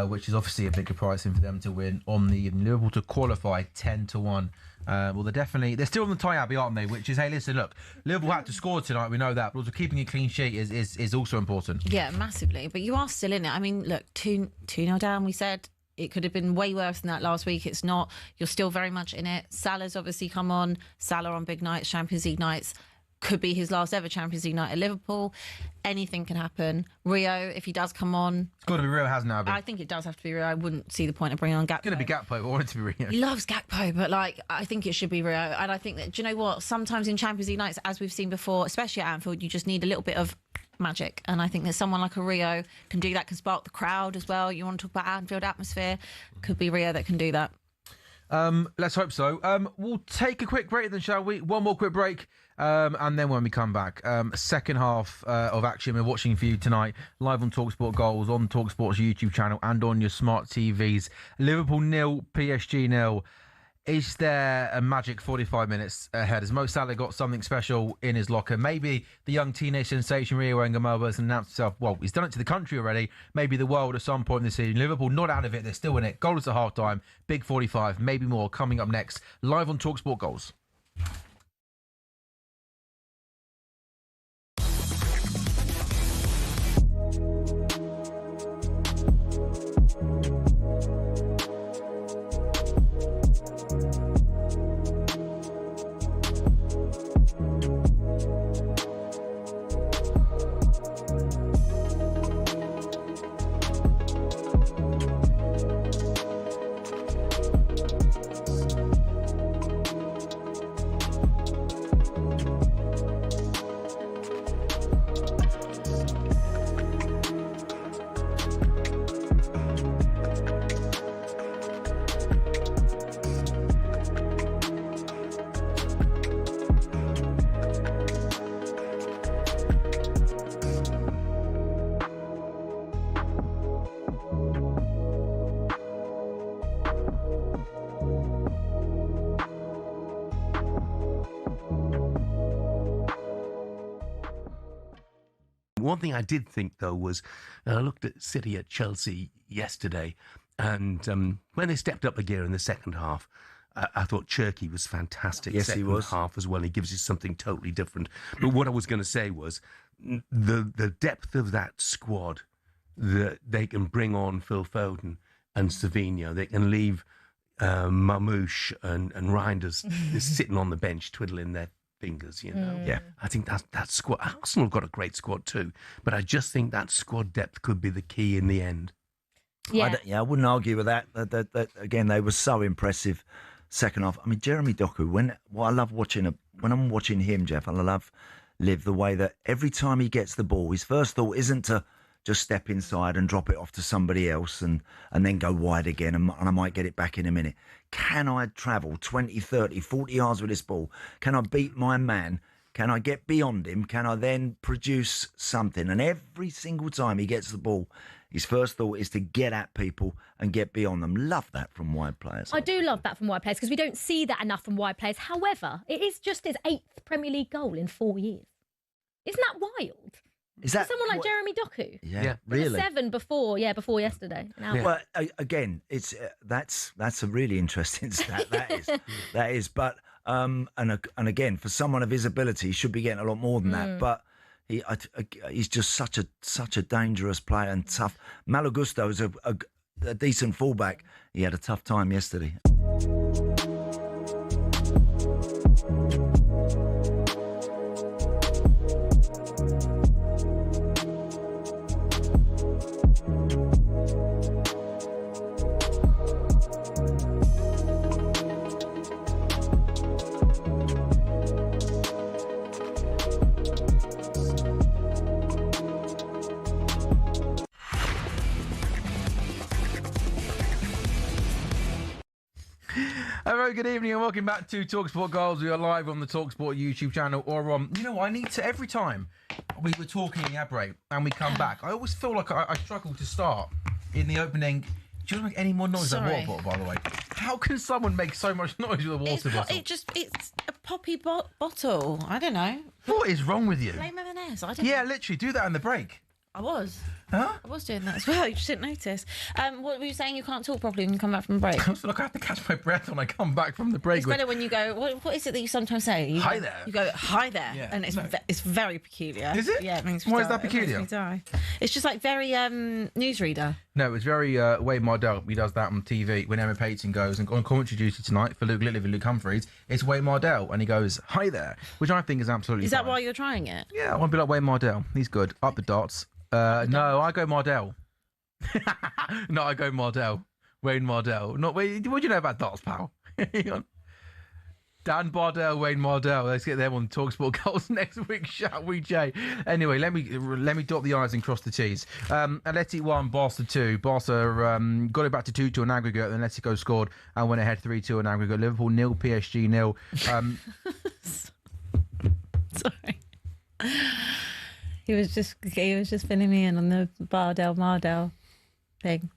which is obviously a bigger pricing for them to win on the evening. Liverpool to qualify 10-1. Well, they're still on the tie, Abby, aren't they? Which is, hey, listen, look, Liverpool had to score tonight. We know that, but also keeping a clean sheet is also important. Yeah, massively. But you are still in it. I mean, look, 2-0 down. We said. It could have been way worse than that last week. It's not. You're still very much in it. Salah's obviously come on. Salah on big nights, Champions League nights. Could be his last ever Champions League night at Liverpool. Anything can happen. Rio, if he does come on. It's got to be Rio, hasn't it, Abby? I think it does have to be Rio. I wouldn't see the point of bringing on Gakpo. It's going to be Gakpo. I want it to be Rio. He loves Gakpo, but I think it should be Rio. And I think that, do you know what? Sometimes in Champions League nights, as we've seen before, especially at Anfield, you just need a little bit of magic, and I think that someone like a Rio can do that, can spark the crowd as well. You want to talk about Anfield atmosphere, could be Rio that can do that. Let's hope so. We'll take a quick break then, shall we? One more quick break, and then when we come back, second half of action we're watching for you tonight, live on talkSPORT Goals, on talkSPORT's YouTube channel and on your smart TVs. Liverpool 0, PSG 0. Is there a magic 45 minutes ahead? Has Mo Salah got something special in his locker? Maybe the young teenage sensation Rio Engamelba has announced himself. Well, he's done it to the country already. Maybe the world at some point in the season. Liverpool not out of it. They're still in it. Goals at half-time. Big 45. Maybe more coming up next. Live on talkSPORT Goals. One thing I did think, though, was I looked at City at Chelsea yesterday, and when they stepped up a gear in the second half, I thought Cherky was fantastic. Yes, second he was. half as well. He gives you something totally different. But what I was going to say was the depth of that squad, that they can bring on Phil Foden and Savinho. They can leave Mamouche and Reinders sitting on the bench twiddling their fingers, Yeah. I think that squad, Arsenal have got a great squad too, but I just think that squad depth could be the key in the end. I wouldn't argue with that. That again, they were so impressive second half. I mean, Jeremy Doku, when I'm watching him, Jeff, and I love Liv, the way that every time he gets the ball, his first thought isn't to just step inside and drop it off to somebody else and then go wide again and I might get it back in a minute. Can I travel 20, 30, 40 yards with this ball? Can I beat my man? Can I get beyond him? Can I then produce something? And every single time he gets the ball, his first thought is to get at people and get beyond them. Love that from wide players. I do love that from wide players because we don't see that enough from wide players. However, it is just his 8th Premier League goal in 4 years. Isn't that wild? Is that for someone like Jeremy Doku? Yeah, really. 7 before yesterday. Well, again, it's that's a really interesting stat. That is. But and again, for someone of his ability, he should be getting a lot more than that. But he's just such a dangerous player and tough. Malo Gusto is a decent fullback. He had a tough time yesterday. A very good evening and welcome back to talkSPORT Goals. We are live on the talkSPORT YouTube channel or on, I need to, every time we were talking in the ad break and we come back, I always feel like I struggle to start in the opening. Do you want to make any more noise than water bottle, by the way? How can someone make so much noise with a water bottle? It's a poppy bottle. I don't know. What is wrong with you? Blame M&S. I don't know. Yeah, literally, do that in the break. I was. Huh? I was doing that as well. You just didn't notice. What were you saying? You can't talk properly when you come back from the break. I feel like I have to catch my breath when I come back from the break. It's better when you go, what is it that you sometimes say? Hi there. You go, hi there. Yeah, and it's very peculiar. Is it? Yeah, it makes me Why die. is that peculiar? It makes me die. It's just like very newsreader. No, it's very Wade Mardell. He does that on TV when Emma Payton goes and on commentary duty tonight for Luke Littlev and Luke Humphreys. It's Wade Mardell and he goes, hi there, which I think is absolutely Is that fine. why you're trying it? Yeah, I want to be like Wade Mardell. He's good. Up the dots. No, I go Mardell. No, I go Mardell. Wayne Mardell. Not Wayne. What do you know about dots, pal? Dan Bardell, Wayne Mardell. Let's get them on talkSPORT Goals next week, shall we, Jay? Anyway, let me dot the I's and cross the T's. Atletico 1, Barca 2. Barca got it back to 2-2 on aggregate, then Atletico scored and went ahead 3-2 on aggregate. Liverpool 0, PSG 0. Sorry. He was just filling me in on the Mardell thing.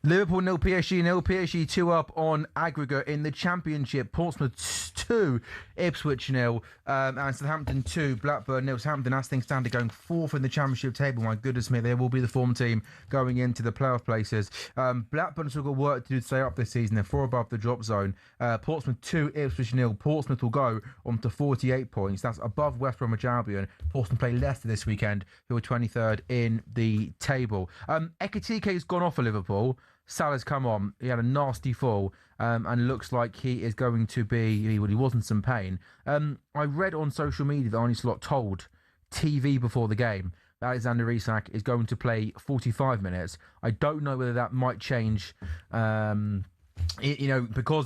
Liverpool 0, PSG 0. PSG 2 up on aggregate in the Championship. Portsmouth 2, Ipswich 0, and Southampton 2, Blackburn 0. Southampton, as things stand, are going 4th in the Championship table. My goodness me, they will be the form team going into the playoff places. Blackburn still got work to do to stay up this season. They're 4 above the drop zone. Portsmouth 2, Ipswich 0. Portsmouth will go on to 48 points. That's above West Bromwich Albion. Portsmouth play Leicester this weekend, who are 23rd in the table. Ekiti's gone off for Liverpool. Salah's come on. He had a nasty fall and looks like he is going to be... He was in some pain. I read on social media that Arne Slot told TV before the game that Alexander Isak is going to play 45 minutes. I don't know whether that might change... because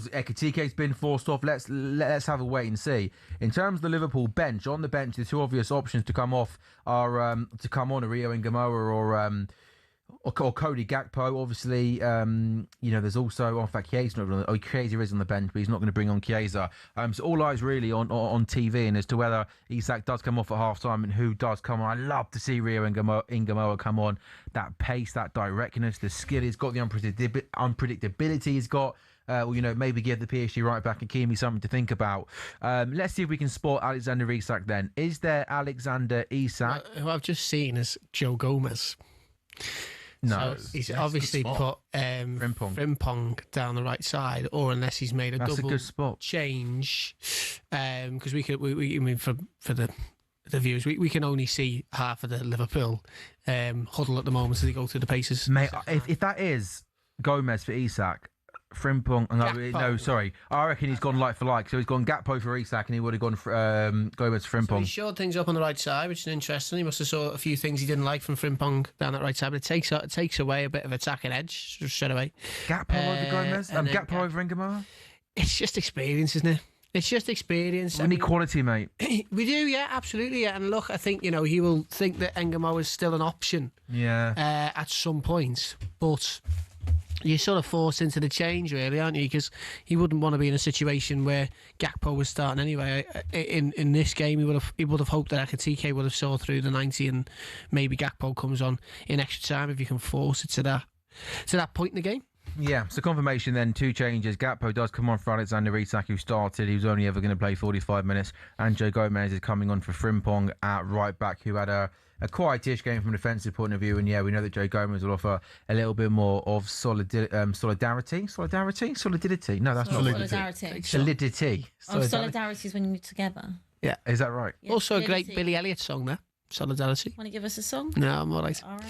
Ekiti's been forced off, let's have a wait and see. In terms of the Liverpool bench, on the bench, the two obvious options to come off are Rio Ngamoa or Cody Gakpo. Obviously, there's also, in fact, Chiesa is on the bench, but he's not going to bring on Chiesa. So all eyes really on TV and as to whether Isak does come off at half-time and who does come on. I love to see Rio Ngamoa come on. That pace, that directness, the skill he's got, the unpredictability he's got. Maybe give the PSG right back and Kimi something to think about. Let's see if we can spot Alexander Isak then. Is there Alexander Isak? Who I've just seen is Joe Gomez. No. So he's obviously put Frimpong down the right side, or unless he's made a double change. Because I mean, for the viewers, we can only see half of the Liverpool huddle at the moment as they go through the paces. Mate, if that is Gomez for Isak, Frimpong, I reckon he's gone like for like. So he's gone Gakpo for Isak, and he would have gone for Gomez for Frimpong. So he showed things up on the right side, which is interesting. He must have saw a few things he didn't like from Frimpong down that right side, but it takes away a bit of attacking edge straight away. Gakpo over Gomez, Gakpo over Engamara. It's just experience, isn't it? It's just experience. We need quality, mate. We do, yeah, absolutely. Yeah. And look, I think he will think that Engamo is still an option. Yeah. At some point, but you're sort of forced into the change, really, aren't you? Because he wouldn't want to be in a situation where Gakpo was starting anyway. In this game, he would have hoped that Ekiti would have saw through the 90, and maybe Gakpo comes on in extra time if you can force it to that point in the game. Yeah, so confirmation then, 2 changes. Gakpo does come on for Alexander Isak, who started. He was only ever going to play 45 minutes. And Joe Gomez is coming on for Frimpong at right back, who had a quietish game from a defensive point of view. And yeah, we know that Joe Gomez will offer a little bit more of solidarity. No, that's not solidarity. Solidity. Solidarity is when you're together. Yeah. Is that right? Yeah, also a great Billy Elliot song there. Solidarity. Want to give us a song? No, I'm all right. All right.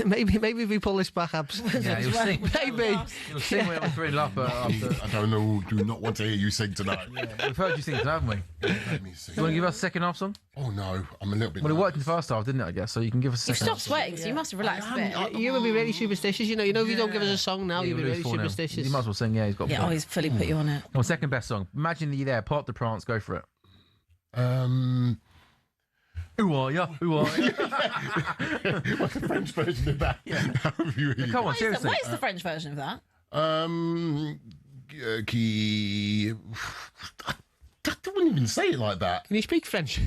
maybe if we pull this back up. Yeah, you'll sing. Maybe. You'll sing when we're in up after. I don't know. Do not want to hear you sing tonight. Yeah, we've heard you sing tonight, haven't we? Let me sing. Do you want to give us a second half song? Oh no, I'm a little bit. Well, it worked in the first half, didn't it? I guess so. You can give us a second. You've stopped sweating, so you must have relaxed a bit. You will be really superstitious. You know, if you don't give us a song now, you'll be really superstitious. You might as well sing. Yeah, he's got. Yeah, he's fully put you on it. Well, second best song. Imagine that you're there. Part de France. Go for it. Who are you? What's the French version of that? Yeah. Come on, seriously. What is the French version of that? I wouldn't even say it like that. Can you speak French?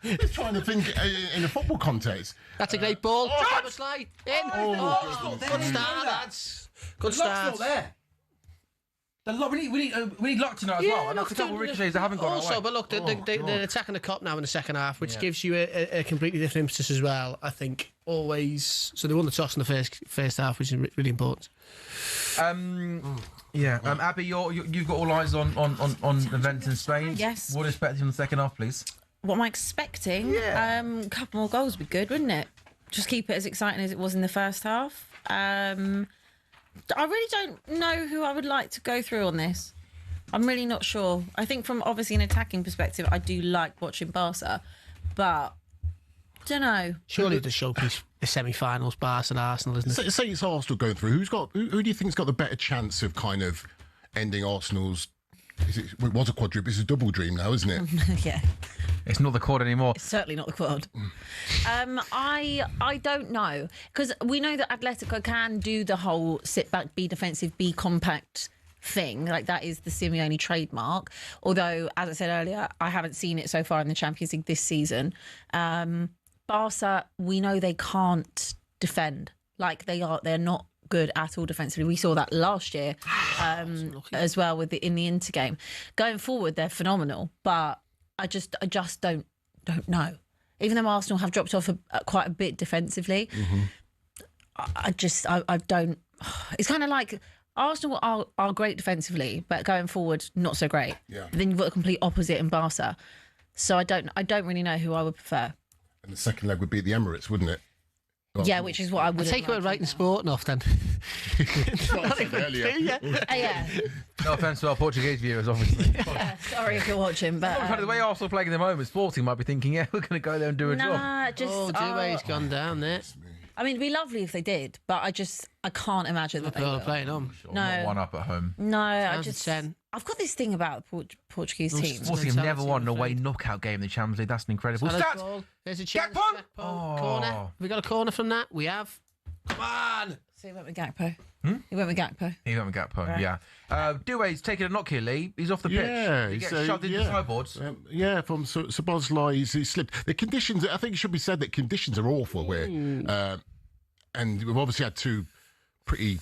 Just trying to think in a football context. That's a great ball. Thomas Light in. Good start, lads. Good start. We need luck tonight as well. And that's a couple of ricochets that haven't gone also, but look, they're attacking the Kop now in the second half, which gives you a completely different impetus as well. I think always. So they won the toss in the first half, which is really important. Abby, you've got all eyes on events in Spain. Yes. What are you expecting in the second half, please? What am I expecting? A couple more goals would be good, wouldn't it? Just keep it as exciting as it was in the first half. I really don't know who I would like to go through on this. I'm really not sure. I think from obviously an attacking perspective, I do like watching Barca, but don't know. Surely the showpiece, the semi-finals, Barca and Arsenal, isn't it? Say it's Arsenal going through. Who do you think's got the better chance of kind of ending Arsenal's? It was a quadruple. It's a double dream now, isn't it? Yeah. It's not the quad anymore. It's certainly not the quad. I don't know, because we know that Atletico can do the whole sit back, be defensive, be compact thing. Like, that is the Simeone trademark. Although, as I said earlier, I haven't seen it so far in the Champions League this season. Barca, we know they can't defend. Like, they're not good at all defensively. We saw that last year as well in the Inter game. Going forward, they're phenomenal, but I just don't know. Even though Arsenal have dropped off quite a bit defensively, I don't. It's kind of like Arsenal are great defensively, but going forward, not so great. Yeah. But then you've got the complete opposite in Barca. So I don't really know who I would prefer. And the second leg would be the Emirates, wouldn't it? Well, yeah, which is what I would take it right in sport enough then. Yeah. No offence to our Portuguese viewers, obviously. Yeah, sorry if you're watching, but the way Arsenal are playing at the moment, Sporting might be thinking, we're going to go there and do a job. Dewey's gone down there. I mean, it'd be lovely if they did, but I can't imagine that they will. Playing on. No, not one up at home. No, I've got this thing about the Portuguese team. Sporting have never won an away knockout game in the Champions League. That's an incredible stat. There's a chance. Corner. Have we got a corner from that? We have. Come on. So he went with Gakpo. He went with Gakpo. Right. Yeah. Doué's taking a knock here, Lee. He's off the pitch. Yeah. He gets shoved into the sideboards. From Sabozlai, he slipped. The conditions, I think it should be said that conditions are awful here. And we've obviously had two pretty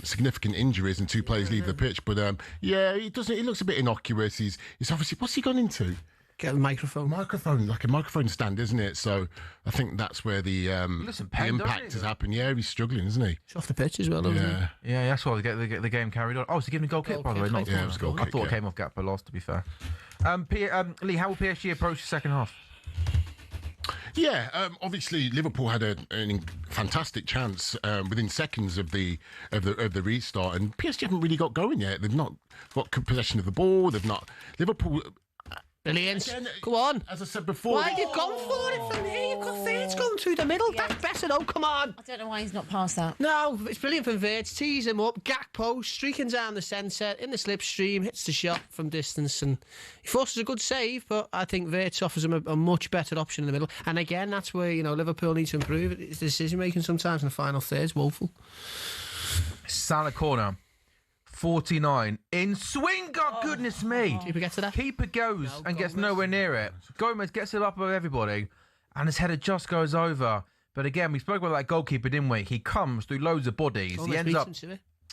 significant injuries and two players leave the pitch. But he looks a bit innocuous. He's obviously, what's he gone into? Get a microphone. Like a microphone stand, isn't it? So I think that's where the impact has happened. Yeah, he's struggling, isn't he? He's off the pitch as well, isn't he? Yeah, that's why they get the game carried on. Oh, so giving a goal kick, by the way. Not it was goal I kick, thought it came off Gakpo last, to be fair. Lee, how will PSG approach the second half? Yeah, obviously Liverpool had a fantastic chance within seconds of the restart, and PSG haven't really got going yet. They've not got possession of the ball. They've not. Liverpool. Brilliant. Come on. As I said before. Why have you gone for it from here? You've got Verts going through the middle. That's better, though. Come on. I don't know why he's not past that. No, it's brilliant from Verts. Tees him up. Gakpo streaking down the centre in the slipstream, hits the shot from distance, and he forces a good save, but I think Verts offers him a much better option in the middle. And again, that's where, Liverpool need to improve. It's decision-making sometimes in the final third is woeful. Salah corner. 49 in swing. God, goodness me. Keeper gets to that. Keeper goes and gets nowhere near it. Gomez gets it up above everybody, and his header just goes over. But again, we spoke about that goalkeeper, didn't we? He comes through loads of bodies. He ends up.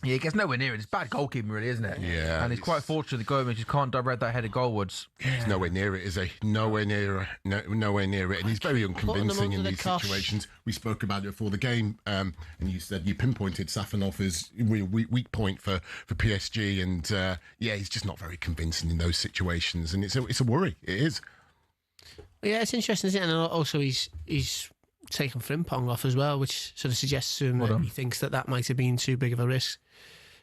Yeah, he gets nowhere near it. It's bad goalkeeping, really, isn't it? Yeah. And he's quite fortunate that Gomez just can't direct that header goalwards. He's nowhere near it, is he? Nowhere near it. And he's very unconvincing in these situations. We spoke about it before the game, and you said you pinpointed Safanov as weak point for PSG, and he's just not very convincing in those situations, and it's a worry. It is. Yeah, it's interesting, isn't it? And also he's taken Frimpong off as well, which sort of suggests to him that he thinks that might have been too big of a risk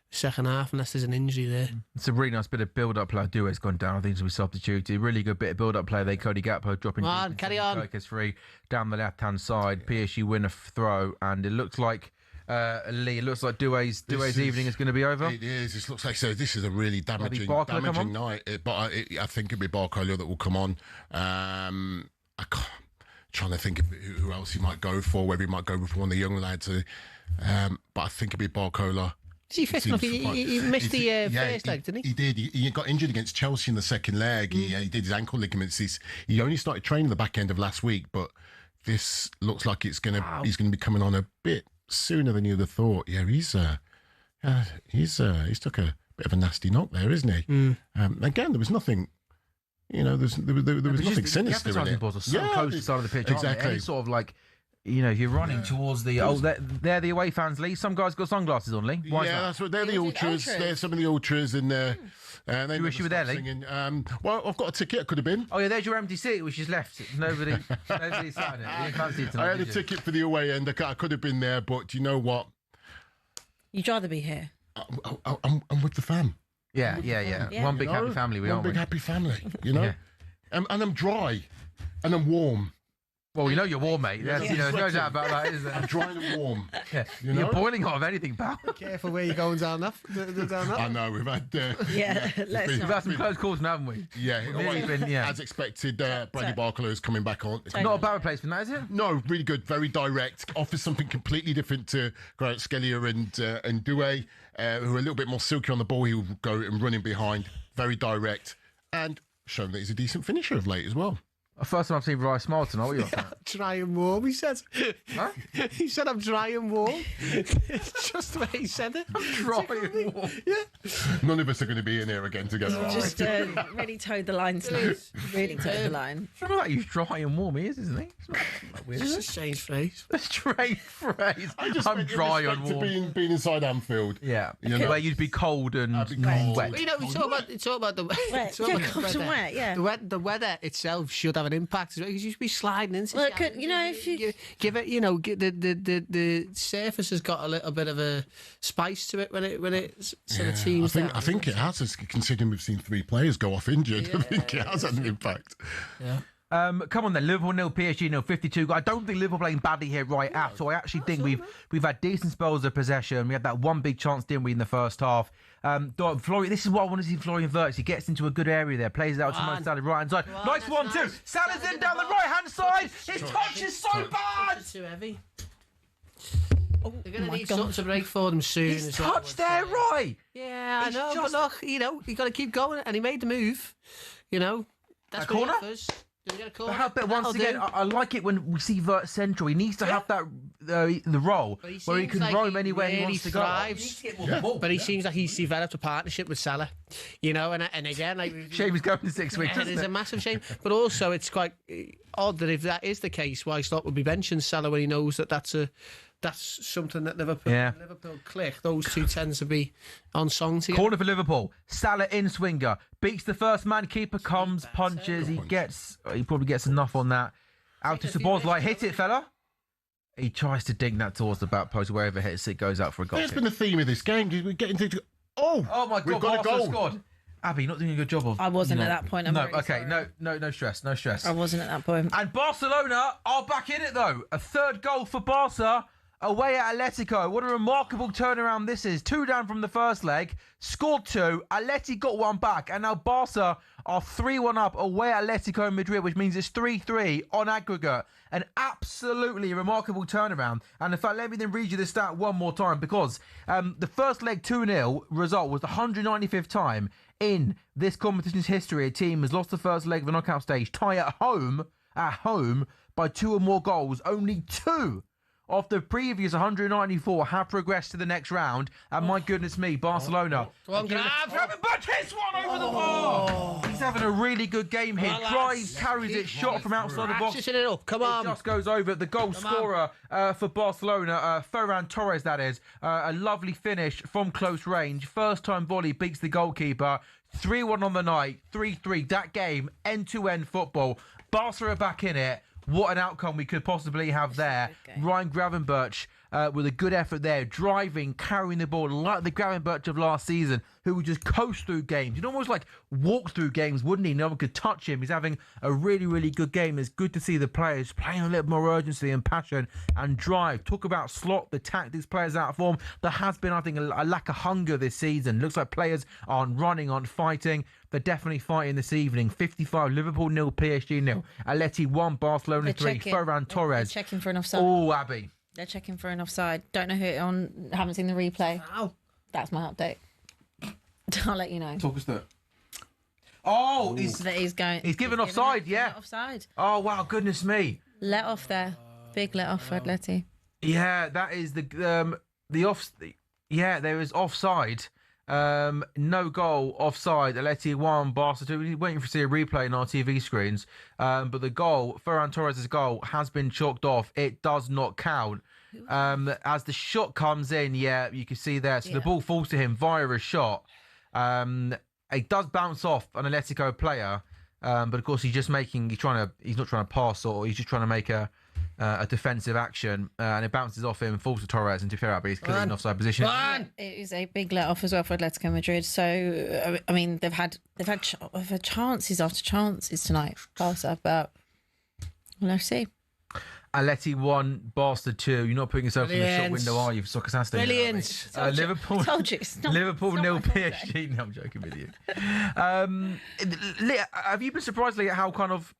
second half, unless there's an injury there. It's a really nice bit of build-up play. Duet's gone down. I think he's going to be substituted. Really good bit of build-up play there. Cody Gakpo dropping. Come on, carry on. Is free down the left-hand side. PSG win a throw, and it looks like Lee. It looks like Duet's evening is going to be over. It is. It looks like so. This is a really damaging night. But I think it'll be Barcola that will come on. I can't. Trying to think of who else he might go for, whether he might go for one of the young lads. But I think it'd be Barcola. Is he fit enough? He missed the first leg, didn't he? He did. He got injured against Chelsea in the second leg. He did his ankle ligaments. He only started training the back end of last week, but this looks like he's going to be coming on a bit sooner than you'd have thought. Yeah, he's took a bit of a nasty knock there, isn't he? Again, there was nothing. There was nothing sinister in it. Close to the side of the pitch. Exactly. It's sort of like, you're running towards the. They're the away fans, Lee. Some guys got sunglasses on, Lee. Why is that? That's what they're the ultras. There's some of the ultras in there. You wish you were there, Lee? Well, I've got a ticket. I could have been. Oh yeah, there's your empty seat, which is left. Nobody sat in it. You can't see it tonight, I had a ticket for the away end. I could have been there, but you know what? You'd rather be here. I'm with the fam. Yeah. One big happy family. One big happy family. And I'm dry, and I'm warm. Well, you're warm, mate. There's no doubt about that, is there? I'm dry and warm. Yeah. You're boiling hot of anything, pal. Careful where you're going down that. I know, we've had... we've had some close calls now, haven't we? Yeah. As expected, Bradley Barcola is coming back on. Not a bad replacement, that, is it? No, really good, very direct. Offers something completely different to Skelia and Doué, who are a little bit more silky on the ball. He will go and running behind. Very direct. And shown that he's a decent finisher of late as well. First time I've seen Ryan smile tonight. What are you on? Dry and warm, he said. Huh? He said, I'm dry and warm. It's just the way he said it. I'm dry and warm. Yeah. None of us are going to be in here again together. Just really towed the line tonight. Really towed the line. It's not like he's dry and warm, he is, isn't he? It's not weird. It's a strange phrase. A strange phrase. I'm dry and warm. Being inside Anfield. Yeah. Where you'd be cold and wet. Well, we talk about the weather. The weather itself should have an impact as well, because you should be sliding into. Well, if you give it, the surface has got a little bit of a spice to it when it sort of teams down. I think it has, considering we've seen 3 players go off injured. I think it has had an impact. Yeah. Come on then, Liverpool 0, PSG 0, 52. I don't think Liverpool playing badly here at all. I actually think we've had decent spells of possession. We had that one big chance, didn't we, in the first half? This is what I want to see Florian Wirtz. He gets into a good area there, plays it out to Mo Salah right hand side. Nice 1-2. Salah's in down the right hand side. His touch is so bad. Too heavy. They're going to need something to break for them soon. His touch there, right? Yeah, I know. But look, you got to keep going, and he made the move. That's corner. But once again, I like it when we see Vert central. He needs to have that the role where he can roam anywhere he wants to go. But he seems like he's developed a partnership with Salah, you know. And again, like shame he's going to 6 weeks. It is a massive shame. But also, it's quite odd that if that is the case, why Slot would be benching Salah when he knows that that's something that Liverpool click. Those two tend to be on song together. Corner for Liverpool. Salah in swinger. Beats the first man. Keeper comes, punches. He probably gets enough on that. Out to Sabozlai. Hit it, fella. He tries to ding that towards the back post. Wherever it hits, it goes out for a goal. That's been the theme of this game. Did we get into... Oh my God. We've got a goal. Scored. Abby, you're not doing a good job of... I wasn't at that point. No stress. I wasn't at that point. And Barcelona are back in it, though. A third goal for Barca away at Atletico. What a remarkable turnaround this is. 2 down from the first leg, scored 2, Atleti got 1 back, and now Barca are 3-1 up away at Atletico Madrid, which means it's 3-3 on aggregate. An absolutely remarkable turnaround. And in fact, let me then read you the stat one more time, because the first leg 2-0 result was the 195th time in this competition's history a team has lost the first leg of the knockout stage tie at home by 2 or more goals. Only 2 of the previous 194 have progressed to the next round. And my goodness me, Barcelona. Go on, Grav. Hits one over the bar. He's having a really good game here. Drives, carries it, shot from outside the box. It up. Come on. It just goes over. The goal scorer for Barcelona, Ferran Torres, that is. A lovely finish from close range. First time volley beats the goalkeeper. 3-1 on the night. 3-3. That game, end-to-end football. Barca are back in it. What an outcome we could possibly have there. Ryan Gravenberch with a good effort there, driving, carrying the ball like the Gravenberch of last season, who would just coast through games. He'd almost like walk through games, wouldn't he? No one could touch him. He's having a really, really good game. It's good to see the players playing a little more urgency and passion and drive. Talk about Slot, the tactics, players out of form. There has been, I think, a lack of hunger this season. Looks like players aren't running, aren't fighting. They're definitely fighting this evening. 55, Liverpool 0, PSG 0. Atleti 1, Barcelona 3. Ferran Torres. They're checking for an offside. Oh, Abby. They're checking for an offside. Don't know who it on. Haven't seen the replay. Ow. That's my update. I'll let you know. Talk us through it. Oh, he's given offside. Yeah. Offside. Oh wow, goodness me. Let off there. Big let off for Atleti. Yeah, that is the off. Yeah, there is offside. No goal, offside. Atleti 1, Barca 2. We're waiting to see a replay on our TV screens. But the goal, Ferran Torres' goal, has been chalked off. It does not count. As the shot comes in, yeah, you can see there. So the ball falls to him via a shot. It does bounce off an Atletico player, but of course he's not trying to pass, or he's just trying to make a defensive action, and it bounces off him and falls to Torres into fair, but he's clearly in offside position. It is a big let off as well for Atletico Madrid. So I mean, they've had chances after chances tonight, Barca, but let's see. Atleti 1, Barca 2. You're not putting yourself in the shop window, are you, for Soccer Saturday? Brilliant. Liverpool. Told you, it's not, Liverpool it's 0, PSG. No, I'm joking with you. Have you been surprised at how kind of,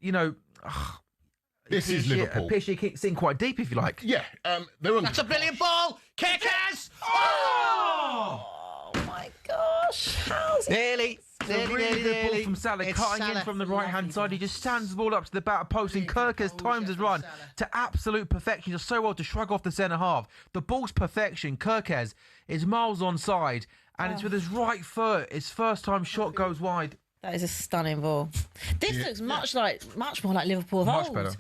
this is Liverpool. PSG kicks in quite deep, if you like. Yeah. That's a brilliant ball. Kickers! Oh my gosh. How's Nearly. Really good ball from Salah, cutting in from the right-hand side. He just stands the ball up to the back post, and Kirkers times his run to absolute perfection. Just so well to shrug off the centre-half. The ball's perfection. Kirkers is miles onside, and it's with his right foot. His first-time shot goes wide. That is a stunning ball. This looks much more like Liverpool of much old. Better.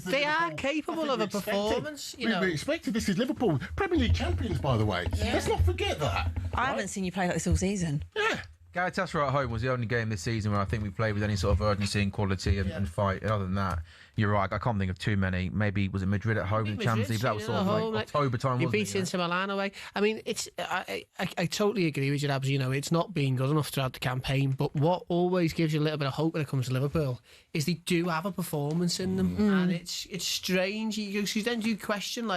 They are capable of a performance. We expected. This is Liverpool, Premier League champions, by the way. Yeah. Let's not forget that. I haven't seen you play like this all season. Yeah. Galatasaray at home was the only game this season where I think we played with any sort of urgency and quality and fight. And other than that, you're right. I can't think of too many. Maybe was it Madrid at home in the Champions League? That was sort of like October time. You beat Inter Milan away. I mean, I totally agree with you, Abs. It's not been good enough throughout the campaign. But what always gives you a little bit of hope when it comes to Liverpool is they do have a performance in them, and it's strange. You then do question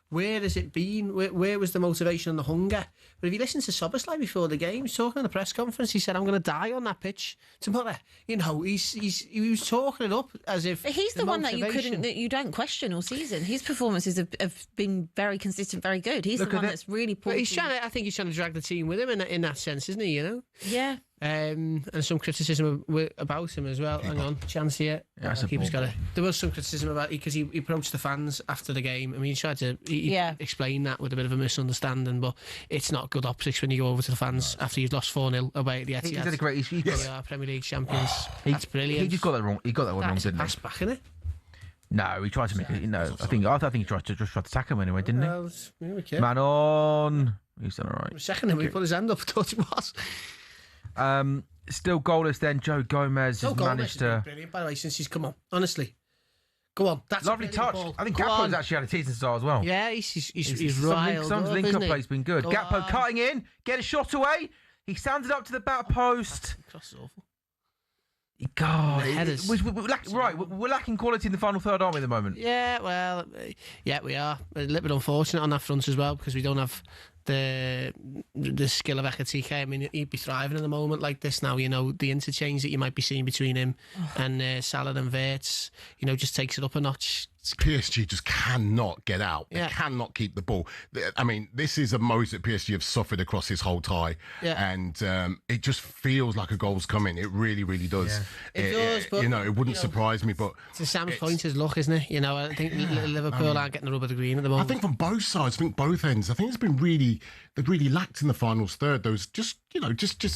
where has it been? Where was the motivation and the hunger? But if you listen to Szoboszlai before the game, he's talking in the press conference. He said, "I'm going to die on that pitch tomorrow." He was talking it up as if he's the one that you don't question all season. His performances have been very consistent, very good. He's the one that's really pulled. I think he's trying to drag the team with him in that sense, isn't he? Yeah. And some criticism about him as well. Hang on, chance here. Keeper's got it. There was some criticism about because he approached the fans after the game. I mean, he tried to explain that with a bit of a misunderstanding, but it's not good optics when you go over to the fans after you've lost 4-0 away at the Etihad. He did a great. You are Premier League champions. That's brilliant. He just got that wrong. He got that one wrong, didn't he? Pass back, innit? No, he tried to make it. No, I think he tried to tackle him anyway, didn't he? Yeah, Man on. He's done all right. For a second, he put his hand up. I thought it was. Still goalless then. Joe Gomez has managed to. Brilliant, by the way, since he's come on. Honestly. Go on. That's lovely touch. Ball. I think Gakpo's actually had a decent start as well. Yeah, he's riled Some up, link-up has been good. Gakpo cutting in. Get a shot away. He stands it up to the back post. Cross is awful. God, we're lacking quality in the final third, aren't we, at the moment? Yeah, well, we are. A little bit unfortunate on that front as well because we don't have the skill of Ekiti. I mean, he'd be thriving in a moment like this now. You know, the interchange that you might be seeing between him and Salah and Wirtz, you know, just takes it up a notch. PSG just cannot get out. They cannot keep the ball. I mean, this is a most that PSG have suffered across his whole tie. Yeah. And it just feels like a goal's coming. It really, really does. Yeah. It does, but... You know, it wouldn't surprise me, but... To Sam's point is luck, isn't it? You know, I think Liverpool aren't getting the rub of the green at the moment. I think from both sides, I think both ends, I think it's been really... They've really lacked in the finals third. Those just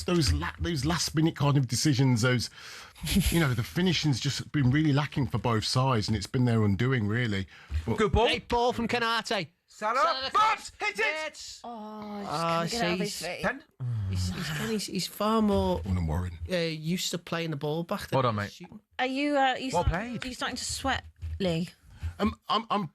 those last minute kind of decisions, those... You know, the finishing's just been really lacking for both sides, and it's been their undoing, really. But good ball. Great ball from Kanate. Salah. Hit it! Oh, just can't get out of his feet. He's far more unworried. Used to playing the ball back. Hold on, mate. Are you? Well played. Are you starting to sweat, Lee? I'm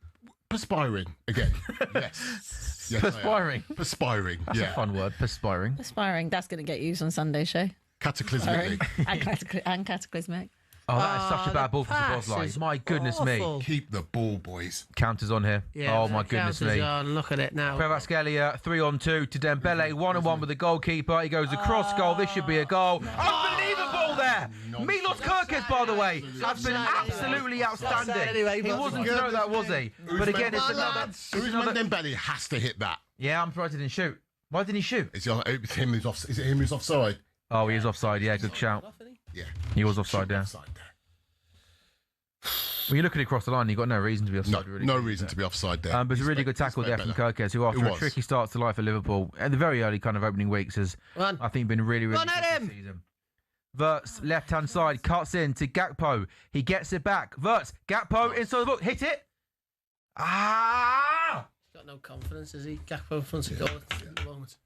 perspiring again. Yes. Perspiring. Perspiring. That's a fun word. Perspiring. Perspiring. That's going to get used on Sunday show. Cataclysmically. and cataclysmic. Oh, that is such a bad ball for Sabozlai. My goodness me. Keep the ball, boys. Counters on here. Yeah, oh, my goodness me. On. Look at it now. Kvaratskhelia 3-on-2 to Dembele, 1-on-1 with the goalkeeper. He goes across goal. This should be a goal. Unbelievable there. Milos Kerkez, by the way, has been absolutely outstanding. Anyway, he wasn't to know that, was he? But again, it's another... Dembele has to hit that. Yeah, I'm surprised he didn't shoot. Why didn't he shoot? Is it him who's offside? Oh, he is offside. Yeah, good shout. Yeah. He was offside there. When you're looking across the line, you've got no reason to be offside. No reason to be offside there. But it's a really good tackle there from Kerkez, who after a tricky start to life at Liverpool, and the very early kind of opening weeks has, I think, been really, really good this season. Wirtz, left-hand side, cuts in to Gakpo. He gets it back. Wirtz, Gakpo inside the book. Hit it. Ah! He's got no confidence, has he? Gakpo in front of goal at the moment.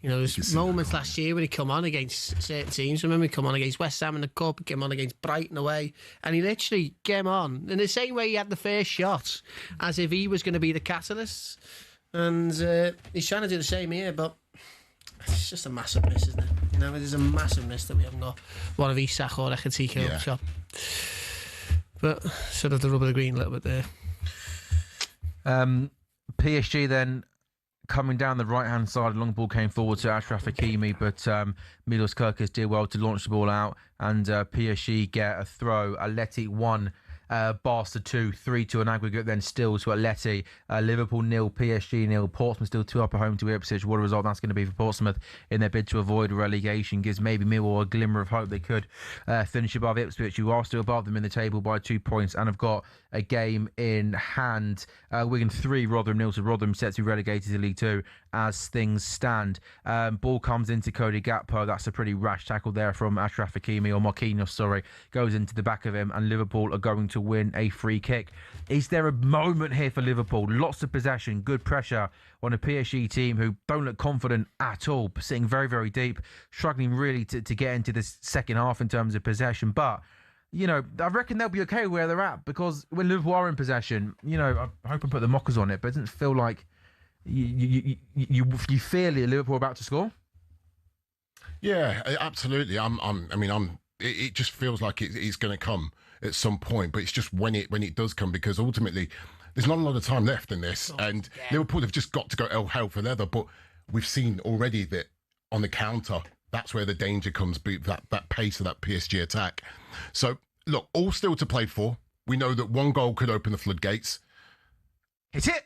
You know, there's moments last year when he come on against certain teams. Remember, he come on against West Ham in the Cup, he came on against Brighton away, and he literally came on in the same way he had the first shot, as if he was going to be the catalyst. And he's trying to do the same here, but it's just a massive miss, isn't it? You know, there's a massive miss that we haven't got one of Isak or Ekiti shot. But sort of the rub of the green a little bit there. PSG then coming down the right-hand side, a long ball came forward to Achraf Hakimi, but Milos Kerkez did well to launch the ball out, and PSG get a throw. Atleti 1, Barca 2, 3-2 an aggregate, then still to Atleti. Liverpool 0, PSG 0. Portsmouth still 2 up at home to Ipswich. What a result that's going to be for Portsmouth in their bid to avoid relegation. Gives maybe Millwall a glimmer of hope they could finish above Ipswich, who are still above them in the table by 2 points and have got a game in hand. Wigan 3, Rotherham 0 to Rotherham, set to be relegated to League 2 as things stand. Ball comes into Cody Gakpo. That's a pretty rash tackle there from Achraf Hakimi, or Marquinhos, sorry. Goes into the back of him, and Liverpool are going to win a free kick. Is there a moment here for Liverpool? Lots of possession, good pressure on a PSG team who don't look confident at all, sitting very, very deep, struggling really to get into this second half in terms of possession. But you know, I reckon they'll be okay where they're at, because when Liverpool are in possession, you know, I hope I put the mockers on it, but it doesn't feel like you feel Liverpool about to score. Yeah, absolutely. It just feels like it's going to come at some point, but it's just when it does come, because ultimately there's not a lot of time left in this, and Liverpool have just got to go hell for leather. But we've seen already that on the counter, that's where the danger comes, that pace of that PSG attack. So, look, all still to play for. We know that one goal could open the floodgates. Hit it!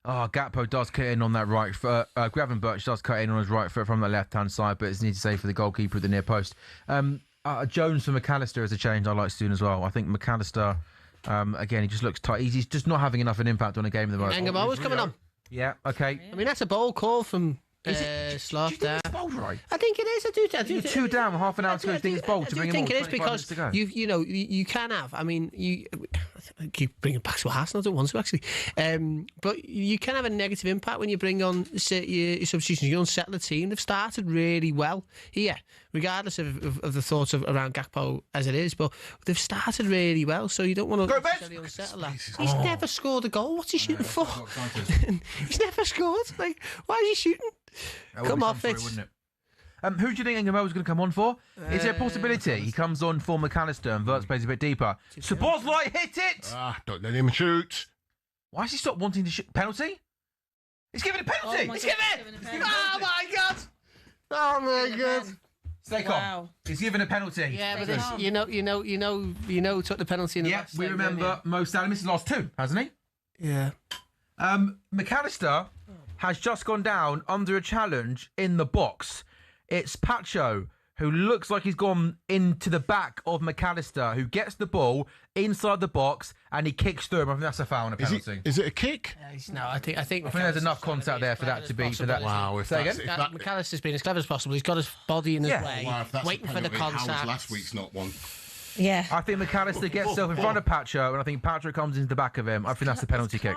Oh, Gakpo does cut in on that right foot. Gravenberch does cut in on his right foot from the left-hand side, but it's needed to say for the goalkeeper at the near post. Jones for McAllister is a change I'd like to do as well. I think McAllister, again, he just looks tight. He's just not having enough of an impact on a game at the moment. Engamo was coming on. Yeah, okay. I mean, that's a bold call from Sloth. Do you think it's bold, right? I think it is. I do. You're 2 down, half an hour to go. Think it's bold to bring him on. I think it is because you can have. I mean, I keep bringing back to Arsenal. I don't want to actually, but you can have a negative impact when you bring on your substitutions. You unsettle the team. They've started really well here, regardless of the thoughts around Gakpo as it is. But they've started really well, so you don't want to necessarily unsettle that. He's never scored a goal. What's he shooting for? He's never scored. Like, why is he shooting? Come off it. Who do you think Engamo is going to come on for? Is there a possibility he comes on for McAllister and Wirtz plays a bit deeper? Szoboszlai hit it! Don't let him shoot. Why does he stop wanting to shoot? Penalty? He's giving a penalty! He's giving it! Oh my god! Oh my god! Stay calm. He's given a penalty. Yeah, but this, you know, took the penalty in the last we remember Mo Salah missed the last 2, hasn't he? Yeah. McAllister has just gone down under a challenge in the box. It's Pacho, who looks like he's gone into the back of McAllister, who gets the ball inside the box and he kicks through him. I think that's a foul and a penalty. Is it a kick? No, I think there's enough contact there for that to be for that. Wow! McAllister's been as clever as possible. He's got his body in his way, waiting for the contact. How was last week's not one? Yeah. I think McAllister gets himself in front of Pacho, and I think Pacho comes into the back of him. I think that's the penalty kick.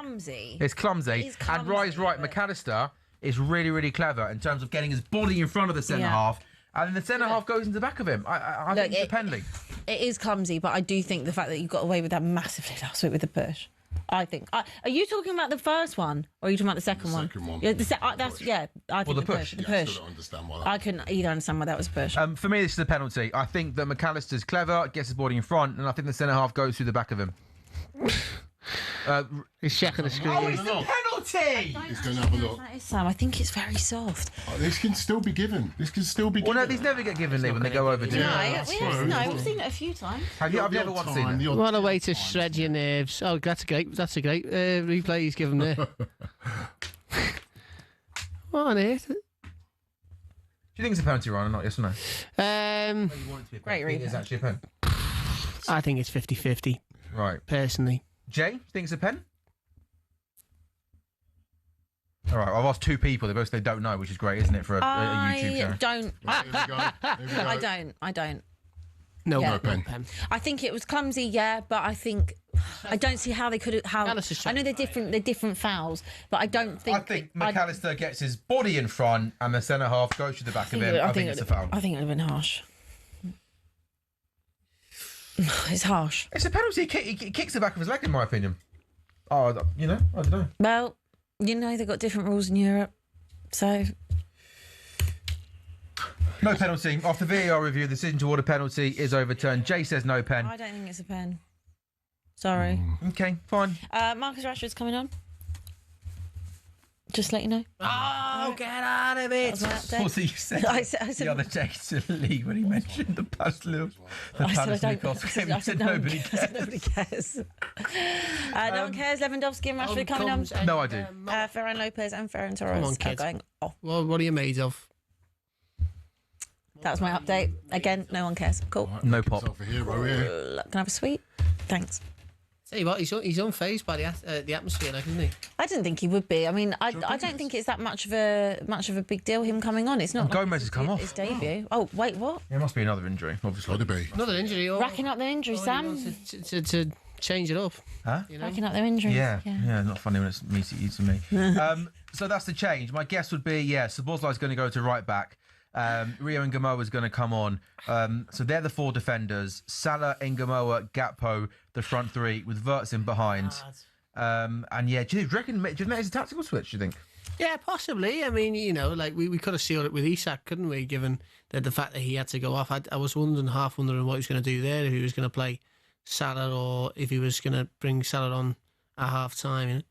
It's clumsy. And Rye's right. McAllister is really, really clever in terms of getting his body in front of the centre half, and then the centre half goes into the back of him. I think it's a penalty. It is clumsy, but I do think the fact that you got away with that massively last week with the push. I think. Are you talking about the first one, or are you talking about the second one? Second one. Yeah, I think the push. The push. I still don't understand why. I couldn't either understand why that was a push. For me, this is a penalty. I think that McAllister's clever, gets his body in front, and I think the centre half goes through the back of him. He's checking the screen. Oh, it's a penalty! He's going to have a look. That is, Sam. I think it's very soft. This can still be given. Well, no, these never get given when they go over to. We've seen it a few times. I've never once seen it. What a way to shred your nerves. Oh, that's a great replay he's given there. What on earth? Do you think it's a penalty, Ryan, or not? Yes or no? Great replay. It's actually a pen. I think it's 50-50. Right. Personally. Jay, do you think it's a pen? All right, I've asked 2 people. They both say don't know, which is great, isn't it, for a YouTube channel? I don't. No pen. I think it was clumsy, but I don't see how they could have. I know they're different fouls, but I don't think. I think McAllister gets his body in front and the centre half goes to the back of him. I think it's a foul. I think it would have been harsh. It's harsh. It's a penalty. He kicks the back of his leg, in my opinion. Oh, I don't know. Well, they've got different rules in Europe, so. No penalty. After VAR review, the decision to order penalty is overturned. Jay says no pen. I don't think it's a pen. Sorry. Okay, fine. Marcus Rashford's coming on. Just let you know. Oh, get out of it! What you said the other day to Lee when he mentioned the Palace Newcastle game. He said nobody cares. Nobody cares. No one cares. Lewandowski and Rashford coming on. No, I do. Ferran Lopez and Ferran Torres are going off. Well, what are you made of? That was my update. Again, no one cares. Cool. No pop. Can I have a sweet? Thanks. Tell you what, he's unfazed by the atmosphere, isn't he? I didn't think he would be. I mean, I don't think it's that much of a big deal him coming on. It's not. Gomez has come off. His debut. Oh wait, what? It must be another injury. Obviously, got to be another injury. Racking up their injury, Sam. To change it up. Huh? Racking up their injury. Yeah. Not funny when it's you to me. So that's the change. My guess would be Szoboszlai is going to go to right back. Rio Ngamoa is going to come on. So they're the 4 defenders. Salah, Ngamoa, Gakpo, the front 3, with Wirtz in behind. Do you reckon it's a tactical switch, do you think? Yeah, possibly. I mean, we could have sealed it with Isak, couldn't we, given the fact that he had to go off. I was wondering what he was going to do there, if he was going to play Salah or if he was going to bring Salah on at half-time,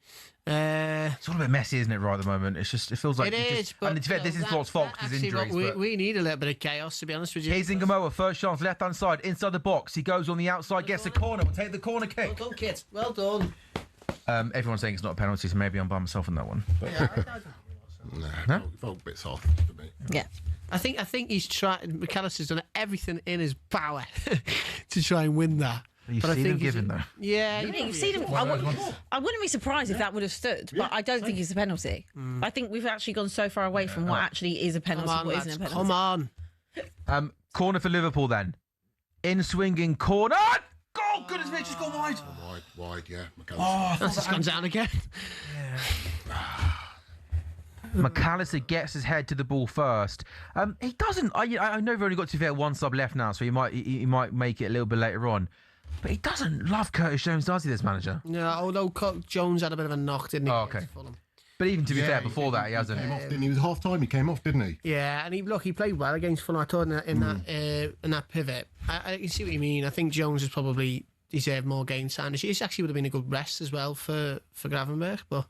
it's all a bit messy, isn't it, right at the moment? It feels like... It is, but this is what's fault, his injuries. We need a little bit of chaos, to be honest with you. Here's Ngamoa, first chance, left-hand side, inside the box. He goes on the outside, gets a corner. We'll take the corner kick. Well done, kid. Well done. Everyone's saying it's not a penalty, so maybe I'm by myself on that one. Nah, felt bits off for me. Yeah. I think he's tried. McAllister's done everything in his power to try and win that. You but see them giving though. Yeah, You've seen him. I wouldn't be surprised if that would have stood, but I don't think it's a penalty. I think we've actually gone so far away from what actually is a penalty, what isn't a penalty. Come on. Corner for Liverpool then. In swinging corner. Oh, goodness me, just gone wide. Wide, yeah. That's just gone down again. McAllister gets his head to the ball first. He doesn't. I know we've only got to fair one sub left now, so he might make it a little bit later on. But he doesn't love Curtis Jones, does he, this manager? No, although Jones had a bit of a knock, didn't he? Oh, okay. But even to be fair, before that, he hasn't. He came off, didn't he? It was half time. He came off, didn't he? Yeah, and he played well against Fulham. I thought in that pivot. I can see what you mean. I think Jones has probably deserved more game time. It actually would have been a good rest as well for Gravenberch, but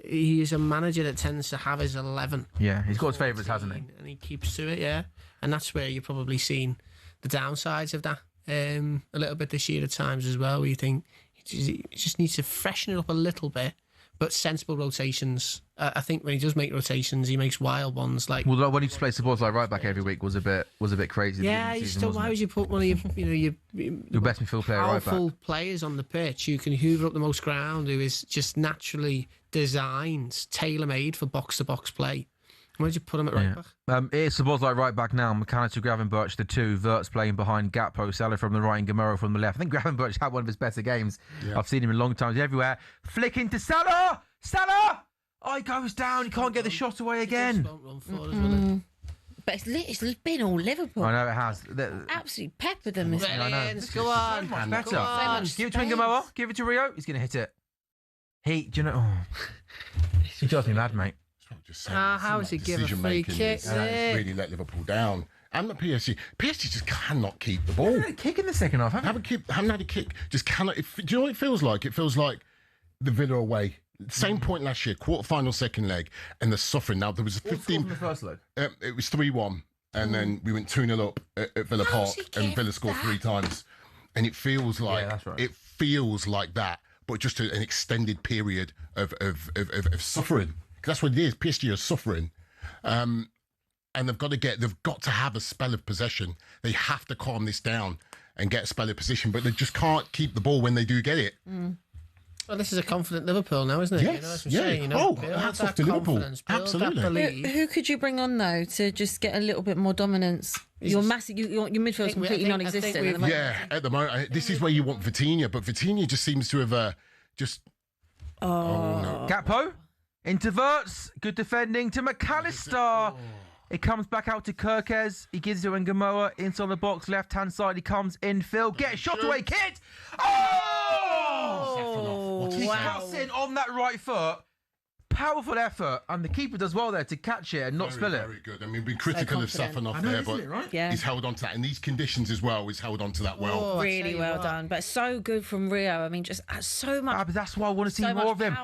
he is a manager that tends to have his 11. Yeah, he's got his favourites, hasn't he? And he keeps to it, yeah. And that's where you're probably seen the downsides of that a little bit this year at times as well, where you think he just needs to freshen it up a little bit, but sensible rotations. I think when he does make rotations, he makes wild ones. Like when he plays supports like right back every week was a bit crazy. Yeah, why would you put one of your best midfield player right back? Powerful players on the pitch who can hoover up the most ground, who is just naturally designed, tailor-made for box-to-box play. Where did you put him at right back? It's supposed like right back now. McAllister, Gravenberch, the two. Wirtz playing behind Gakpo, Salah from the right, and Romero from the left. I think Gravenberch had one of his better games. Yeah. I've seen him in long times everywhere. Flicking to Salah! Salah! Oh, he goes down. He can't get the shot away again. But it's been all Liverpool. I know it has. Absolutely peppered them. I know. Go on. So much better. Give it to Ngamoa. Give it to Rio. He's going to hit it. Do you know? He drives me mad, mate. How is he giving a free kick? Really let Liverpool down. And the PSG just cannot keep the ball. Kick in the second half. Haven't had a kick. Just cannot. Do you know what it feels like? It feels like the Villa away. Same point last year, quarter-final, second leg, and the suffering. Now, there was a 15... What was the first leg? It was 3-1, and then we went 2-0 up at Villa Park, and Villa scored 3 times. And it feels like... Yeah, that's right. It feels like that, but just an extended period of suffering. Because that's what it is. PSG are suffering. And they've got to have a spell of possession. They have to calm this down and get a spell of possession, but they just can't keep the ball when they do get it. Well, this is a confident Liverpool now, isn't it? Yes, hats off to Liverpool. Absolutely. Who could you bring on though to just get a little bit more dominance? Your midfield is completely non-existent at the moment. Yeah, at the moment, this is where you want Vitinha, but Vitinha just seems to have just. Oh no! Gakpo into Wirtz, good defending to McAllister. It comes back out to Kirkez. He gives it to Ngamoa inside the box, left hand side. He comes in. Phil, get a shot away, kid. Oh! He cuts in on that right foot. Powerful effort, and the keeper does well there to catch it and not spill it. Very good. I mean, we've been critical of Safanov there, but he's held on to that. In these conditions as well, he's held on to that well. Really well done. But so good from Rio. I mean, just so much. But that's why I want to see more of him.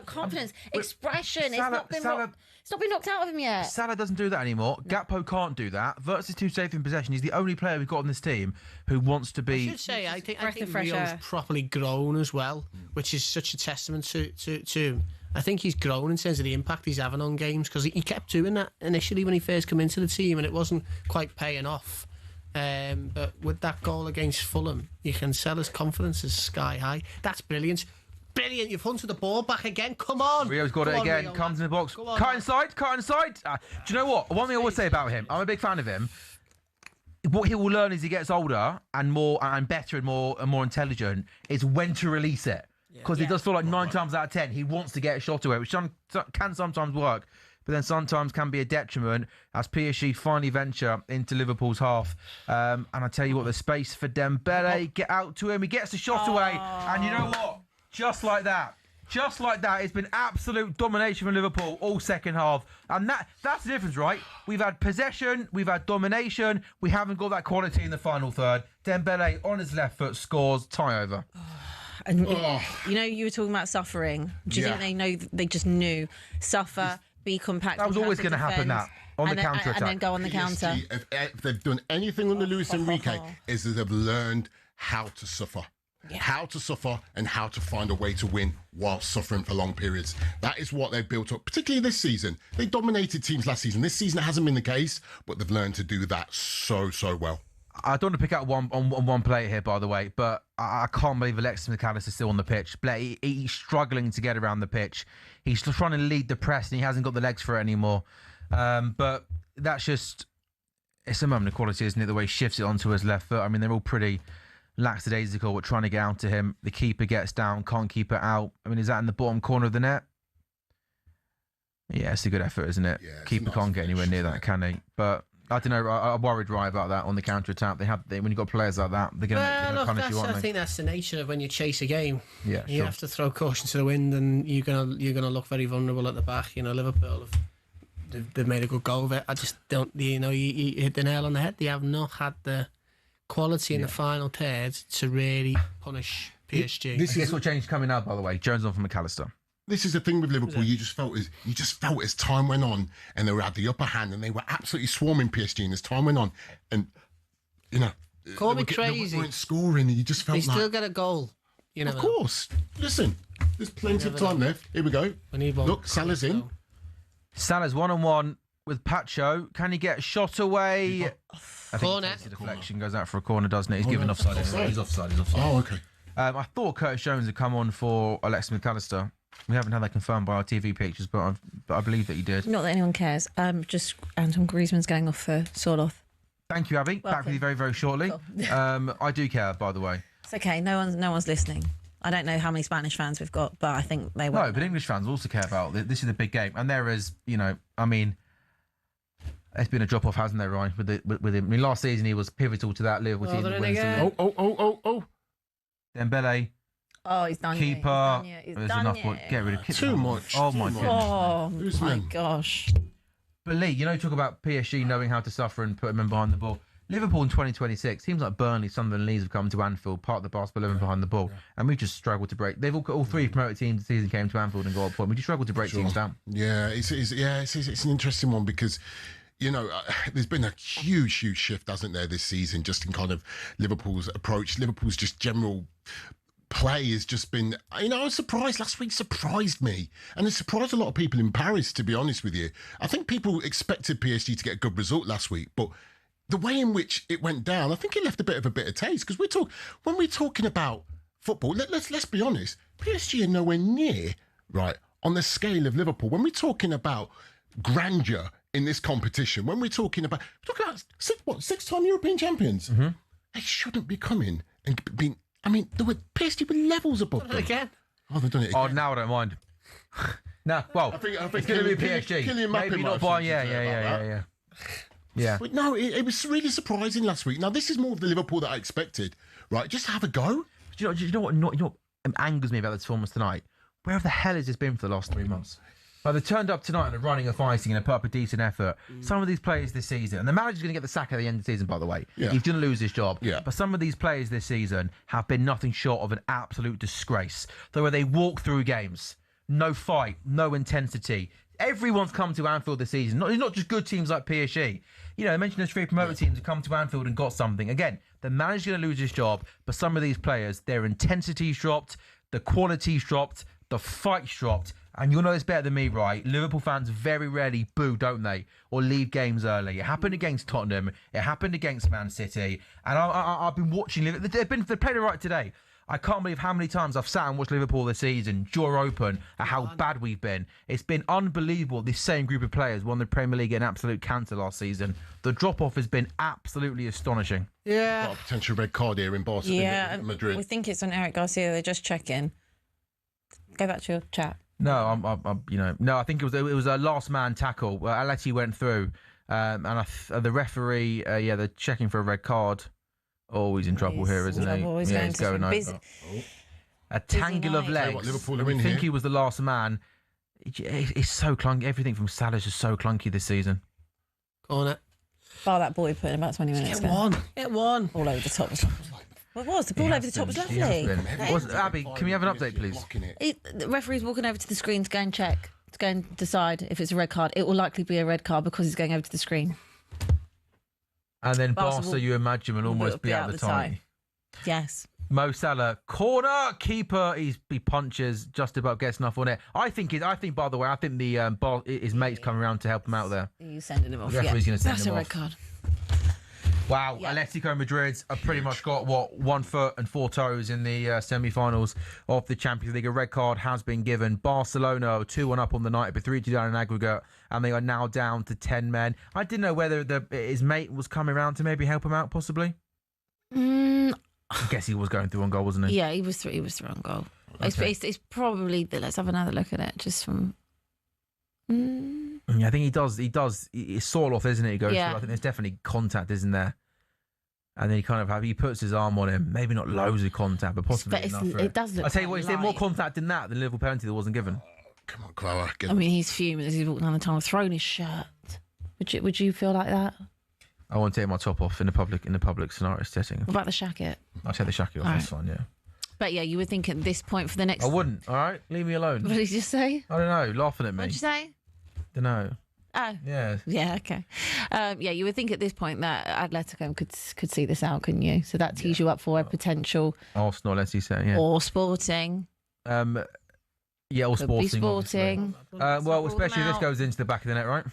Confidence, expression. It's not been knocked out of him yet. Salah doesn't do that anymore. Gakpo can't do that. Wirtz is too safe in possession. He's the only player we've got on this team who wants to be... I should say, I think Rio's properly grown as well, which is such a testament to him. I think he's grown in terms of the impact he's having on games, because he kept doing that initially when he first came into the team and it wasn't quite paying off. But with that goal against Fulham, you can tell his confidence is sky high. That's brilliant. Brilliant, you've hunted the ball back again. Come on. Rio's got it again. Rio, comes in the box. Cut inside. Do you know what? One thing I would say about him, I'm a big fan of him. What he will learn as he gets older and better and more intelligent is when to release it. Because it does feel like 9 times out of 10 he wants to get a shot away, which can sometimes work, but then sometimes can be a detriment as PSG finally venture into Liverpool's half. And I tell you what, the space for Dembele, get out to him, he gets the shot away, and you know what? Just like that, it's been absolute domination from Liverpool all second half. And that's the difference, right? We've had possession, we've had domination, we haven't got that quality in the final third. Dembele on his left foot scores, tie over. And you were talking about suffering. Do you think they just knew suffer, be compact? That was always going to happen. That on the counter attack, and then go on the counter. If they've done anything under Luis Enrique, is that they've learned how to suffer. how to suffer and how to find a way to win while suffering for long periods. That is what they've built up, particularly this season. They dominated teams last season. This season it hasn't been the case, but they've learned to do that so well. I don't want to pick out one player here, by the way, but I can't believe Alexis McAllister's still on the pitch. He's struggling to get around the pitch. He's still trying to lead the press, and he hasn't got the legs for it anymore. But that's just... It's a moment of quality, isn't it? The way he shifts it onto his left foot. I mean, they're all pretty lackadaisical at trying to get out to him. The keeper gets down, can't keep it out. I mean, is that in the bottom corner of the net? Yeah, it's a good effort, isn't it? Yeah, keeper can't get anywhere near that, can he? But... I don't know. I worried Rye about that on the counter attack. When you've got players like that, they're going to punish you, aren't they? I think that's the nature of when you chase a game. Yeah, you have to throw caution to the wind, and you're gonna look very vulnerable at the back. You know, Liverpool they've made a good go of it. I just don't. You hit the nail on the head. They have not had the quality in the final third to really punish PSG. Guess what change coming out, by the way? Jones on from McAllister. This is the thing with Liverpool. You just felt as time went on, and they were at the upper hand, and they were absolutely swarming PSG. And as time went on, and call me crazy, they weren't scoring, and you just felt they still get a goal. Of course. Listen, there's plenty of time left. Here we go. Look, Salah's in. Salah's 1-on-1 with Pacho. Can he get a shot away? I think corner. The deflection goes out for a corner, doesn't it? He's given offside. He's offside. Oh, okay. I thought Curtis Jones had come on for Alexis McAllister. We haven't had that confirmed by our TV pictures, but I believe that he did. Not that anyone cares. Just Anton Griezmann's going off for Sorloth. Thank you, Abby. Welcome. Back with you very, very shortly. Cool. I do care, by the way. It's okay. No one's listening. I don't know how many Spanish fans we've got, but I think they will. No, but English fans also care about this. Is a big game, and there is, I mean, it's been a drop off, hasn't there, Ryan? With him. I mean, last season he was pivotal to that Liverpool team. Oh! Dembele. Oh, he's done. Keeper. He's There's done. enough. Get rid of too much. Oh my goodness. Oh my gosh. But Lee, talk about PSG knowing how to suffer and put men behind the ball. Liverpool in 2026 seems like Burnley, Sunderland, Leeds have come to Anfield, part of the Barcelona behind the ball, and we've just struggled to break. They've all three promoted teams this season came to Anfield and got a point. We just struggled to break teams down. Yeah, it's an interesting one because. There's been a huge shift, hasn't there, this season, just in kind of Liverpool's approach. Liverpool's just general play has just been, I was surprised. Last week surprised me. And it surprised a lot of people in Paris, to be honest with you. I think people expected PSG to get a good result last week, but the way in which it went down, I think it left a bit of a bitter taste. Because when we're talking about football, let's be honest, PSG are nowhere near, right, on the scale of Liverpool. When we're talking about grandeur in this competition, when we're talking about six-time European champions, they shouldn't be coming and being. I mean, there were PSG with levels above them. Again? Oh, they've done it again. Oh, now I don't mind. No, well, I think it's going to be PSG. Maybe not by. Yeah. But no, it was really surprising last week. Now this is more of the Liverpool that I expected. Right, just have a go. Do you know what angers me about the performance tonight? Where the hell has this been for the last 3 months? Like, they turned up tonight and are running and fighting and put up a decent effort. Some of these players this season, and the manager's going to get the sack at the end of the season, by the way. Yeah. He's going to lose his job. Yeah. But some of these players this season have been nothing short of an absolute disgrace. The way they walk through games, no fight, no intensity. Everyone's come to Anfield this season. It's not just good teams like PSG. I mentioned those three promoted teams have come to Anfield and got something. Again, the manager's going to lose his job, but some of these players, their intensity's dropped, the quality's dropped, the fight's dropped. And you'll know this better than me, right? Liverpool fans very rarely boo, don't they? Or leave games early. It happened against Tottenham. It happened against Man City. And I've been watching Liverpool. They played it right today. I can't believe how many times I've sat and watched Liverpool this season, jaw open, at how bad we've been. It's been unbelievable. This same group of players won the Premier League in absolute cancer last season. The drop-off has been absolutely astonishing. Yeah. Got a potential red card here in Barcelona, Madrid. We think it's on Eric Garcia. They're just checking. Go back to your chat. No, I think it was a last man tackle. Atleti went through, and the referee, they're checking for a red card. Oh, he's in trouble here, isn't he? He's going over. A tangle of legs. I think he was the last man. It's so clunky. Everything from Salah's is so clunky this season. Corner. Bar that boy put in about 20 minutes ago. Get one. All over the top. What was the ball over the top was lovely. Abby, can we have an update, please? The referee's walking over to the screen to go and check, to go and decide if it's a red card. It will likely be a red card because he's going over to the screen. And then Barca, you imagine, will almost be out of the tie. Yes. Mo Salah, corner, keeper, he punches, just about gets enough on it. I think, by the way, his mate's coming around to help him out there. He's sending him off. Yeah. That's a red card. Wow, yeah. Atletico Madrid have pretty much got, 1 foot and 4 toes in the semi-finals of the Champions League. A red card has been given. Barcelona 2-1 up on the night, but 3-2 down in aggregate, and they are now down to 10 men. I didn't know whether his mate was coming around to maybe help him out, possibly. I guess he was going through on goal, wasn't he? Yeah, he was through on goal. Okay. It's probably, let's have another look at it, just from... Yeah, I think he does. It's sort off, isn't it? He goes through. I think there's definitely contact, isn't there? And then he puts his arm on him. Maybe not loads of contact, but possibly enough. It does look. I tell you what, is there more contact in that than the Liverpool penalty that wasn't given? Come on, Clara. I mean, he's fuming as he's walking down the tunnel, throwing his shirt. Would you feel like that? I won't take my top off in the public scenario setting. What about the shacket? I'll take the shacket off. That's fine. Yeah. But yeah, you would think at this point for the next. I wouldn't. All right, leave me alone. What did you just say? I don't know. Laughing at me. What did you say? Don't know. Oh. Yeah. Yeah, okay. Yeah, you would think at this point that Atletico could see this out, couldn't you? So that tees you up for a potential Arsenal, let's say, yeah. Or Sporting. Yeah, or Sporting. Sporting. Well, especially if this goes into the back of the net, right?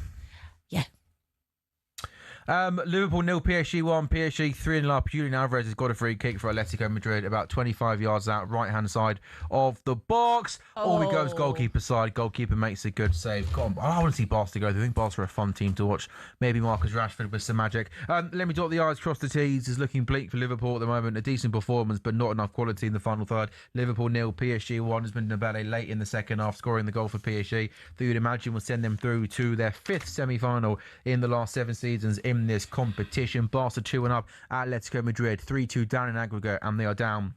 Yeah. Liverpool 0, PSG 1, PSG 3.5. Julian Alvarez has got a free kick for Atletico Madrid, about 25 yards out, right-hand side of the box. All he goes goalkeeper side. Goalkeeper makes a good save. Go on. I want to see Barca go. I think Barca are a fun team to watch. Maybe Marcus Rashford with some magic. Let me dot the I's, cross the T's. Is looking bleak for Liverpool at the moment. A decent performance, but not enough quality in the final third. Liverpool 0, PSG 1 has been Nabele late in the second half, scoring the goal for PSG that you'd imagine will send them through to their 5th semi-final in the last 7 seasons in this competition. Barca 2-1 up, Atletico Madrid 3-2 down in aggregate, and they are down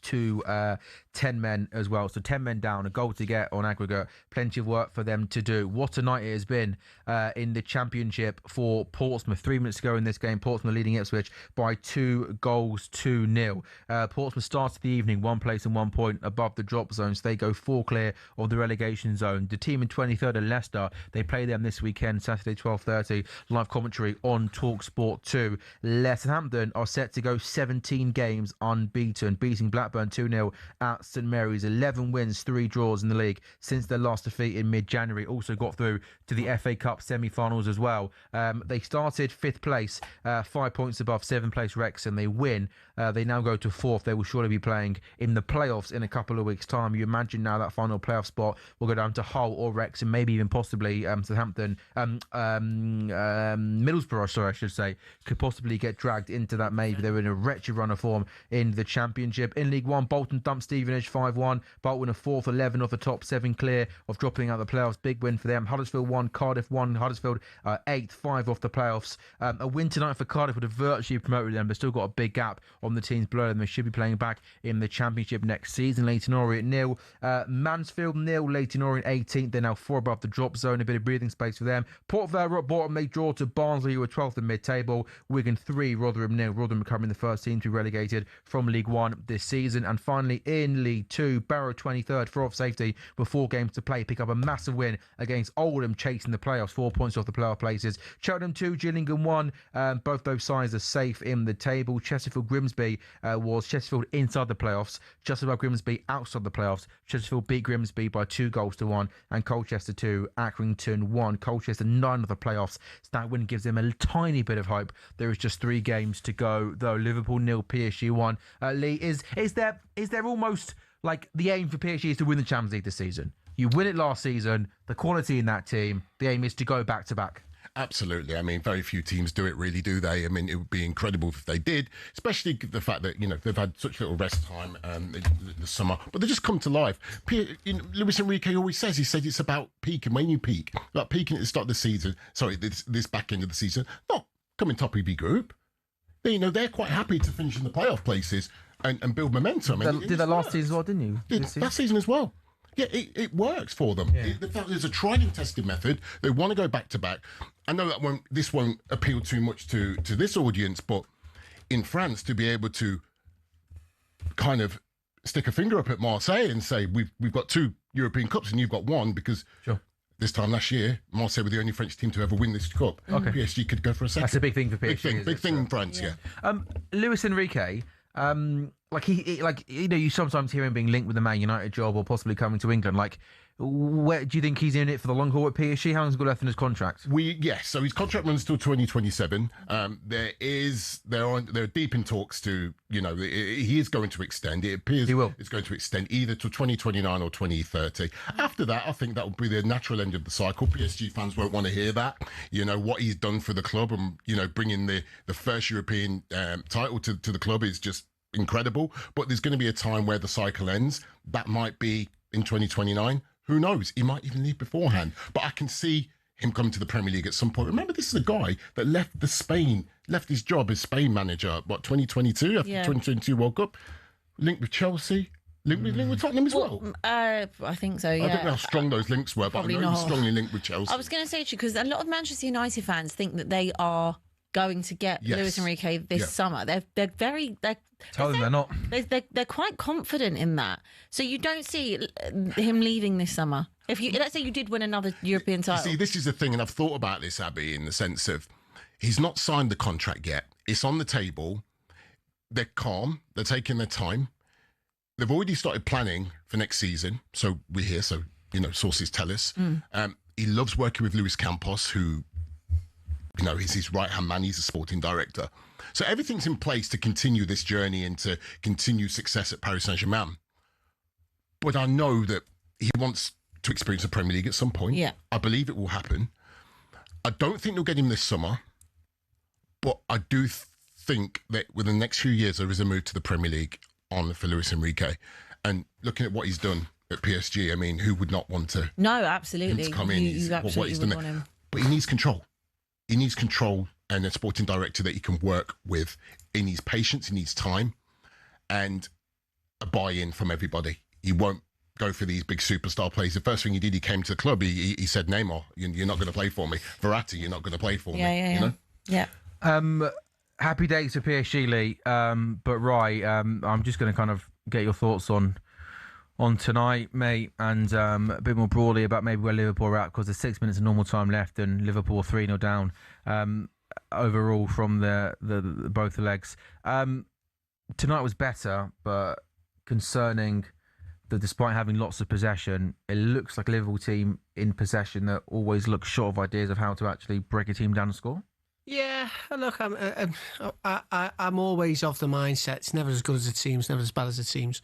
to 10 men as well. So 10 men down, a goal to get on aggregate. Plenty of work for them to do. What a night it has been in the Championship for Portsmouth. 3 minutes to go in this game. Portsmouth leading Ipswich by 2-0. Portsmouth started the evening 1 place and 1 point above the drop zone, so they go 4 clear of the relegation zone. The team in 23rd are Leicester. They play them this weekend, Saturday 12:30. Live commentary on talkSPORT 2. Southampton are set to go 17 games unbeaten, beating Blackburn 2-0 at St Mary's. 11 wins, 3 draws in the league since their last defeat in mid-January. Also got through to the FA Cup semi-finals as well. They started 5th place, 5 points above 7th place Wrexham. They win. They now go to 4th. They will surely be playing in the playoffs in a couple of weeks' time. You imagine now that final playoff spot will go down to Hull or Wrexham, maybe even possibly Southampton. Middlesbrough, sorry, I should say, could possibly get dragged into that. Maybe they're in a wretched run of form in the Championship. In League One, Bolton dumped Stevenage 5-1. Bolton are 4th, 11 off the top 7 clear of dropping out the playoffs. Big win for them. Huddersfield 1, Cardiff 1. Huddersfield 8th, 5 off the playoffs. A win tonight for Cardiff would have virtually promoted them, but still got a big gap on the teams below them. They should be playing back in the Championship next season. Leyton Orient 0, Mansfield 0. Leyton Orient 18th. They're now 4 above the drop zone. A bit of breathing space for them. Port Vale rock bottom. They draw to Barnsley, who are 12th in mid-table. Wigan 3, Rotherham 0. Rotherham becoming the first team to be relegated from League One this season. And finally, in League 2, Barrow 23rd, 4 off safety with 4 games to play. Pick up a massive win against Oldham, chasing the playoffs, 4 points off the playoff places. Cheltenham 2, Gillingham 1. Both those sides are safe in the table. Chesterfield Grimsby was Chesterfield inside the playoffs, just above Grimsby outside the playoffs. Chesterfield beat Grimsby by 2-1, and Colchester 2, Accrington 1. Colchester 9 of the playoffs, so that win gives them a tiny bit of hope. There is just 3 games to go, though. Liverpool 0, PSG 1. Lee, is there almost like the aim for PSG is to win the Champions League this season? You win it last season, the quality in that team, the aim is to go back to back. Absolutely. I mean, very few teams do it, really, do they? I mean, it would be incredible if they did, especially the fact that, they've had such little rest time the summer, but they just come to life. Luis Enrique always says, it's about peaking. When you peak, like peaking at the start of the season, this back end of the season, not coming top of your group. They're quite happy to finish in the playoff places and build momentum. Did that last season as well, didn't you? Last season as well. Yeah, it works for them. Yeah. The fact there's a tried and tested method. They want to go back to back. I know that this won't appeal too much to this audience, but in France, to be able to kind of stick a finger up at Marseille and say we've got 2 European Cups and you've got 1, because this time last year, Marseille were the only French team to ever win this cup. Okay. PSG could go for a second. That's a big thing for PSG. Big thing in France, yeah. Luis Enrique, like you sometimes hear him being linked with the Man United job or possibly coming to England. Like, where do you think he's in it for the long haul at PSG? How long's got left in his contract? So his contract runs till 2027. They're deep in talks to, he is going to extend. It appears he will. It's going to extend either to 2029 or 2030. After that, I think that will be the natural end of the cycle. PSG fans won't want to hear that. What he's done for the club and bringing the first European title to the club is just incredible. But there's going to be a time where the cycle ends. That might be in 2029. Who knows? He might even leave beforehand. But I can see him coming to the Premier League at some point. Remember, this is a guy that left his job as Spain manager, 2022, after the 2022 World Cup, linked with Chelsea, linked with Tottenham as well. I think so, yeah. I don't know how strong those links were, but I know he was strongly linked with Chelsea. I was going to say, because a lot of Manchester United fans think that they are going to get Luis Enrique this summer. Tell them they're not. They're quite confident in that. So you don't see him leaving this summer. Let's say you did win another European title. See, this is the thing, and I've thought about this, Abby, in the sense of he's not signed the contract yet. It's on the table. They're calm. They're taking their time. They've already started planning for next season. So we're here. So, sources tell us. He loves working with Luis Campos, who, he's his right-hand man. He's a sporting director. So everything's in place to continue this journey and to continue success at Paris Saint-Germain. But I know that he wants to experience the Premier League at some point. Yeah. I believe it will happen. I don't think they'll get him this summer, but I do think that within the next few years there is a move to the Premier League for Luis Enrique. And looking at what he's done at PSG, I mean, who would not want to? No, absolutely. Him to come in. You absolutely would want him. But he needs control. He needs control and a sporting director that he can work with. He needs patience, he needs time, and a buy-in from everybody. He won't go for these big superstar players. The first thing he did, he came to the club, he said, Neymar, you're not going to play for me. Verratti, you're not going to play for me. Yeah. Happy days for PSG, Lee. But Rai, I'm just going to kind of get your thoughts on tonight, mate, and a bit more broadly about maybe where Liverpool are at, because there's 6 minutes of normal time left and Liverpool 3-0 down overall from the both the legs. Tonight was better, but concerning that despite having lots of possession, it looks like a Liverpool team in possession that always looks short of ideas of how to actually break a team down and score. Yeah, look, I'm always of the mindset it's never as good as it seems, never as bad as it seems.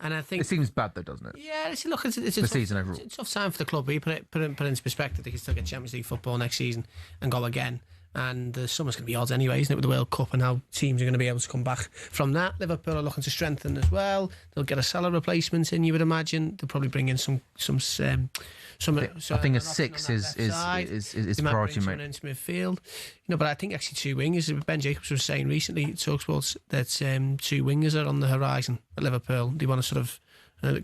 And I think it seems bad though, doesn't it? Yeah, look, it's the season overall. It's a tough time for the club. You put it into perspective. They can still get Champions League football next season and go again. And the summer's going to be odd anyway, isn't it, with the World Cup and how teams are going to be able to come back from that. Liverpool are looking to strengthen as well. They'll get a Salah replacement in, you would imagine. They'll probably bring in some. I think a 6 is priority, mate. Into midfield, but I think actually 2 wingers. Ben Jacobs was saying recently at talkSPORT that 2 wingers are on the horizon at Liverpool. They want to sort of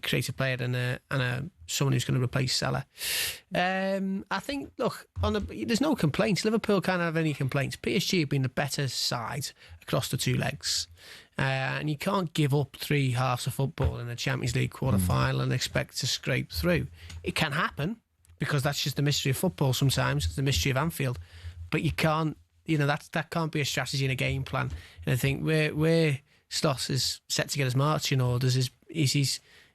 create a player and someone who's going to replace Salah. I think, look, there's no complaints. Liverpool can't have any complaints. PSG have been the better side across the 2 legs. And you can't give up 3 halves of football in a Champions League quarter-final and expect to scrape through. It can happen, because that's just the mystery of football sometimes. It's the mystery of Anfield. But you can't, that can't be a strategy and a game plan. And I think where Stoss is set to get his marching orders is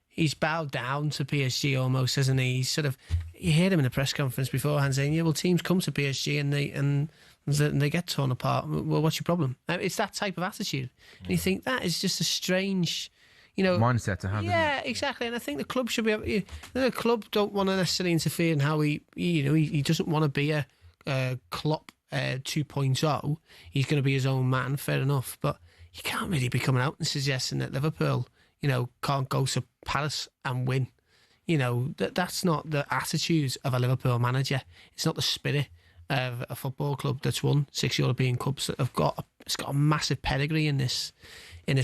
he's bowed down to PSG almost, hasn't he? He's sort of, you heard him in the press conference beforehand saying, yeah, well, teams come to PSG and they get torn apart. Well, what's your problem? It's that type of attitude. And you think that is just a strange, mindset to have. Yeah, exactly. And I think the club should be able, the club don't want to necessarily interfere in how he doesn't want to be a Klopp 2.0. He's going to be his own man, fair enough. But you can't really be coming out and suggesting that Liverpool, can't go to Paris and win. That's not the attitude of a Liverpool manager. It's not the spirit of a football club that's won 6 European Cups that it's got a massive pedigree in this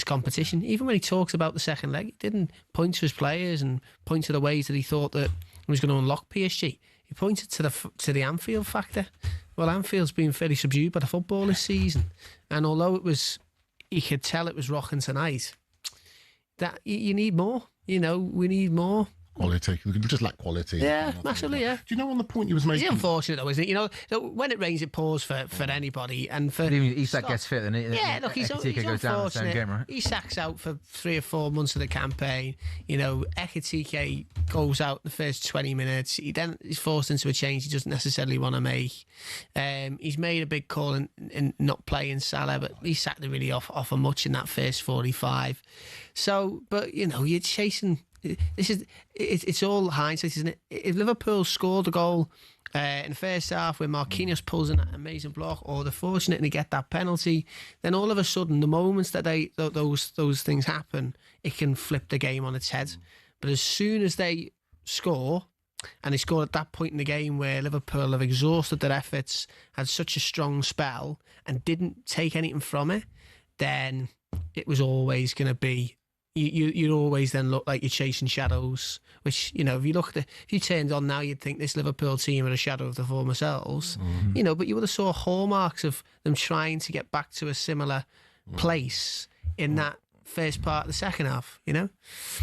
competition. Even when he talks about the second leg, he didn't point to his players and point to the ways that he thought that he was going to unlock PSG. He pointed to the Anfield factor. Well, Anfield's been fairly subdued by the football this season, and although you could tell it was rocking tonight, that you need more. We need more. Quality. We just lack quality. Yeah, massively, yeah. Do you know on the point you was making? It's unfortunate though, isn't it? You know, when it rains, it pours for anybody. And for even Isak gets fit, then look, he's goes down in the same game, right? Isak's out for 3 or 4 months of the campaign. You know, Ekiti goes out the first 20 minutes. He's forced into a change he doesn't necessarily want to make. He's made a big call in not playing Salah, but Isak didn't really offer much in that first 45. So, but you know, you're chasing. It's all hindsight, isn't it? If Liverpool scored a goal in the first half when Marquinhos pulls in that amazing block, or they're fortunate to get that penalty, then all of a sudden the moments that those things happen, it can flip the game on its head. But as soon as they score, and they scored at that point in the game where Liverpool have exhausted their efforts, had such a strong spell, and didn't take anything from it, then it was always going to be. You'd always then look like you're chasing shadows, which, you know, if you turned on now, you'd think this Liverpool team are a shadow of the former selves, you know, but you would have saw hallmarks of them trying to get back to a similar place in that first part of the second half, you know?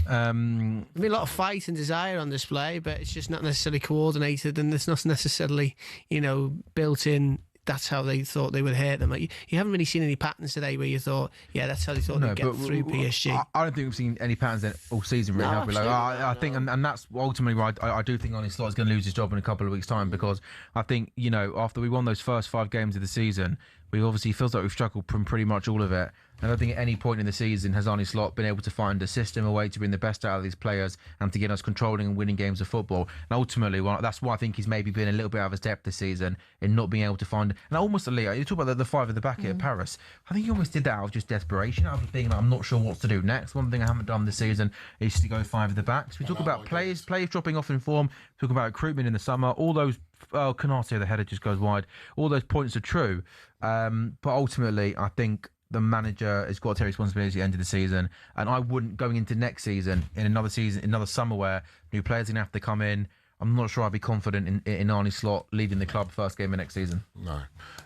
There'll be a lot of fight and desire on display, but it's just not necessarily coordinated, and it's not necessarily, you know, built in. That's how they thought they would hurt them. Like, you haven't really seen any patterns today where you thought, yeah, that's how they thought they'd get through PSG. I don't think we've seen any patterns all season, really, have we? Like, I think, and that's ultimately why I do think Arne Slot is going to lose his job in a couple of weeks' time, because I think, you know, after we won those first 5 games of the season, we obviously feels like we've struggled from pretty much all of it. I don't think at any point in the season has Arne Slot been able to find a system, a way to bring the best out of these players and to get us controlling and winning games of football. And ultimately, that's why I think he's maybe been a little bit out of his depth this season in not being able to find. And almost, you talk about the 5 at the back here at Paris. I think he almost did that out of just desperation, out of being like, I'm not sure what to do next. One thing I haven't done this season is to go 5 at the back. So we talk about players dropping off in form. Talk about recruitment in the summer. All those. Canate, the header just goes wide. All those points are true. But ultimately, I think the manager has got to take responsibility at the end of the season. And I wouldn't, going into next season, in another summer where new players are going to have to come in, I'm not sure I'd be confident in Arne Slot leading the club first game of next season. No.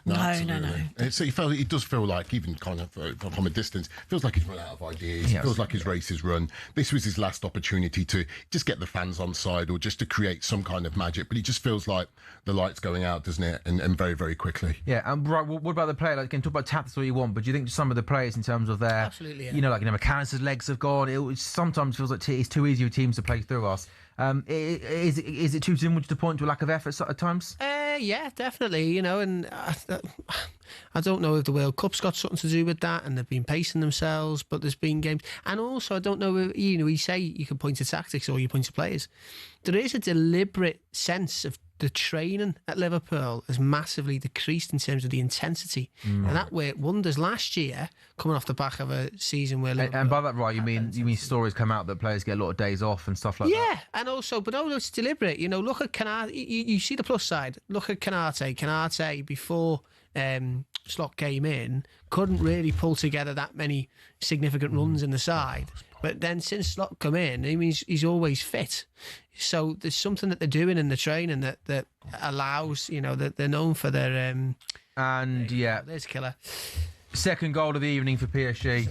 Absolutely. It does feel like, even kind of from a distance, feels like he's run out of ideas. Yes. It feels like his race is run. This was his last opportunity to just get the fans on side or just to create some kind of magic. But he just feels like the light's going out, doesn't it? And very, very quickly. Yeah, and right, what about the player? Like, you can talk about tactics all you want, but do you think some of the players in terms of their... Absolutely, yeah. You know, like, McAllister's legs have gone. It sometimes feels like it's too easy for teams to play through us. Is it too simple to point to a lack of effort at times? Yeah, definitely. You know, and I don't know if the World Cup's got something to do with that, and they've been pacing themselves. But there's been games, and also I don't know. You know, you say you can point to tactics or you point to players. There is a deliberate sense of the training at Liverpool has massively decreased in terms of the intensity, and that worked wonders last year, coming off the back of a season where Liverpool... And by that, right, you mean stories come out that players get a lot of days off and stuff like that? Yeah, and also, but no, it's deliberate. You know, look at Canate. You see the plus side. Look at Canate. Canate, before Slot came in, couldn't really pull together that many significant runs in the side. But then since Slot come in, I mean, he's always fit. So there's something that they're doing in the training that allows, you know, that they're known for their... there's killer. Second goal of the evening for PSG.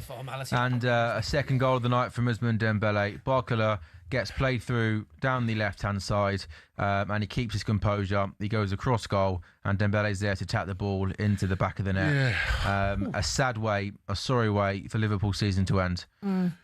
And a second goal of the night from Ousmane Dembele. Barcola gets played through down the left-hand side, and he keeps his composure. He goes across goal, and Dembele's there to tap the ball into the back of the net. Yeah. A sad way, a sorry way for Liverpool season to end.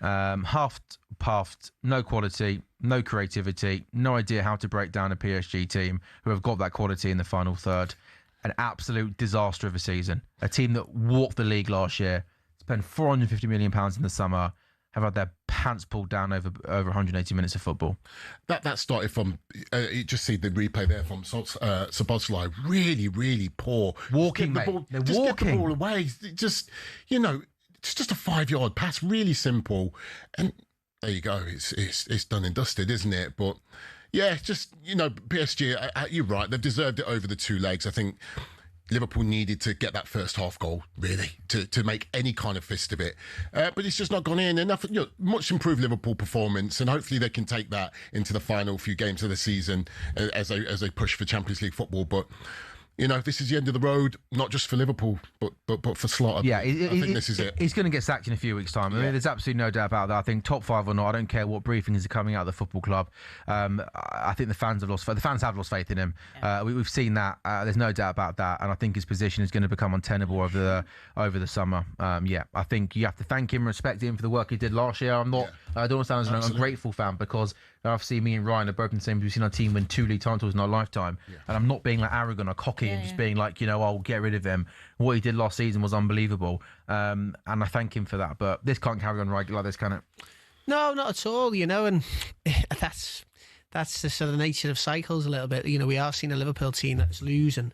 Half-puffed, no quality, no creativity, no idea how to break down a PSG team who have got that quality in the final third. An absolute disaster of a season. A team that walked the league last year, spent £450 million in the summer, have had their pants pulled down over 180 minutes of football. That started from, you just see the replay there from Szoboszlai. Really, really poor. Walking, mate. They're walking. Get the ball away. Just, you know, it's just a 5-yard pass. Really simple. And there you go. It's done and dusted, isn't it? But yeah, just, you know, PSG, you're right. They've deserved it over the 2 legs. I think Liverpool needed to get that first half goal, really, to make any kind of fist of it. But it's just not gone in. Enough, you know, much improved Liverpool performance, and hopefully they can take that into the final few games of the season as they push for Champions League football. But you know, this is the end of the road, not just for Liverpool, but for Slot. Yeah, I think this is it. He's going to get sacked in a few weeks' time. I mean, there's absolutely no doubt about that. I think top 5 or not, I don't care what briefings are coming out of the football club. I think the fans have lost faith in him. We've seen that. There's no doubt about that. And I think his position is going to become untenable over the summer. I think you have to thank him, respect him for the work he did last year. I don't want to sound as an ungrateful fan, because obviously me and Ryan are both in the same. We've seen our team win 2 league titles in our lifetime, and I'm not being like arrogant or cocky and just being like, I'll get rid of him. What he did last season was unbelievable, and I thank him for that. But this can't carry on like this, can it? No, not at all. And that's the sort of nature of cycles a little bit. We are seeing a Liverpool team that's losing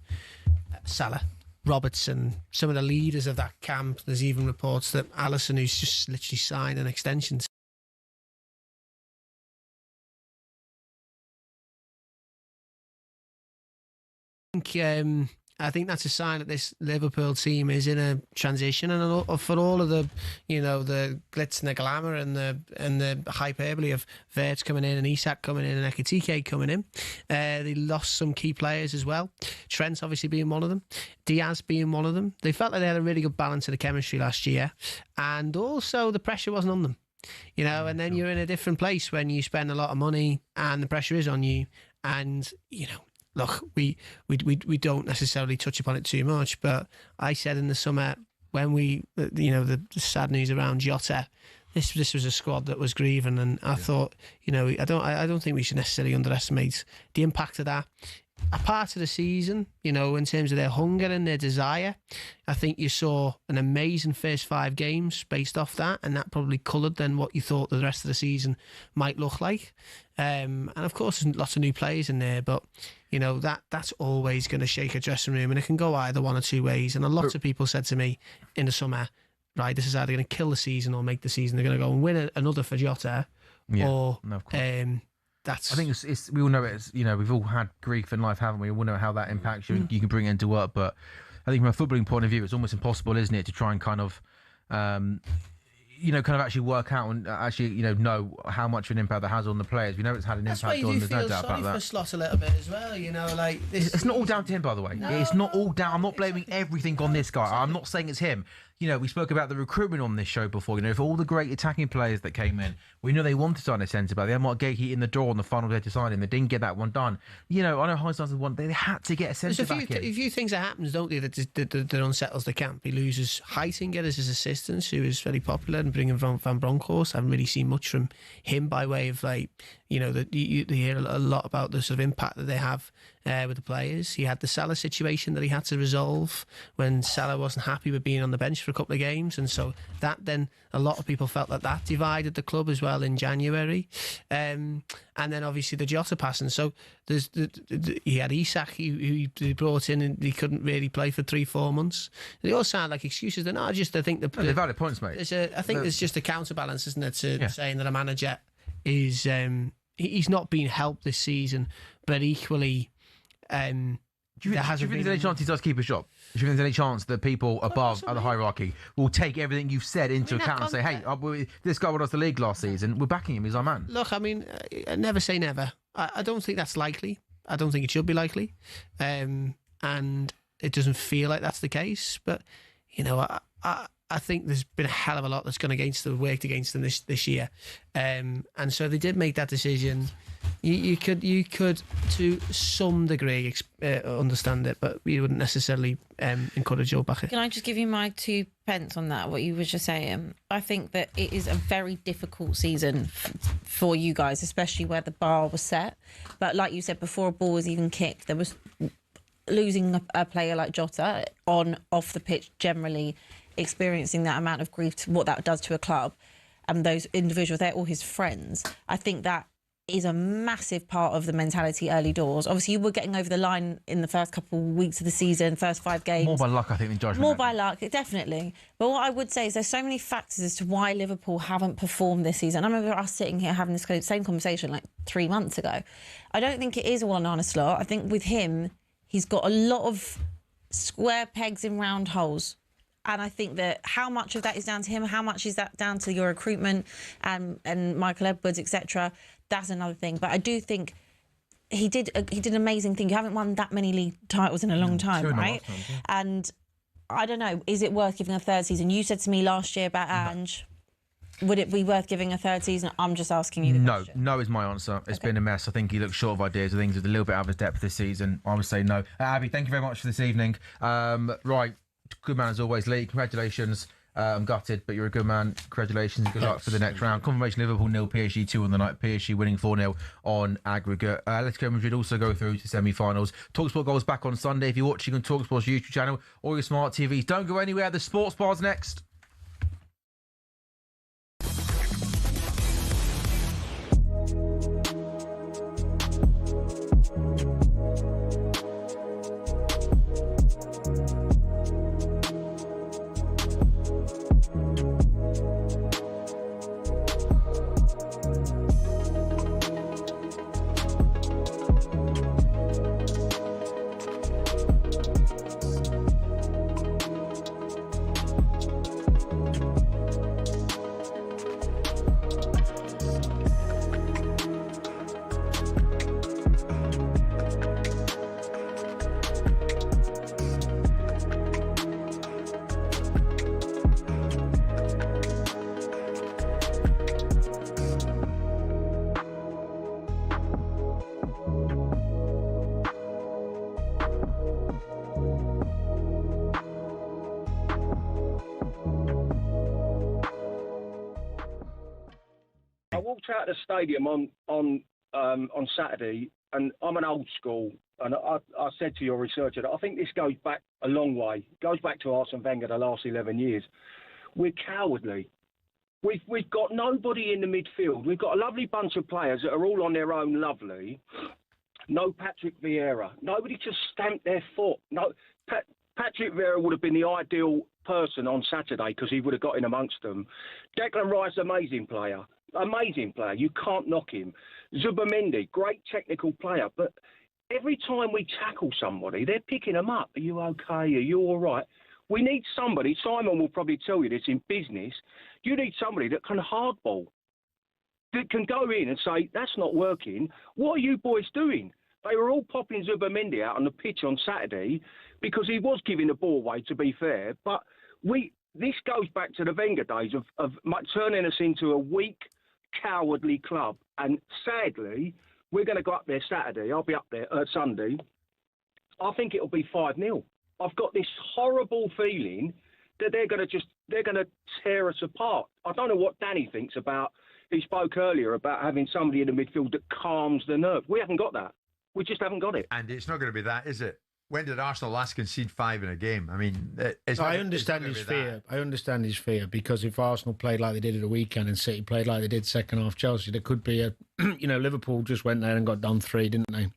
Salah, Robertson, some of the leaders of that camp. There's even reports that Alisson, who's just literally signed an extension. I think that's a sign that this Liverpool team is in a transition, and for all of the, the glitz and the glamour and the hyperbole of Wirtz coming in and Isak coming in and Ekiti coming in, they lost some key players as well. Trent obviously being one of them, Diaz being one of them. They felt like they had a really good balance of the chemistry last year, and also the pressure wasn't on them. And then you're in a different place when you spend a lot of money and the pressure is on you, and look, we don't necessarily touch upon it too much, but I said in the summer when the sad news around Jota, this was a squad that was grieving, and I thought, I don't think we should necessarily underestimate the impact of that. A part of the season, in terms of their hunger and their desire, I think you saw an amazing first 5 games based off that, and that probably coloured then what you thought the rest of the season might look like. And of course, there's lots of new players in there, but that's always going to shake a dressing room, and it can go either one or two ways. And a lot of people said to me in the summer, right, this is either going to kill the season or make the season. They're going to go and win another for Jota, or I think it's we all know it. We've all had grief in life, haven't we? We all know how that impacts you. You can bring it into work, but I think from a footballing point of view, it's almost impossible, isn't it, to try and kind of actually work out and actually, know how much of an impact that has on the players. We know it's had an impact on. There's no doubt about that. That's why you do feel sorry for Slot a little bit as well. It's not all down to him, by the way. No, it's not all down. I'm not blaming everything on this guy. I'm not saying it's him. We spoke about the recruitment on this show before. For all the great attacking players that came in, we know they wanted to sign a centre back. They had Mark Gahey in the door on the final day to sign him. They didn't get that one done. I know Heinz one. They had to get a centre back in. A few things that happens, don't they, that unsettles the camp. He loses Heitinger as his assistant, who is very popular, and bringing Van Bronckhorst. I haven't really seen much from him by way of you hear a lot about the sort of impact that they have with the players. He had the Salah situation that he had to resolve when Salah wasn't happy with being on the bench for a couple of games, and so that then a lot of people felt that divided the club as well in January, and then obviously the Jota passing. So there's he had Isak who he brought in, and he couldn't really play for 3-4 months. They all sound like excuses. They're not. I think they're valid points, mate. I think there's just a counterbalance, isn't it, to saying that a manager is he's not been helped this season, but equally. Do you think there's any chance he does keep his job? Do you think there's any chance that people above at the hierarchy will take everything you've said into account and say, hey, this guy won us the league last season, we're backing him, he's our man? Look, never say never. I don't think that's likely. I don't think it should be likely. And it doesn't feel like that's the case. But, I think there's been a hell of a lot that's worked against them this year. And so they did make that decision. You could to some degree understand it, but we wouldn't necessarily encourage Joe back. Can I just give you my 2 pence on that, what you were just saying? I think that it is a very difficult season for you guys, especially where the bar was set. But like you said, before a ball was even kicked, there was losing a player like Jota off the pitch, generally experiencing that amount of grief, what that does to a club, and those individuals, they're all his friends. I think that is a massive part of the mentality early doors. Obviously, you were getting over the line in the first couple of weeks of the season, first 5 games. More by luck, I think, than judgment. More by luck, definitely. But what I would say is there's so many factors as to why Liverpool haven't performed this season. I remember us sitting here having this same conversation like 3 months ago. I don't think it is all on Arne Slot. I think with him, he's got a lot of square pegs in round holes. And I think that how much of that is down to him, how much is that down to your recruitment and Michael Edwards, etc., that's another thing. But I do think he did an amazing thing. You haven't won that many league titles in a long time, right? And I don't know, is it worth giving a third season? You said to me last year about Ange. Would it be worth giving a third season? I'm just asking you the question. No is my answer. It's been a mess. I think he looks short of ideas. I think he's a little bit out of his depth this season. I would say no. Abby, thank you very much for this evening. Right, good man as always, Lee. Congratulations. I'm gutted, but you're a good man. Congratulations. Good luck for the next round. Confirmation Liverpool 0, PSG 2 on the night. PSG winning 4-0 on aggregate. Atletico Madrid also go through to semi-finals. TalkSport Goals back on Sunday. If you're watching on TalkSport's YouTube channel or your smart TVs, don't go anywhere. The Sports Bar's next. I walked out of the stadium on Saturday, and I'm an old school, and I said to your researcher that I think this goes back a long way. It goes back to Arsene Wenger the last 11 years. We're cowardly. We've got nobody in the midfield. We've got a lovely bunch of players that are all on their own lovely. No Patrick Vieira. Nobody to stamp their foot. No, Patrick Vieira would have been the ideal person on Saturday because he would have got in amongst them. Declan Rice, amazing player. Amazing player. You can't knock him. Zubimendi, great technical player. But every time we tackle somebody, they're picking them up. Are you okay? Are you all right? We need somebody, Simon will probably tell you this in business, you need somebody that can hardball, that can go in and say, that's not working. What are you boys doing? They were all popping Zubimendi out on the pitch on Saturday because he was giving the ball away, to be fair. But this goes back to the Wenger days of turning us into a weak, cowardly club. And sadly, we're going to go up there Saturday. I'll be up there Sunday. I think it'll be 5-0. I've got this horrible feeling that they're going to tear us apart. I don't know what Danny thinks about. He spoke earlier about having somebody in the midfield that calms the nerve. We haven't got that. We just haven't got it. And it's not going to be that, is it? When did Arsenal last concede 5 in a game? I mean, I understand his fear. I understand his fear because if Arsenal played like they did at the weekend and City played like they did second half Chelsea, there could be a, Liverpool just went there and got done 3, didn't they?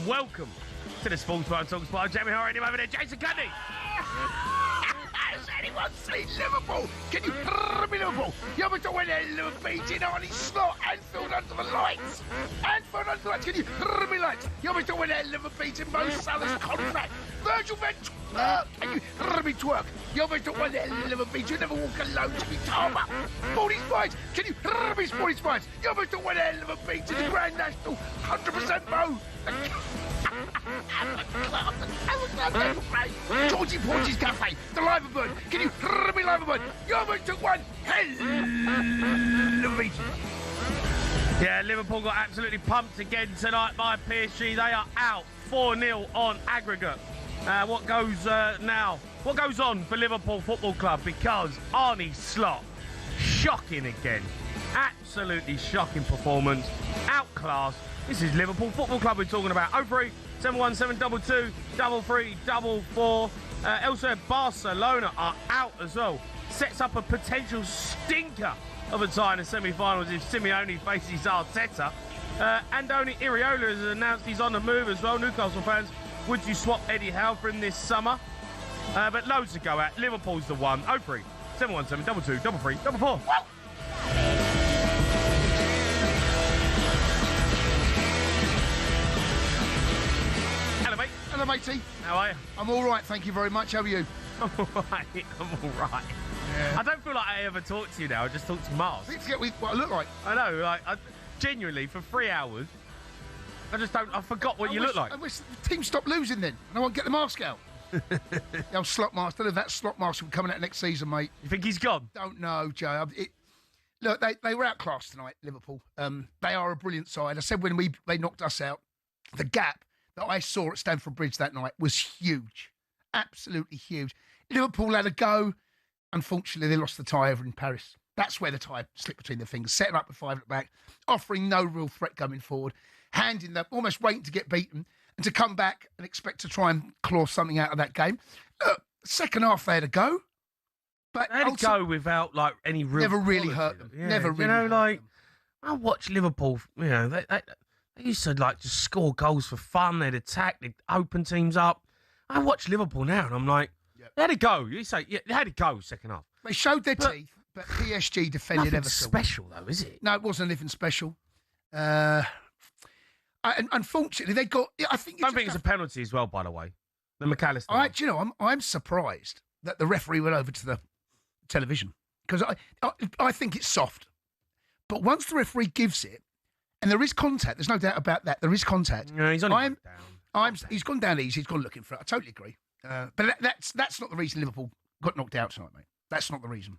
welcome to the Sports Bar talkSPORT. Jamie Horry, over there, Jason Cuddy. Has anyone seen Liverpool? Can you me Liverpool? You ever to win a Liverpool beating on his slot and filled under the lights? And filled under the lights. Can you me lights? You ever to win a Liverpool beating Mo Salah's contract? Virgil van Twerk. Can you me twerk? You ever to win a Liverpool beat? You never walk alone to be Tama. Sporty Spice. Can you me Sporty Spice? You ever to win a Liverpool beat in the Grand National? 100% Mo. Georgie Porgy's Cafe, the Liverbird. Can you me Liverbird? You ever took one? Yeah, Liverpool got absolutely pumped again tonight by PSG. They are out 4-0 on aggregate. What goes now? What goes on for Liverpool Football Club? Because Arne Slot, shocking again. Absolutely shocking performance. Outclassed. This is Liverpool Football Club we're talking about. 03 717 22 33 44. Elsewhere, Barcelona are out as well. Sets up a potential stinker of a tie in the semi-finals if Simeone faces Arteta. Andoni Iraola has announced he's on the move as well. Newcastle fans, would you swap Eddie Howe for him this summer? But loads to go at. Liverpool's the one. 03 717 22 33 44. Hello, matey. How are you? I'm all right, thank you very much. How are you? I'm all right. Yeah. I don't feel like I ever talk to you now. I just talk to Mars. I forget what I look like. I know. Like, genuinely, for 3 hours, I forgot what you look like. I wish the team stopped losing then, and I won't get the mask out. The old slot mask. I don't know if that slot mask will be coming out next season, mate. You think he's gone? Don't know, Joe. Look, they were outclassed tonight, Liverpool. They are a brilliant side. I said when they knocked us out, the gap that I saw at Stamford Bridge that night was huge. Absolutely huge. Liverpool had a go. Unfortunately, they lost the tie over in Paris. That's where the tie slipped between their fingers. Setting up the 5 at the back, offering no real threat going forward, handing them, almost waiting to get beaten, and to come back and expect to try and claw something out of that game. Look, second half they had a go, but they had a go without like any real. Never really hurt them. Yeah. Never really. You know, like I watch Liverpool. You know, they used to like just score goals for fun. They'd attack, they'd open teams up. I watch Liverpool now, and I'm like, they had a go. You say, yeah, they had a go second half. They showed their teeth, but PSG defended ever so well. Special though, is it? No, it wasn't anything special. And unfortunately, they got. I don't think it's a penalty as well. By the way, the McAllister. Do you know? I'm surprised that the referee went over to the television because I think it's soft. But once the referee gives it, and there is contact, there's no doubt about that. There is contact. No, he's only down. He's gone down easy. He's gone looking for it. I totally agree. But that's not the reason Liverpool got knocked out tonight, mate. That's not the reason.